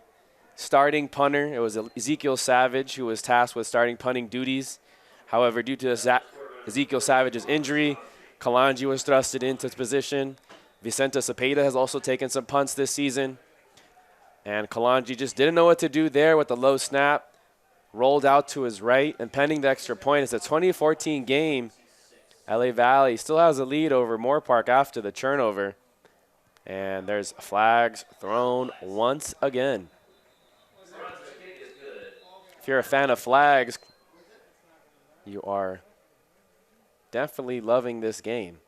starting punter. It was Ezekiel Savage who was tasked with starting punting duties. However, due to Ezekiel Savage's injury, Kalanji was thrusted into his position. Vicente Cepeda has also taken some punts this season. And Kalanji just didn't know what to do there with the low snap. Rolled out to his right, and pending the extra point, it's a 2014 game. LA Valley still has a lead over Moorpark after the turnover. And there's flags thrown once again. If you're a fan of flags, you are definitely loving this game.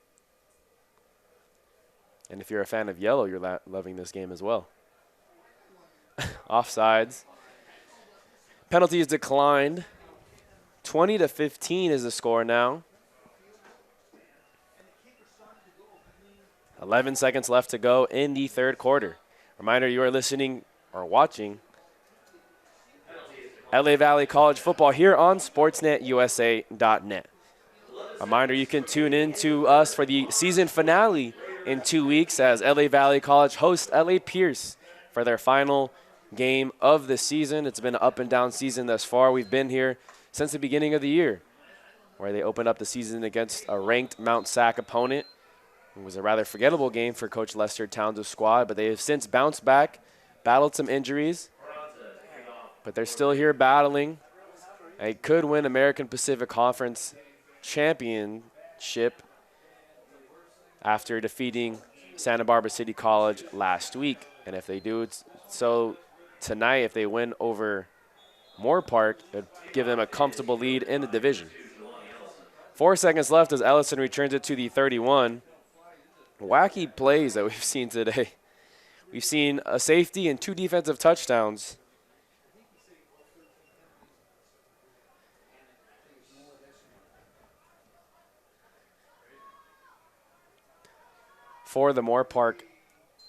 And if you're a fan of yellow, you're loving this game as well. Offsides. Penalties declined. 20-15 is the score now. 11 seconds left to go in the third quarter. Reminder, you are listening or watching LA Valley College football here on sportsnetusa.net. Reminder, you can tune in to us for the season finale in 2 weeks as LA Valley College hosts LA Pierce for their final game of the season. It's been an up and down season thus far. We've been here since the beginning of the year, where they opened up the season against a ranked Mount Sac opponent. It was a rather forgettable game for Coach Lester Towns' squad, but they have since bounced back, battled some injuries, but they're still here battling. They could win American Pacific Conference championship after defeating Santa Barbara City College last week. And if they do so tonight, if they win over Moorpark, it would give them a comfortable lead in the division. 4 seconds left as Ellison returns it to the 31. Wacky plays that we've seen today. We've seen a safety and 2 defensive touchdowns. For the Moorpark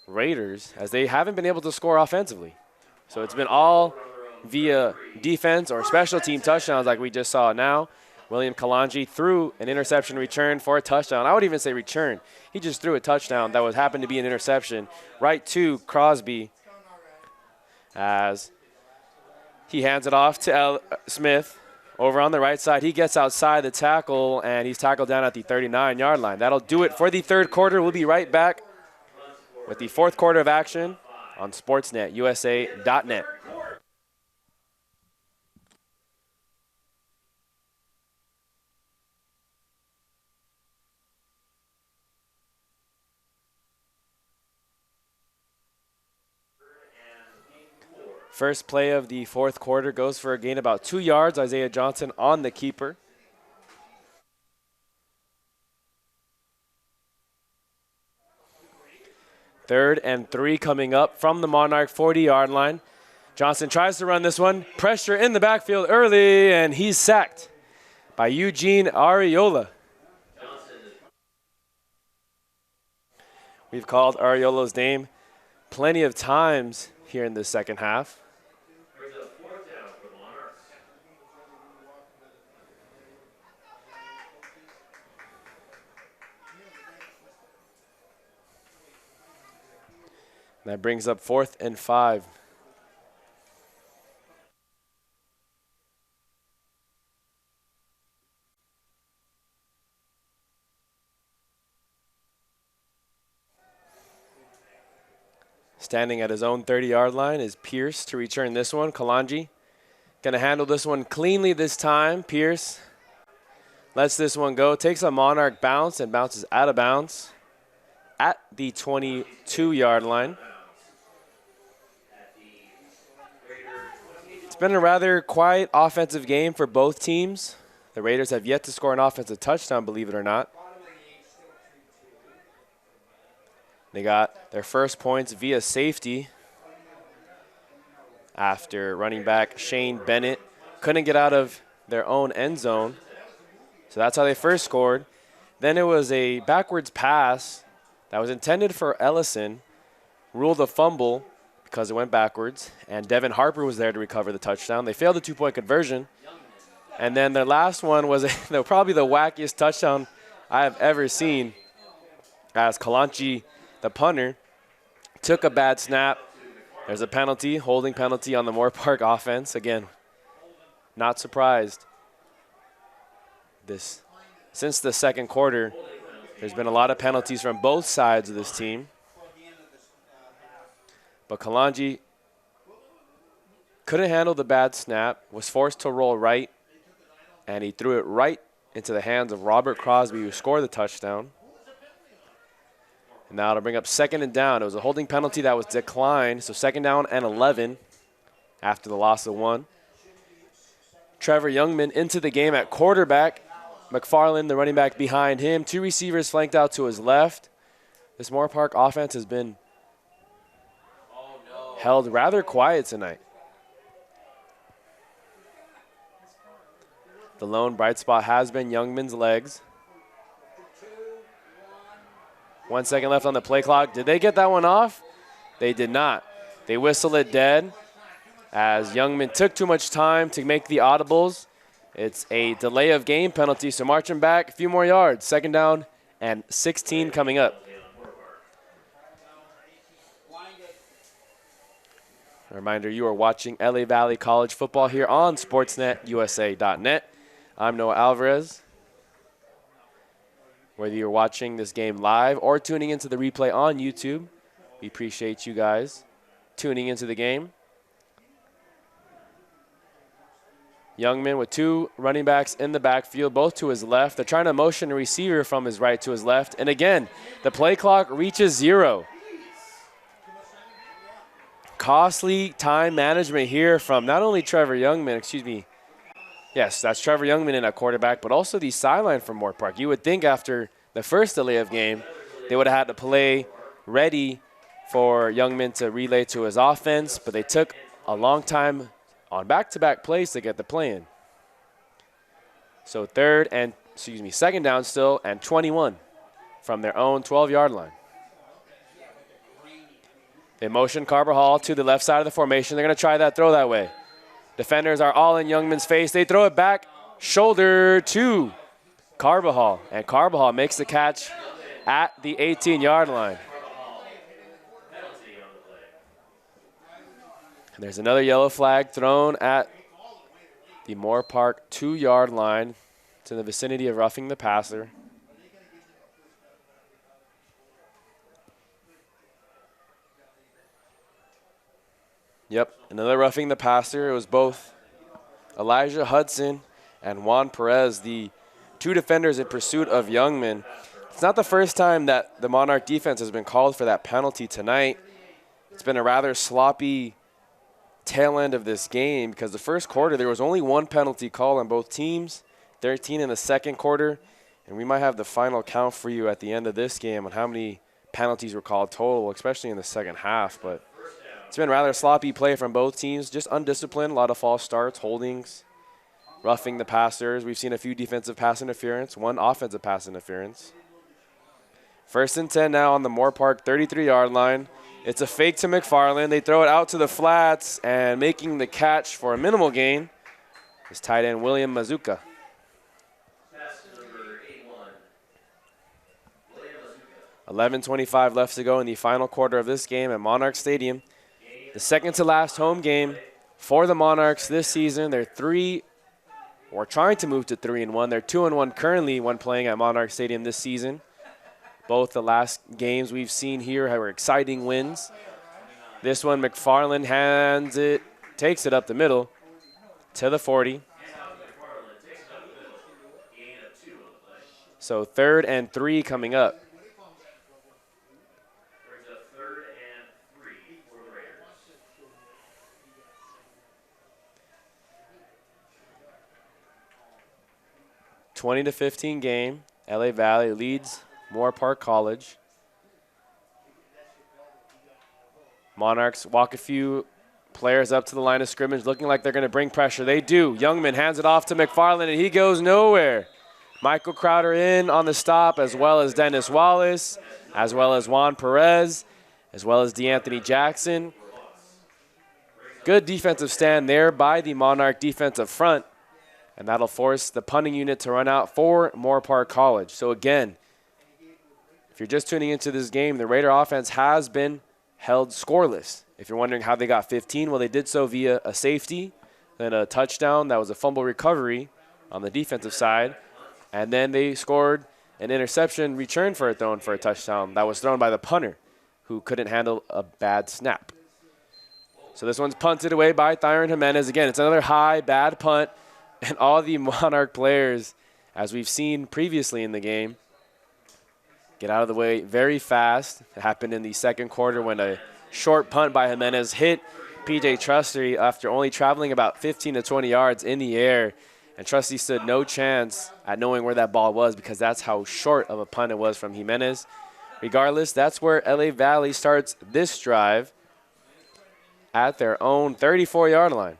Raiders, as they haven't been able to score offensively. So it's been all via defense or special team touchdowns like we just saw now. William Kalanji threw an interception return for a touchdown. I would even say return. He just threw a touchdown that happened to be an interception right to Crosby as he hands it off to Smith over on the right side. He gets outside the tackle, and he's tackled down at the 39-yard line. That'll do it for the third quarter. We'll be right back with the fourth quarter of action on sportsnetusa.net. First play of the fourth quarter goes for a gain about 2 yards. Isaiah Johnson on the keeper. Third and 3 coming up from the Monarch 40-yard line. Johnson tries to run this one. Pressure in the backfield early, and he's sacked by Eugene Ariola. We've called Ariola's name plenty of times here in the second half. That brings up 4th and 5 Standing at his own 30-yard line is Pierce to return this one. Kalanji going to handle this one cleanly this time. Pierce lets this one go, takes a Monarch bounce and bounces out of bounds at the 22-yard line. It's been a rather quiet offensive game for both teams. The Raiders have yet to score an offensive touchdown, believe it or not. They got their first points via safety after running back Shane Bennett couldn't get out of their own end zone. So that's how they first scored. Then it was a backwards pass that was intended for Ellison, ruled a fumble because it went backwards, and Devin Harper was there to recover the touchdown. They failed the two-point conversion. And then their last one was probably the wackiest touchdown I have ever seen, as Kalanchi, the punter, took a bad snap. There's a penalty, holding penalty on the Moorpark offense. Again, not surprised. Since the second quarter, there's been a lot of penalties from both sides of this team. But Kalanji couldn't handle the bad snap, was forced to roll right, and he threw it right into the hands of Robert Crosby, who scored the touchdown. And now to bring up second and down. It was a holding penalty that was declined, so second down and 11 after the loss of 1. Trevor Youngman into the game at quarterback. McFarland, the running back, behind him. 2 receivers flanked out to his left. This Moorpark offense has been held rather quiet tonight. The lone bright spot has been Youngman's legs. 1 second left on the play clock. Did they get that one off? They did not. They whistle it dead as Youngman took too much time to make the audibles. It's a delay of game penalty, so marching back a few more yards. Second down and 16 coming up. A reminder, you are watching LA Valley College football here on sportsnetusa.net. I'm Noah Alvarez. Whether you're watching this game live or tuning into the replay on YouTube, we appreciate you guys tuning into the game. Youngman with 2 running backs in the backfield, both to his left. They're trying to motion a receiver from his right to his left. And again, the play clock reaches 0. Costly time management here from not only Trevor Youngman, yes, that's Trevor Youngman in at quarterback, but also the sideline from Moorpark. You would think after the first delay of game, they would have had to play ready for Youngman to relay to his offense, but they took a long time on back-to-back plays to get the play in. So second down still and 21 from their own 12-yard line. They motion Carbajal to the left side of the formation. They're going to try that throw that way. Defenders are all in Youngman's face. They throw it back, shoulder to Carbajal, and Carbajal makes the catch at the 18-yard line. And there's another yellow flag thrown at the Moorpark 2-yard line. It's in the vicinity of roughing the passer. Yep, another roughing the passer. It was both Elijah Hudson and Juan Perez, the 2 defenders in pursuit of Youngman. It's not the first time that the Monarch defense has been called for that penalty tonight. It's been a rather sloppy tail end of this game because the first quarter there was only 1 penalty call on both teams, 13 in the second quarter, and we might have the final count for you at the end of this game on how many penalties were called total, especially in the second half. But it's been rather sloppy play from both teams, just undisciplined, a lot of false starts, holdings, roughing the passers. We've seen a few defensive pass interference, 1 offensive pass interference. 1st and 10 now on the Moorpark 33-yard line. It's a fake to McFarland. They throw it out to the flats, and making the catch for a minimal gain is tight end William Mazuka. 11:25 left to go in the final quarter of this game at Monarchs Stadium. The second to last home game for the Monarchs this season. They're trying to move to 3-1. They're 2-1 currently when playing at Monarchs Stadium this season. Both the last games we've seen here were exciting wins. This one, McFarland takes it up the middle to the 40. So 3rd and 3 coming up. Brings up 3rd and 3 for the Raiders. (20-15) game. LA Valley leads Moorpark College. Monarchs walk a few players up to the line of scrimmage, looking like they're going to bring pressure. They do. Youngman hands it off to McFarland, and he goes nowhere. Michael Crowder in on the stop, as well as Dennis Wallace, as well as Juan Perez, as well as DeAnthony Jackson. Good defensive stand there by the Monarch defensive front, and that'll force the punting unit to run out for Moorpark College. So again, if you're just tuning into this game, the Raider offense has been held scoreless. If you're wondering how they got 15, well, they did so via a safety, then a touchdown that was a fumble recovery on the defensive side, and then they scored an interception return for a thrown for a touchdown that was thrown by the punter, who couldn't handle a bad snap. So this one's punted away by Adrian Wallace. Again, it's another high, bad punt, and all the Monarch players, as we've seen previously in the game, get out of the way very fast. It happened in the second quarter when a short punt by Jimenez hit P.J. Trusty after only traveling about 15 to 20 yards in the air. And Trusty stood no chance at knowing where that ball was because that's how short of a punt it was from Jimenez. Regardless, that's where LA Valley starts this drive at their own 34-yard line.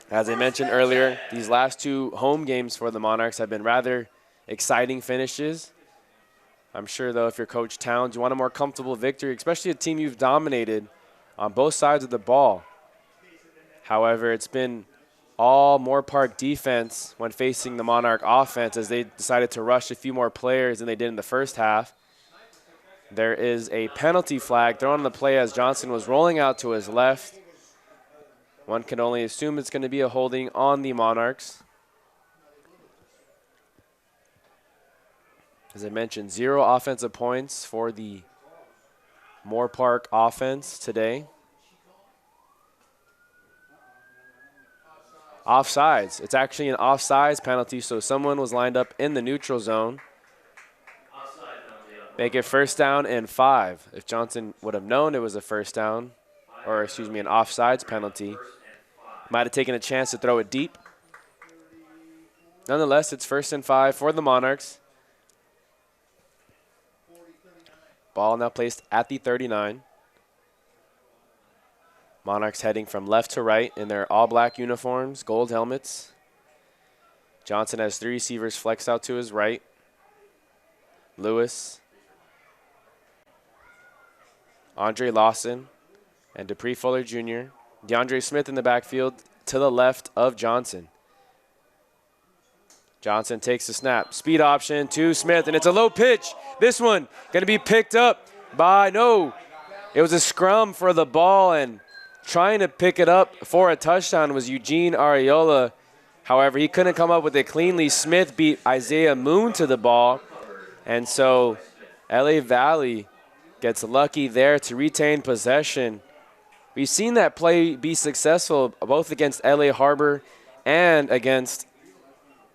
As I mentioned earlier, these last 2 home games for the Monarchs have been rather exciting finishes. I'm sure, though, if you're Coach Towns, you want a more comfortable victory, especially a team you've dominated on both sides of the ball. However, it's been all Moorpark defense when facing the Monarch offense as they decided to rush a few more players than they did in the first half. There is a penalty flag thrown on the play as Johnson was rolling out to his left. One can only assume it's going to be a holding on the Monarchs. As I mentioned, 0 offensive points for the Moorpark offense today. Offsides. It's actually an offsides penalty, so someone was lined up in the neutral zone. Make it 1st down and 5. If Johnson would have known it was a 1st down, or excuse me, an offsides penalty, might have taken a chance to throw it deep. Nonetheless, it's 1st and 5 for the Monarchs. Ball now placed at the 39. Monarchs heading from left to right in their all-black uniforms, gold helmets. Johnson has 3 receivers flexed out to his right. Lewis, Andre Lawson, and Dupree Fuller Jr. DeAndre Smith in the backfield to the left of Johnson. Johnson takes the snap. Speed option to Smith, and it's a low pitch. This one going to be picked up by, no, it was a scrum for the ball, and trying to pick it up for a touchdown was Eugene Ariola. However, he couldn't come up with it cleanly. Smith beat Isaiah Moon to the ball, and so LA Valley gets lucky there to retain possession. We've seen that play be successful both against LA Harbor and against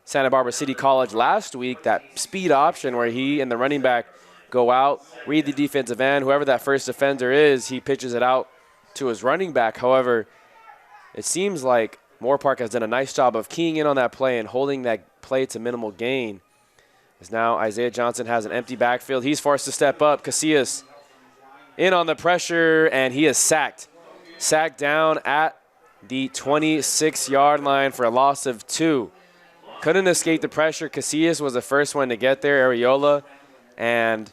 Santa Barbara City College last week, that speed option where he and the running back go out, read the defensive end. Whoever that first defender is, he pitches it out to his running back. However, it seems like Moorpark has done a nice job of keying in on that play and holding that play to minimal gain. As now Isaiah Johnson has an empty backfield. He's forced to step up. Casillas in on the pressure, and he is sacked. Sacked down at the 26-yard line for a loss of 2. Couldn't escape the pressure. Casillas was the first one to get there. Ariola and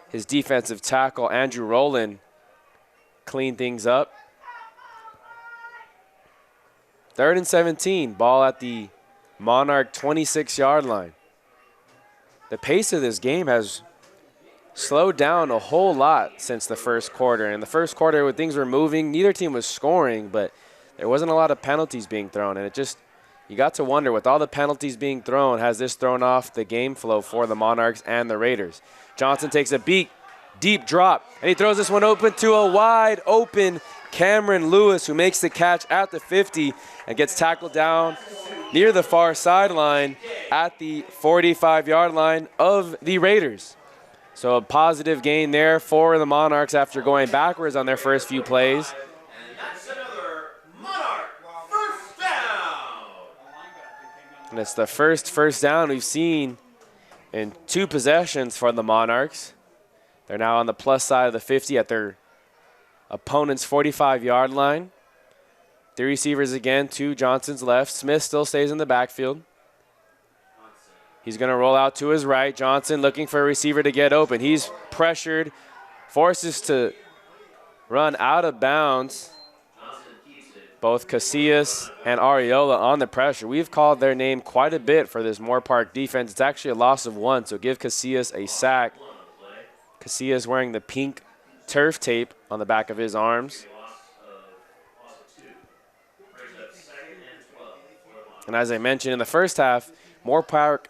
his defensive tackle, Andrew Rowland, cleaned things up. 3rd and 17. Ball at the Monarch 26-yard line. The pace of this game has slowed down a whole lot since the first quarter. In the first quarter, when things were moving, neither team was scoring, but there wasn't a lot of penalties being thrown, and it just, you got to wonder, with all the penalties being thrown, has this thrown off the game flow for the Monarchs and the Raiders? Johnson takes a deep drop, and he throws this one open to a wide open Cameron Lewis, who makes the catch at the 50 and gets tackled down near the far sideline at the 45-yard line of the Raiders. So a positive gain there for the Monarchs after going backwards on their first few plays. And that's another Monarch first down. And it's the first down we've seen in 2 possessions for the Monarchs. They're now on the plus side of the 50 at their opponent's 45-yard line. 3 receivers again to Johnson's left. Smith still stays in the backfield. He's going to roll out to his right. Johnson looking for a receiver to get open. He's pressured, forces to run out of bounds. Both Casillas and Ariola on the pressure. We've called their name quite a bit for this Moorpark defense. It's actually a loss of 1, so give Casillas a sack. Casillas wearing the pink turf tape on the back of his arms. And as I mentioned in the first half, Moorpark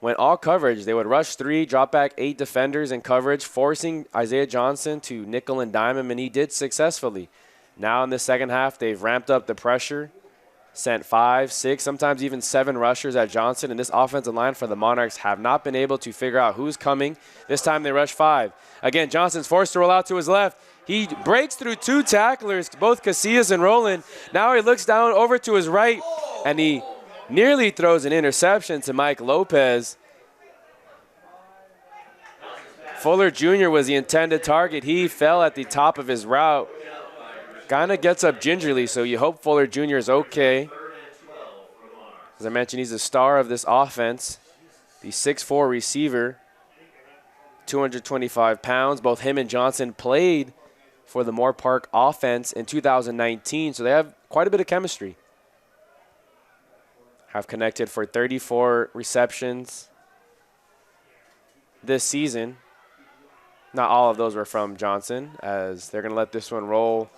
went all coverage. They would rush 3, drop back 8 defenders in coverage, forcing Isaiah Johnson to nickel and dime him, and he did successfully. Now in the second half, they've ramped up the pressure, sent 5, 6, sometimes even 7 rushers at Johnson, and this offensive line for the Monarchs have not been able to figure out who's coming. This time they rush 5. Again, Johnson's forced to roll out to his left. He breaks through 2 tacklers, both Casillas and Roland. Now he looks down over to his right, and he nearly throws an interception to Mike Lopez. Fuller Jr. was the intended target. He fell at the top of his route. Kind of gets up gingerly, so you hope Fuller Jr. is okay. As I mentioned, he's the star of this offense. The 6'4" receiver, 225 pounds. Both him and Johnson played for the Moorpark offense in 2019, so they have quite a bit of chemistry. Have connected for 34 receptions this season. Not all of those were from Johnson, as they're going to let this one roll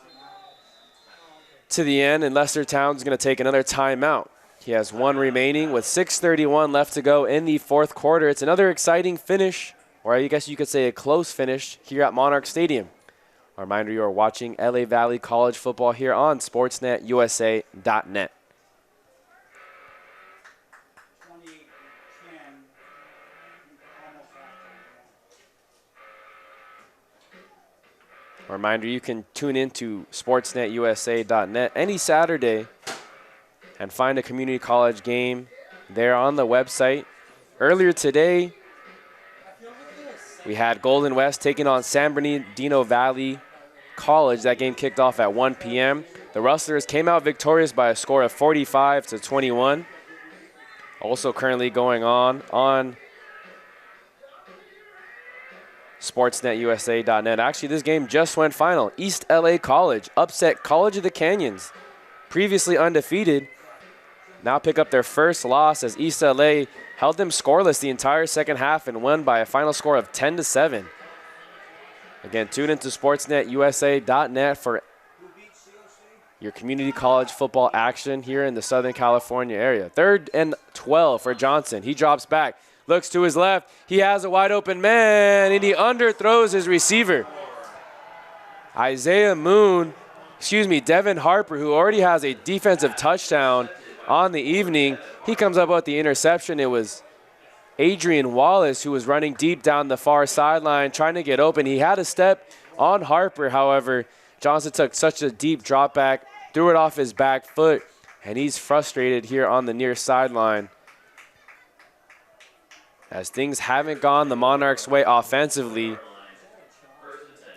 to the end, and Lester Town's going to take another timeout. He has 1 remaining with 6:31 left to go in the 4th quarter. It's another exciting finish, or I guess you could say a close finish, here at Monarchs Stadium. A reminder, you are watching LA Valley College football here on SportsNetUSA.net. A reminder, you can tune into SportsNetUSA.net any Saturday and find a community college game there on the website. Earlier today, we had Golden West taking on San Bernardino Valley College. That game kicked off at 1 p.m. The Rustlers came out victorious by a score of 45-21. Also currently going on SportsNetUSA.net. Actually, this game just went final. East LA College upset College of the Canyons, previously undefeated. Now pick up their first loss, as East LA held them scoreless the entire second half and won by a final score of 10-7. Again, tune into SportsNetUSA.net for your community college football action here in the Southern California area. 3rd and 12 for Johnson. He drops back. Looks to his left. He has a wide open man, and he underthrows his receiver. Devin Harper, who already has a defensive touchdown on the evening. He comes up with the interception. It was Adrian Wallace who was running deep down the far sideline trying to get open. He had a step on Harper. However, Johnson took such a deep drop back, threw it off his back foot, and he's frustrated here on the near sideline. As things haven't gone the Monarchs' way offensively,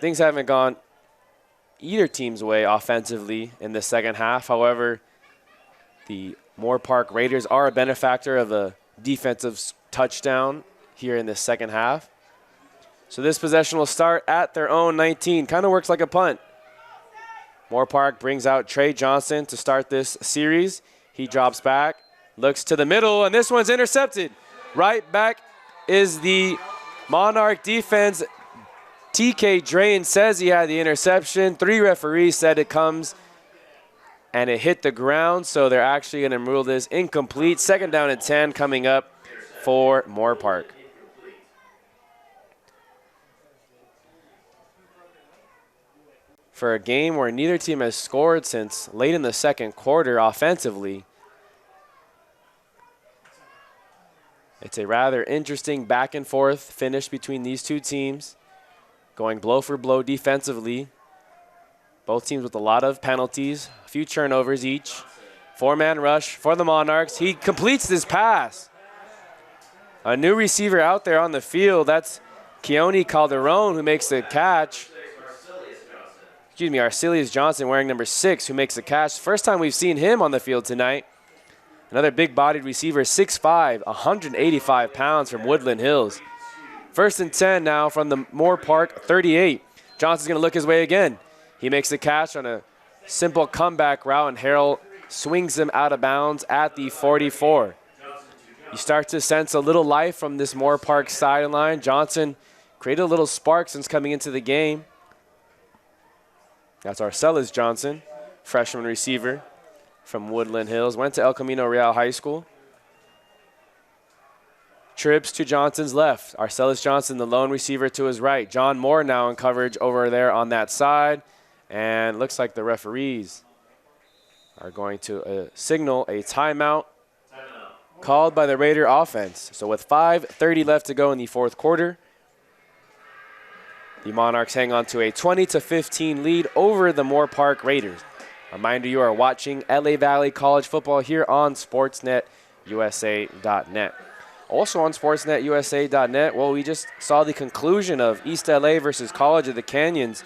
things haven't gone either team's way offensively in the second half. However, the Moorpark Raiders are a benefactor of a defensive touchdown here in the second half. So this possession will start at their own 19. Kind of works like a punt. Moorpark brings out Trey Johnson to start this series. He drops back, looks to the middle, and this one's intercepted. Right back is the Monarch defense. TK Drain says he had the interception. 3 referees said it comes and it hit the ground, so they're actually going to rule this incomplete. 2nd down and 10 coming up for Moorpark. For a game where neither team has scored since late in the 2nd quarter offensively, it's a rather interesting back and forth finish between these two teams, going blow for blow defensively. Both teams with a lot of penalties, a few turnovers each. 4-man rush for the Monarchs. He completes this pass. A new receiver out there on the field. That's Keone Calderon who makes the catch. Excuse me, Arcelius Johnson wearing number 6 who makes the catch. First time we've seen him on the field tonight. Another big-bodied receiver, 6'5", 185 pounds from Woodland Hills. 1st and 10 now from the Moorpark 38. Johnson's going to look his way again. He makes the catch on a simple comeback route, and Harrell swings him out of bounds at the 44. You start to sense a little life from this Moorpark sideline. Johnson created a little spark since coming into the game. That's Arcelius Johnson, freshman receiver from Woodland Hills. Went to El Camino Real High School. Trips to Johnson's left. Arcelius Johnson, the lone receiver, to his right. John Moore now in coverage over there on that side. And looks like the referees are going to signal a timeout called by the Raider offense. So with 5:30 left to go in the 4th quarter, the Monarchs hang on to a 20-15 lead over the Moorpark Raiders. Reminder, you are watching LA Valley College football here on SportsNetUSA.net. Also on SportsNetUSA.net, well, we just saw the conclusion of East LA versus College of the Canyons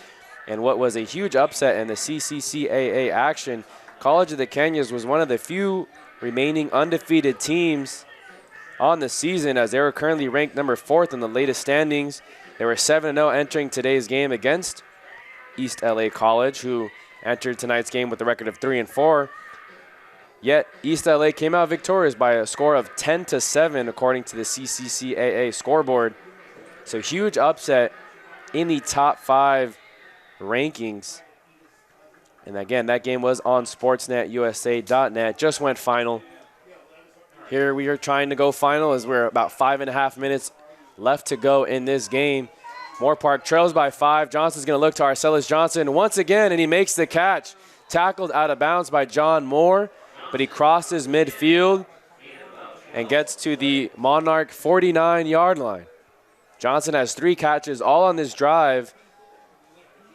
and what was a huge upset in the CCCAA action. College of the Canyons was one of the few remaining undefeated teams on the season, as they were currently ranked number 4th in the latest standings. They were 7-0 entering today's game against East LA College, who entered tonight's game with a record of 3-4. Yet East LA came out victorious by a score of 10-7 according to the CCCAA scoreboard. So huge upset in the top 5 rankings. And again, that game was on SportsNetUSA.net. Just went final. Here we are trying to go final as we're about 5.5 minutes left to go in this game. Moorpark trails by 5. Johnson's going to look to Arcelius Johnson once again, and he makes the catch. Tackled out of bounds by John Moore, but he crosses midfield and gets to the Monarch 49-yard line. Johnson has 3 catches all on this drive,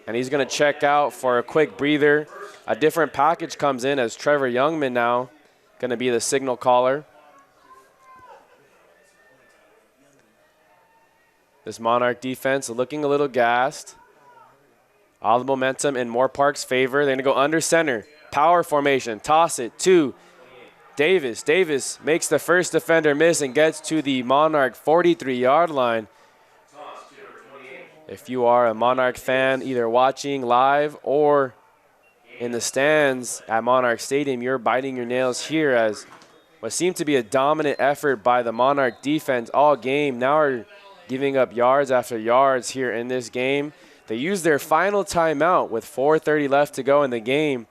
and he's going to check out for a quick breather. A different package comes in as Trevor Youngman now going to be the signal caller. This Monarch defense looking a little gassed. All the momentum in Moorpark's favor. They're going to go under center. Power formation. Toss it to Davis. Davis makes the first defender miss and gets to the Monarch 43-yard line. If you are a Monarch fan, either watching live or in the stands at Monarch Stadium, you're biting your nails here as what seemed to be a dominant effort by the Monarch defense all game now are giving up yards after yards here in this game. They used their final timeout with 4:30 left to go in the game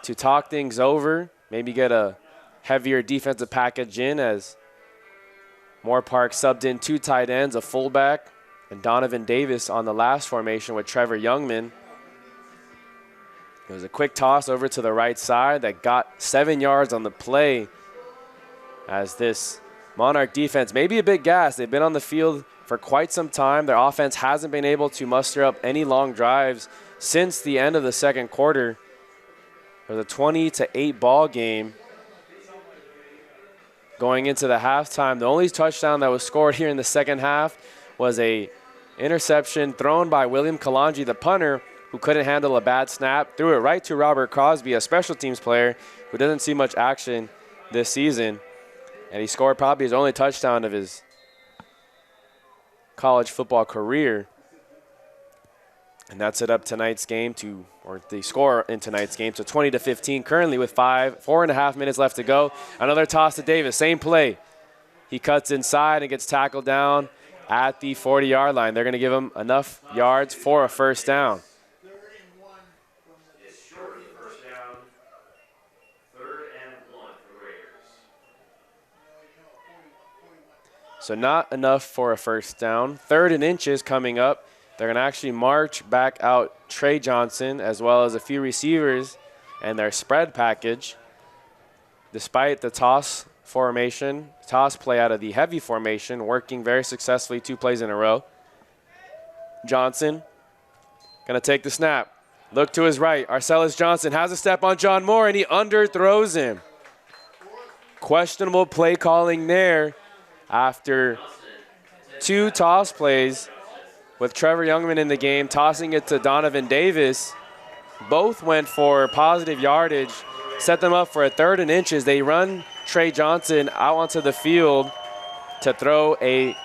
to talk things over, maybe get a heavier defensive package in, as Moorpark subbed in 2 tight ends, a fullback, and Donovan Davis on the last formation with Trevor Youngman. It was a quick toss over to the right side that got 7 yards on the play, as this Monarch defense may be a bit gassed. They've been on the field for quite some time. Their offense hasn't been able to muster up any long drives since the end of the 2nd quarter. It was a 20-8 ball game going into the halftime. The only touchdown that was scored here in the 2nd half was a interception thrown by William Kalanji, the punter, who couldn't handle a bad snap. Threw it right to Robert Crosby, a special teams player who doesn't see much action this season. And he scored probably his only touchdown of his college football career. And that set up tonight's game to, or the score in tonight's game, to 20-15 currently with 4.5 minutes left to go. Another toss to Davis, same play. He cuts inside and gets tackled down at the 40-yard line. They're going to give him enough yards for a first down. So not enough for a first down. 3rd and inches coming up. They're going to actually march back out Trey Johnson as well as a few receivers and their spread package. Despite the toss play out of the heavy formation, working very successfully 2 plays in a row. Johnson going to take the snap. Look to his right. Arcellus Johnson has a step on John Moore, and he underthrows him. Questionable play calling there after 2 toss plays with Trevor Youngman in the game, tossing it to Donovan Davis. Both went for positive yardage, set them up for a 3rd and inches. They run Trey Johnson out onto the field to throw a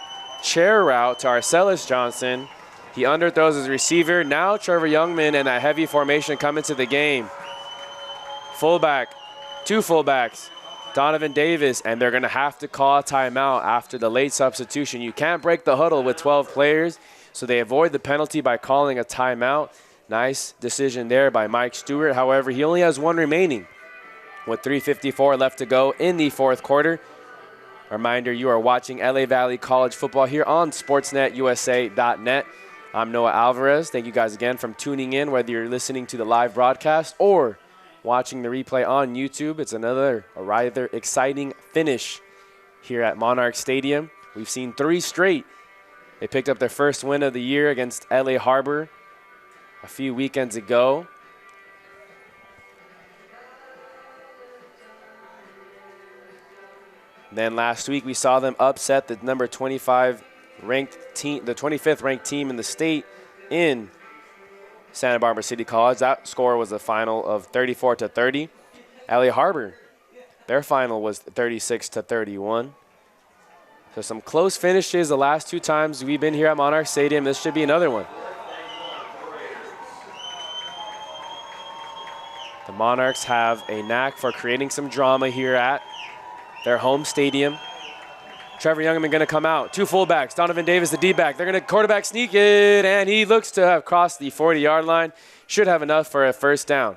chair route to Arcellus Johnson. He underthrows his receiver. Now Trevor Youngman and that heavy formation come into the game. Fullback, 2 fullbacks, Donovan Davis, and they're going to have to call a timeout after the late substitution. You can't break the huddle with 12 players, so they avoid the penalty by calling a timeout. Nice decision there by Mike Stewart. However, he only has 1 remaining with 3:54 left to go in the 4th quarter. Reminder, you are watching LA Valley College football here on sportsnetusa.net. I'm Noah Alvarez. Thank you guys again for tuning in, whether you're listening to the live broadcast or watching the replay on YouTube. It's a rather exciting finish here at Monarchs Stadium. We've seen 3 straight. They picked up their first win of the year against LA Harbor a few weekends ago. Then last week we saw them upset the number 25 ranked team, the 25th ranked team in the state in Santa Barbara City College. That score was a final of 34-30. LA Harbor, their final was 36-31. So some close finishes the last 2 times we've been here at Monarch Stadium. This should be another one. The Monarchs have a knack for creating some drama here at their home stadium. Trevor Youngman going to come out. 2 fullbacks. Donovan Davis, the D-back. They're going to quarterback sneak it, and he looks to have crossed the 40-yard line. Should have enough for a first down.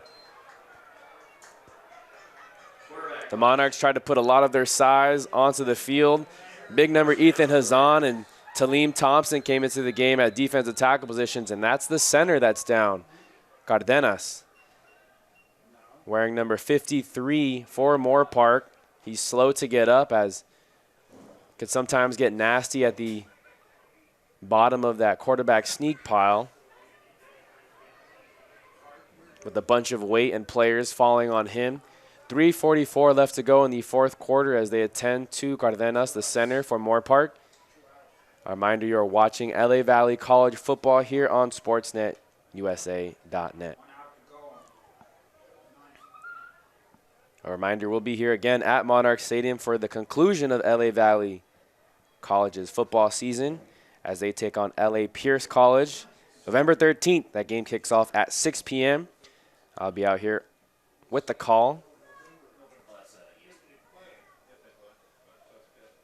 The Monarchs tried to put a lot of their size onto the field. Big number Ethan Hazan and Taleem Thompson came into the game at defensive tackle positions, and that's the center that's down, Cardenas. Wearing number 53 for Moorpark. He's slow to get up, as could sometimes get nasty at the bottom of that quarterback sneak pile with a bunch of weight and players falling on him. 3:44 left to go in the 4th quarter as they attend to Cardenas, the center for Moorpark. A reminder, you are watching LA Valley College football here on sportsnetusa.net. A reminder, we'll be here again at Monarch Stadium for the conclusion of LA Valley College's football season as they take on LA Pierce College. November 13th, that game kicks off at 6 p.m. I'll be out here with the call.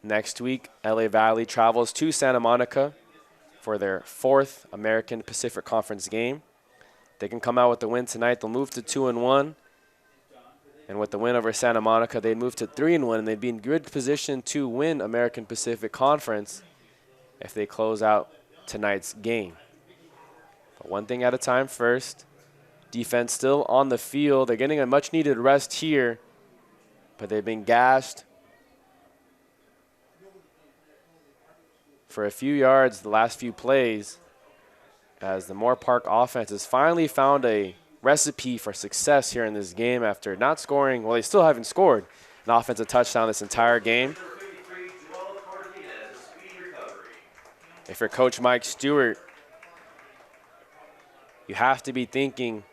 Next week, LA Valley travels to Santa Monica for their 4th American Pacific Conference game. They can come out with the win tonight. They'll move to 2-1. And with the win over Santa Monica, they'd move to 3-1, and they'd be in good position to win American Pacific Conference if they close out tonight's game. But one thing at a time first. Defense still on the field. They're getting a much-needed rest here, but they've been gashed for a few yards the last few plays as the Moorpark offense has finally found a recipe for success here in this game after not scoring. Well, they still haven't scored an offensive touchdown this entire game. If you're Coach Mike Stewart, you have to be thinking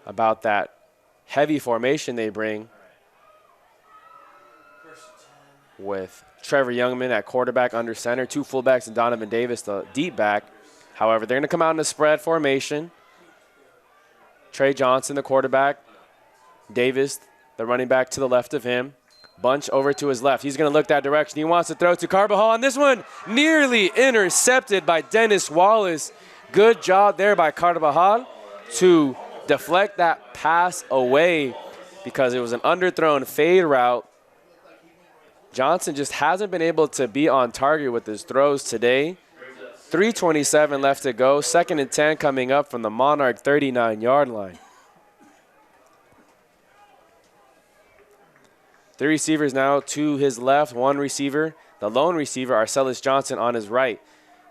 about that heavy formation they bring with Trevor Youngman at quarterback under center, 2 fullbacks, and Donovan Davis, the deep back. However, they're going to come out in a spread formation. Trey Johnson, the quarterback. Davis, the running back, to the left of him. Bunch over to his left. He's going to look that direction. He wants to throw to Carbajal, and this one nearly intercepted by Dennis Wallace. Good job there by Carbajal to deflect that pass away because it was an underthrown fade route. Johnson just hasn't been able to be on target with his throws today. 3:27 left to go. 2nd and 10 coming up from the Monarch 39-yard line. 3 receivers now to his left, 1 receiver. The lone receiver, Arcelis Johnson, on his right.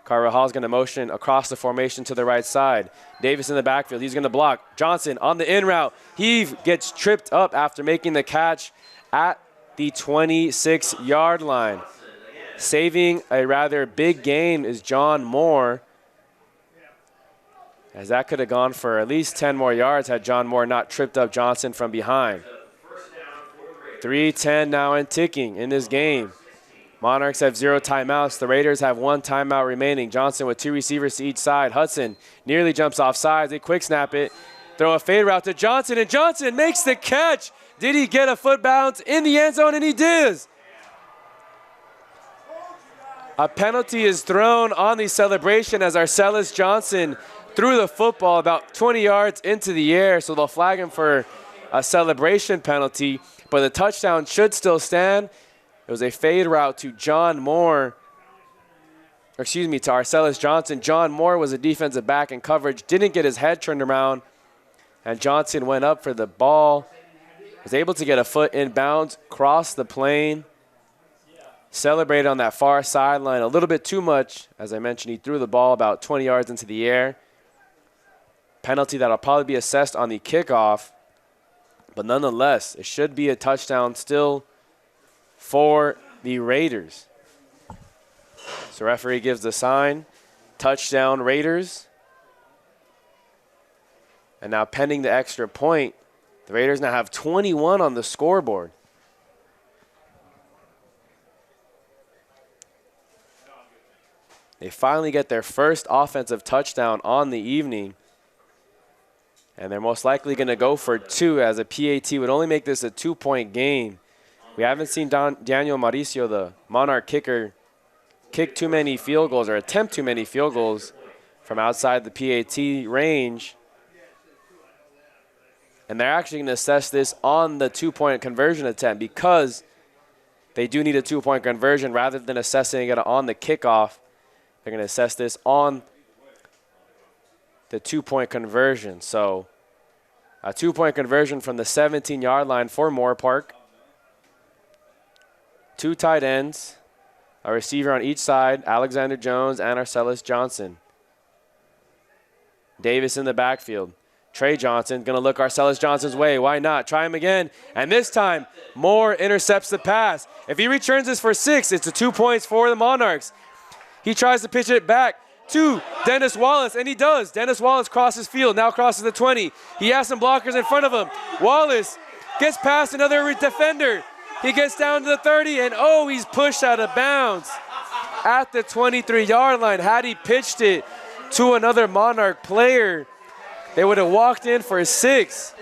Carvajal's going to motion across the formation to the right side. Davis in the backfield. He's going to block. Johnson on the in route. He gets tripped up after making the catch at the 26-yard line. Saving a rather big gain is John Moore, as that could have gone for at least 10 more yards had John Moore not tripped up Johnson from behind. 3:10 now and ticking in this game. Monarchs have 0 timeouts. The Raiders have 1 timeout remaining. Johnson with 2 receivers to each side. Hudson nearly jumps off sides. They quick snap it. Throw a fade route to Johnson, and Johnson makes the catch. Did he get a foot bounce in the end zone? And he did. A penalty is thrown on the celebration as Arcelis Johnson threw the football about 20 yards into the air, so they'll flag him for a celebration penalty, but the touchdown should still stand. It was a fade route to John Moore, to Arcelis Johnson. John Moore was a defensive back in coverage, didn't get his head turned around, and Johnson went up for the ball, was able to get a foot inbounds, crossed the plane, celebrated on that far sideline a little bit too much. As I mentioned, he threw the ball about 20 yards into the air. Penalty that'll probably be assessed on the kickoff, but nonetheless, it should be a touchdown still for the Raiders. So referee gives the sign, touchdown Raiders. And now pending the extra point, the Raiders now have 21 on the scoreboard. They finally get their first offensive touchdown on the evening. And they're most likely going to go for 2, as a PAT would only make this a 2-point game. We haven't seen Daniel Mauricio, the Monarch kicker, kick too many field goals or attempt too many field goals from outside the PAT range. And they're actually going to assess this on the 2-point conversion attempt, because they do need a 2-point conversion rather than assessing it on the kickoff. They're going to assess this on the 2-point conversion. So a 2-point conversion from the 17-yard line for Moorpark. 2 tight ends, a receiver on each side, Alexander Jones and Arcelis Johnson. Davis in the backfield. Trey Johnson going to look Arcelis Johnson's way. Why not? Try him again. And this time, Moore intercepts the pass. If he returns this for 6, it's a 2 points for the Monarchs. He tries to pitch it back to Dennis Wallace, and he does. Dennis Wallace crosses field, now crosses the 20. He has some blockers in front of him. Wallace gets past another defender. He gets down to the 30, and oh, he's pushed out of bounds at the 23-yard line. Had he pitched it to another Monarch player, they would have walked in for 6.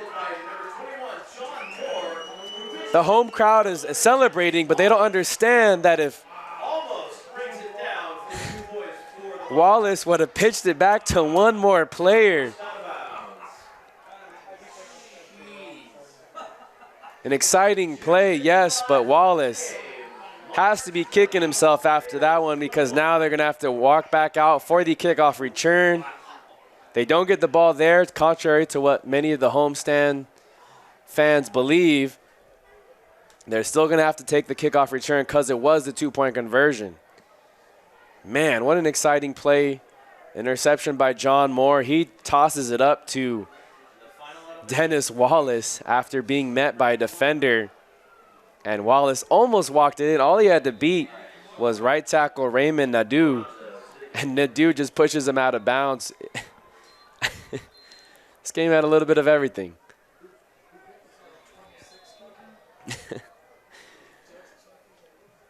The home crowd is celebrating, but they don't understand that if Wallace would have pitched it back to one more player. An exciting play, yes, but Wallace has to be kicking himself after that one, because now they're going to have to walk back out for the kickoff return. They don't get the ball there, contrary to what many of the homestand fans believe. They're still going to have to take the kickoff return because it was the 2-point conversion. Man, what an exciting play. Interception by John Moore. He tosses it up to Dennis Wallace after being met by a defender. And Wallace almost walked it in. All he had to beat was right tackle Raymond Nadeau. And Nadeau just pushes him out of bounds. This game had a little bit of everything.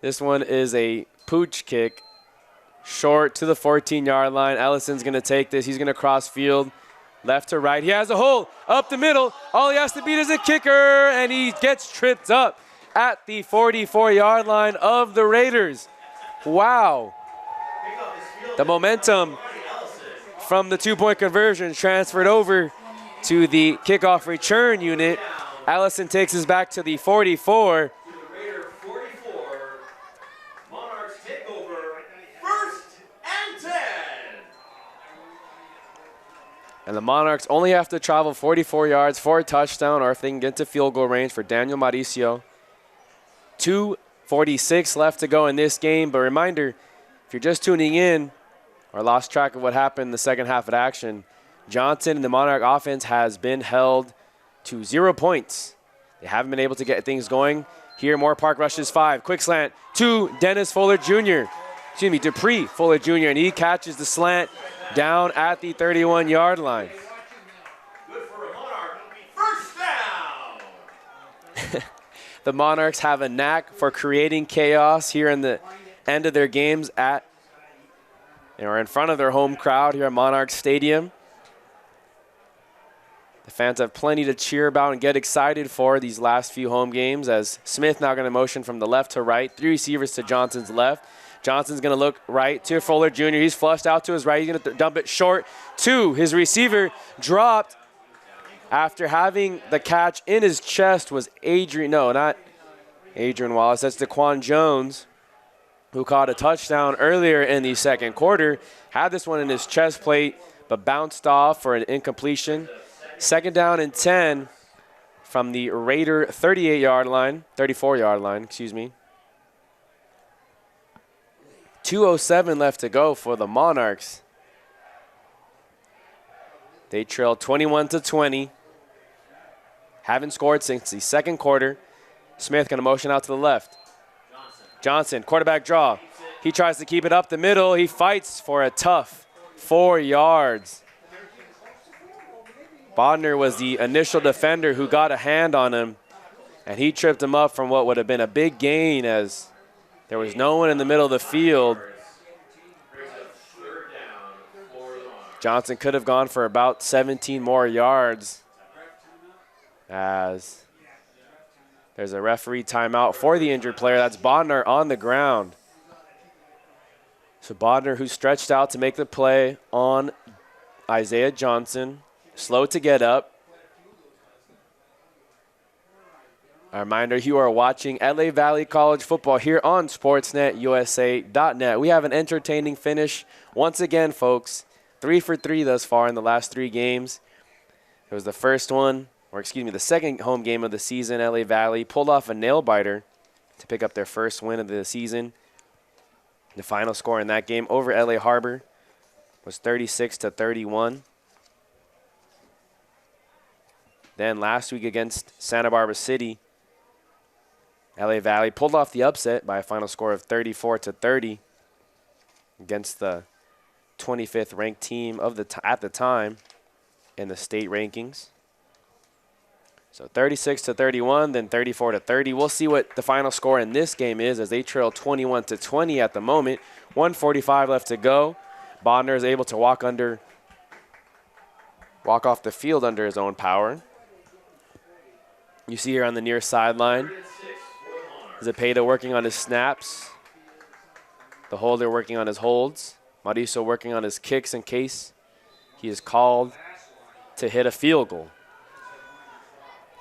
This one is a pooch kick. Short to the 14-yard line. Ellison's going to take this. He's going to cross field, left to right. He has a hole up the middle. All he has to beat is a kicker, and he gets tripped up at the 44-yard line of the Raiders. Wow. The momentum from the 2-point conversion transferred over to the kickoff return unit. Allison takes us back to the 44. And the Monarchs only have to travel 44 yards for a touchdown, or if they can get to field goal range for Daniel Mauricio. 2:46 left to go in this game. But reminder, if you're just tuning in or lost track of what happened in the second half of action, Johnson and the Monarch offense has been held to 0 points. They haven't been able to get things going. Here, Moorpark rushes 5. Quick slant to Dennis Fuller Jr. Excuse me, Dupree Fuller Jr. And he catches the slant down at the 31-yard line. Good for a Monarch. First down. The Monarchs have a knack for creating chaos here in the end of their games in front of their home crowd here at Monarchs Stadium. The fans have plenty to cheer about and get excited for these last few home games, as Smith now going to motion from the left to right. 3 receivers to Johnson's left. Johnson's going to look right to Fuller Jr. He's flushed out to his right. He's going to dump it short to his receiver. Dropped after having the catch in his chest was Adrian Wallace. That's Daquan Jones, who caught a touchdown earlier in the second quarter. Had this one in his chest plate, but bounced off for an incompletion. Second down and 10 from the Raider 34-yard line, excuse me. 2:07 left to go for the Monarchs. They trail 21-20. Haven't scored since the second quarter. Smith going to motion out to the left. Johnson, quarterback draw. He tries to keep it up the middle. He fights for a tough 4 yards. Bodner was the initial defender who got a hand on him, and he tripped him up from what would have been a big gain, as there was no one in the middle of the field. Johnson could have gone for about 17 more yards, as there's a referee timeout for the injured player. That's Bodner on the ground. So Bodner, who stretched out to make the play on Isaiah Johnson, slow to get up. A reminder, you are watching LA Valley College football here on SportsNetUSA.net. We have an entertaining finish once again, folks. 3 for 3 thus far in the last 3 games. It was the second home game of the season. LA Valley pulled off a nail-biter to pick up their first win of the season. The final score in that game over LA Harbor was 36-31. Then last week against Santa Barbara City, LA Valley pulled off the upset by a final score of 34-30 against the 25th ranked team at the time in the state rankings. So 36-31, then 34-30. We'll see what the final score in this game is, as they trail 21-20 at the moment. 1:45 left to go. Bodner is able to walk off the field under his own power. You see here on the near sideline, Zepeda working on his snaps. The holder working on his holds. Mauricio working on his kicks in case he is called to hit a field goal.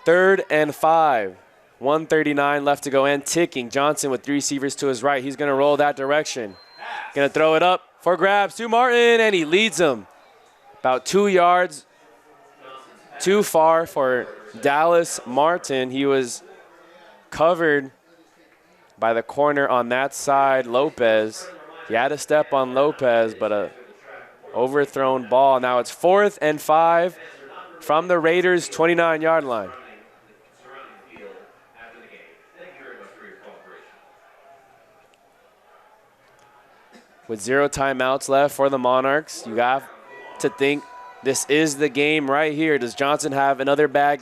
3rd and 5. 1:39 left to go and ticking. Johnson with 3 receivers to his right. He's going to roll that direction. Going to throw it up for grabs to Martin, and he leads him about 2 yards too far for Dallas Martin. He was covered by the corner on that side, Lopez. He had a step on Lopez, but a overthrown ball. Now it's 4th and 5 from the Raiders' 29-yard line. With 0 timeouts left for the Monarchs, you have to think this is the game right here. Does Johnson have another bag?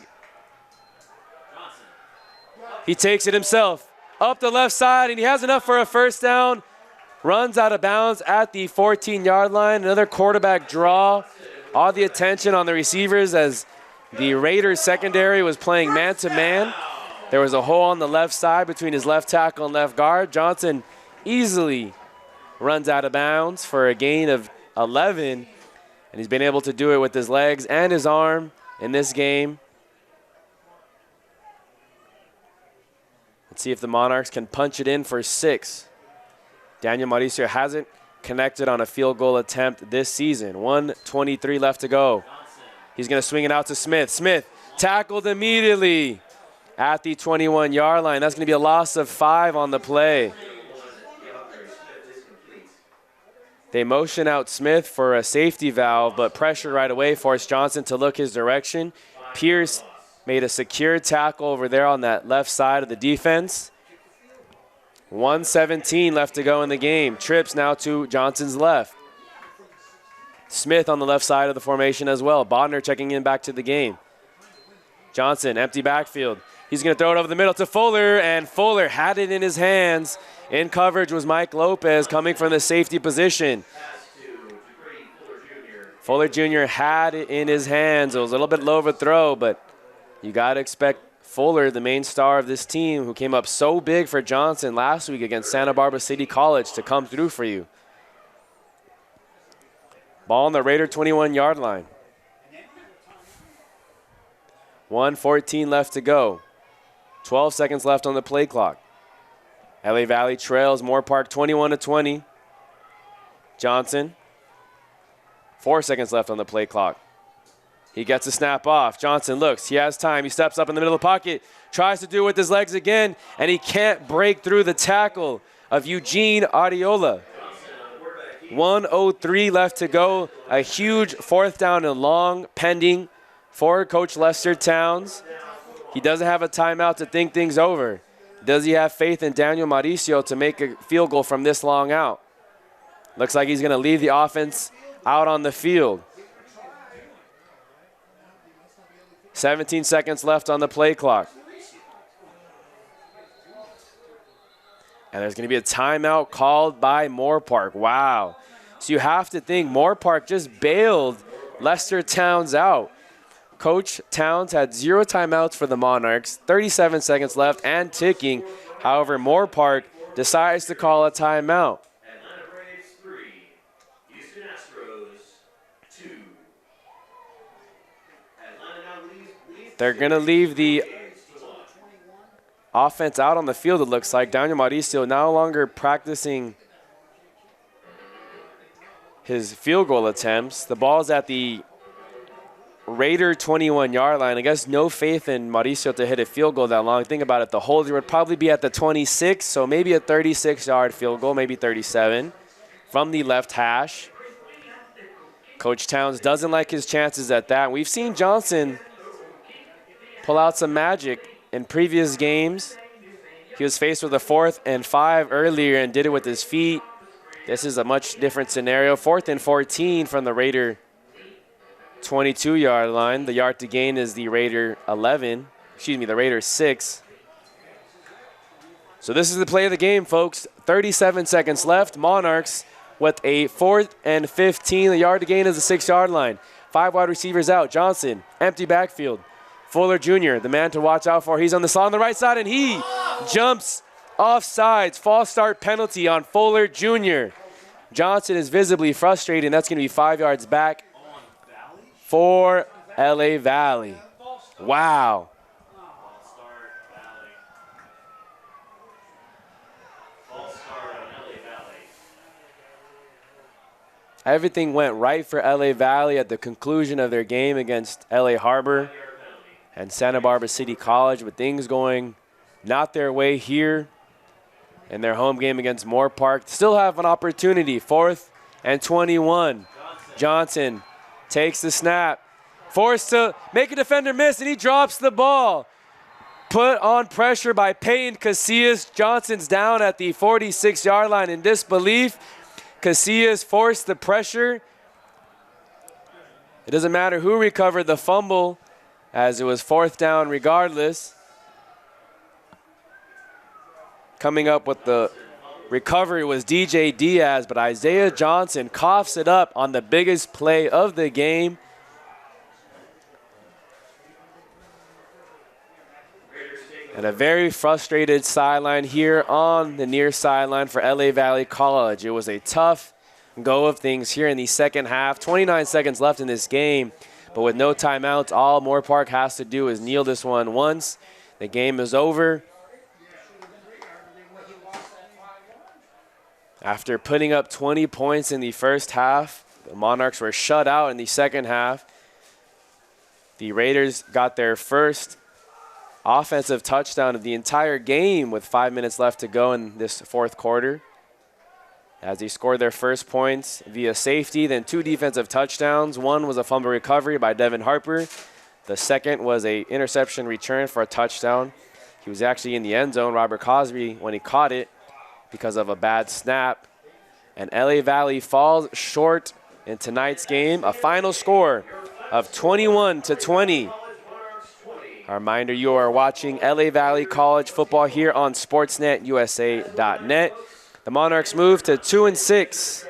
He takes it himself up the left side, and he has enough for a first down. Runs out of bounds at the 14-yard line. Another quarterback draw. All the attention on the receivers as the Raiders secondary was playing man-to-man. There was a hole on the left side between his left tackle and left guard. Johnson easily runs out of bounds for a gain of 11, and he's been able to do it with his legs and his arm in this game. Let's see if the Monarchs can punch it in for 6. Daniel Mauricio hasn't connected on a field goal attempt this season. 1:23 left to go. He's going to swing it out to Smith. Smith tackled immediately at the 21-yard line. That's going to be a loss of 5 on the play. They motion out Smith for a safety valve, but pressure right away forced Johnson to look his direction. Pierce made a secure tackle over there on that left side of the defense. 1:17 left to go in the game. Trips now to Johnson's left. Smith on the left side of the formation as well. Bodner checking in back to the game. Johnson, empty backfield. He's going to throw it over the middle to Fuller, and Fuller had it in his hands. In coverage was Mike Lopez coming from the safety position. Fuller Jr. had it in his hands. It was a little bit low of a throw, but you got to expect Fuller, the main star of this team, who came up so big for Johnson last week against Santa Barbara City College, to come through for you. Ball on the Raider 21-yard line. 1:14 left to go. 12 seconds left on the play clock. LA Valley trails Moorpark 21-20. Johnson. 4 seconds left on the play clock. He gets a snap off. Johnson looks. He has time. He steps up in the middle of the pocket. Tries to do it with his legs again, and he can't break through the tackle of Eugene Adiola. 1:03 left to go. A huge 4th down and long pending for Coach Lester Towns. He doesn't have a timeout to think things over. Does he have faith in Daniel Mauricio to make a field goal from this long out? Looks like he's going to leave the offense out on the field. 17 seconds left on the play clock. And there's going to be a timeout called by Moorpark. Wow. So you have to think Moorpark just bailed Lester Towns out. Coach Towns had 0 timeouts for the Monarchs, 37 seconds left and ticking. However, Moorpark decides to call a timeout. Atlanta Braves 3, Houston Astros 2. Atlanta now leads They're going to leave the offense out on the field, it looks like. Daniel Mauricio no longer practicing his field goal attempts. The ball's at the Raider 21-yard line. I guess no faith in Mauricio to hit a field goal that long. Think about it. The holder would probably be at the 26, so maybe a 36-yard field goal, maybe 37 from the left hash. Coach Towns doesn't like his chances at that. We've seen Johnson pull out some magic in previous games. He was faced with a 4th and 5 earlier and did it with his feet. This is a much different scenario. 4th and 14 from the Raider 22-yard line. The yard to gain is the Raider 11. Excuse me, the Raider 6. So this is the play of the game, folks. 37 seconds left. Monarchs with a 4th and 15. The yard to gain is the 6-yard line. 5 wide receivers out. Johnson, empty backfield. Fuller Jr., the man to watch out for. He's on the slot on the right side, and he jumps offsides. False start penalty on Fuller Jr. Johnson is visibly frustrated, and that's going to be 5 yards back for LA Valley. Wow. Everything went right for LA Valley at the conclusion of their game against LA Harbor and Santa Barbara City College, but things going not their way here in their home game against Moorpark. Still have an opportunity. 4th and 21. Johnson takes the snap. Forced to make a defender miss, and he drops the ball. Put on pressure by Peyton Casillas. Johnson's down at the 46-yard line in disbelief. Casillas forced the pressure. It doesn't matter who recovered the fumble, as it was 4th down regardless. Coming up with the recovery was DJ Diaz, but Isaiah Johnson coughs it up on the biggest play of the game. And a very frustrated sideline here on the near sideline for LA Valley College. It was a tough go of things here in the second half. 29 seconds left in this game, but with no timeouts, all Moorpark has to do is kneel this one once. The game is over. After putting up 20 points in the first half, the Monarchs were shut out in the second half. The Raiders got their first offensive touchdown of the entire game with 5 minutes left to go in this fourth quarter, as they scored their first points via safety, then 2 defensive touchdowns. One was a fumble recovery by Devin Harper. The second was a interception return for a touchdown. He was actually in the end zone, Robert Cosby, when he caught it because of a bad snap. And LA Valley falls short in tonight's game. A final score of 21-20. A reminder, you are watching LA Valley College football here on SportsNetUSA.net. The Monarchs move to 2-6,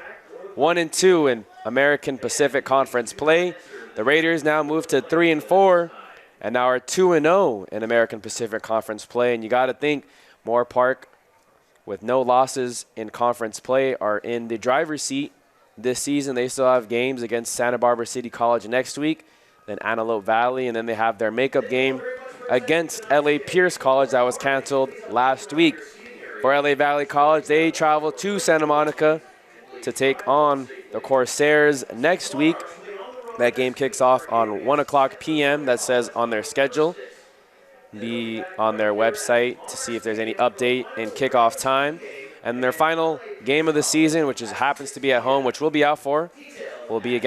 1-2 in American Pacific Conference play. The Raiders now move to 3-4, and now are 2-0 in American Pacific Conference play. And you got to think Moorpark, with no losses in conference play, are in the driver's seat this season. They still have games against Santa Barbara City College next week, then Antelope Valley, and then they have their makeup game against LA Pierce College that was canceled last week. For LA Valley College, they travel to Santa Monica to take on the Corsairs next week. That game kicks off on 1:00 p.m. That says on their schedule. Be on their website to see if there's any update in kickoff time. And their final game of the season, which happens to be at home, which we'll be out for, will be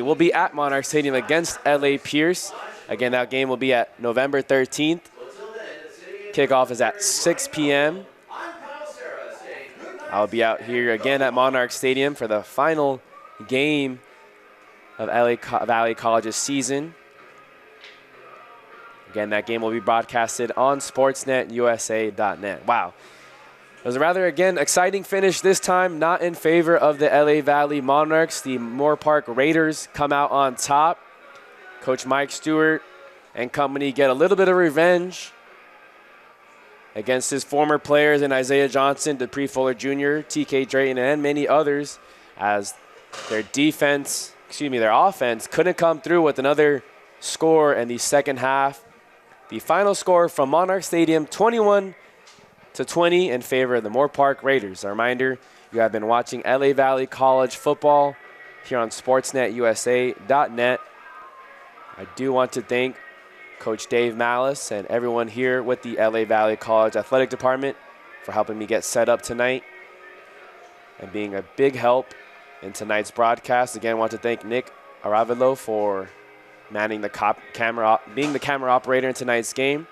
will be at Monarchs Stadium against LA Pierce. Again, that game will be at November 13th. Kickoff is at 6 p.m. I'll be out here again at Monarch Stadium for the final game of LA Valley College's season. Again, that game will be broadcasted on SportsNetUSA.net. Wow. It was a rather, again, exciting finish this time, not in favor of the LA Valley Monarchs. The Moorpark Raiders come out on top. Coach Mike Stewart and company get a little bit of revenge against his former players in Isaiah Johnson, Dupree Fuller Jr., TK Drayton, and many others, as their offense couldn't come through with another score in the second half. The final score from Monarch Stadium, 21-20 in favor of the Moorpark Raiders. A reminder, you have been watching LA Valley College football here on SportsNetUSA.net. I do want to thank Coach Dave Malice and everyone here with the LA Valley College Athletic Department for helping me get set up tonight and being a big help in tonight's broadcast. Again, I want to thank Nick Aravelo for manning the being the camera operator in tonight's game.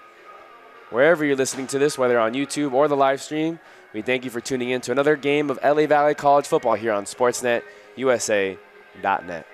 Wherever you're listening to this, whether on YouTube or the live stream, we thank you for tuning in to another game of LA Valley College football here on SportsNetUSA.net.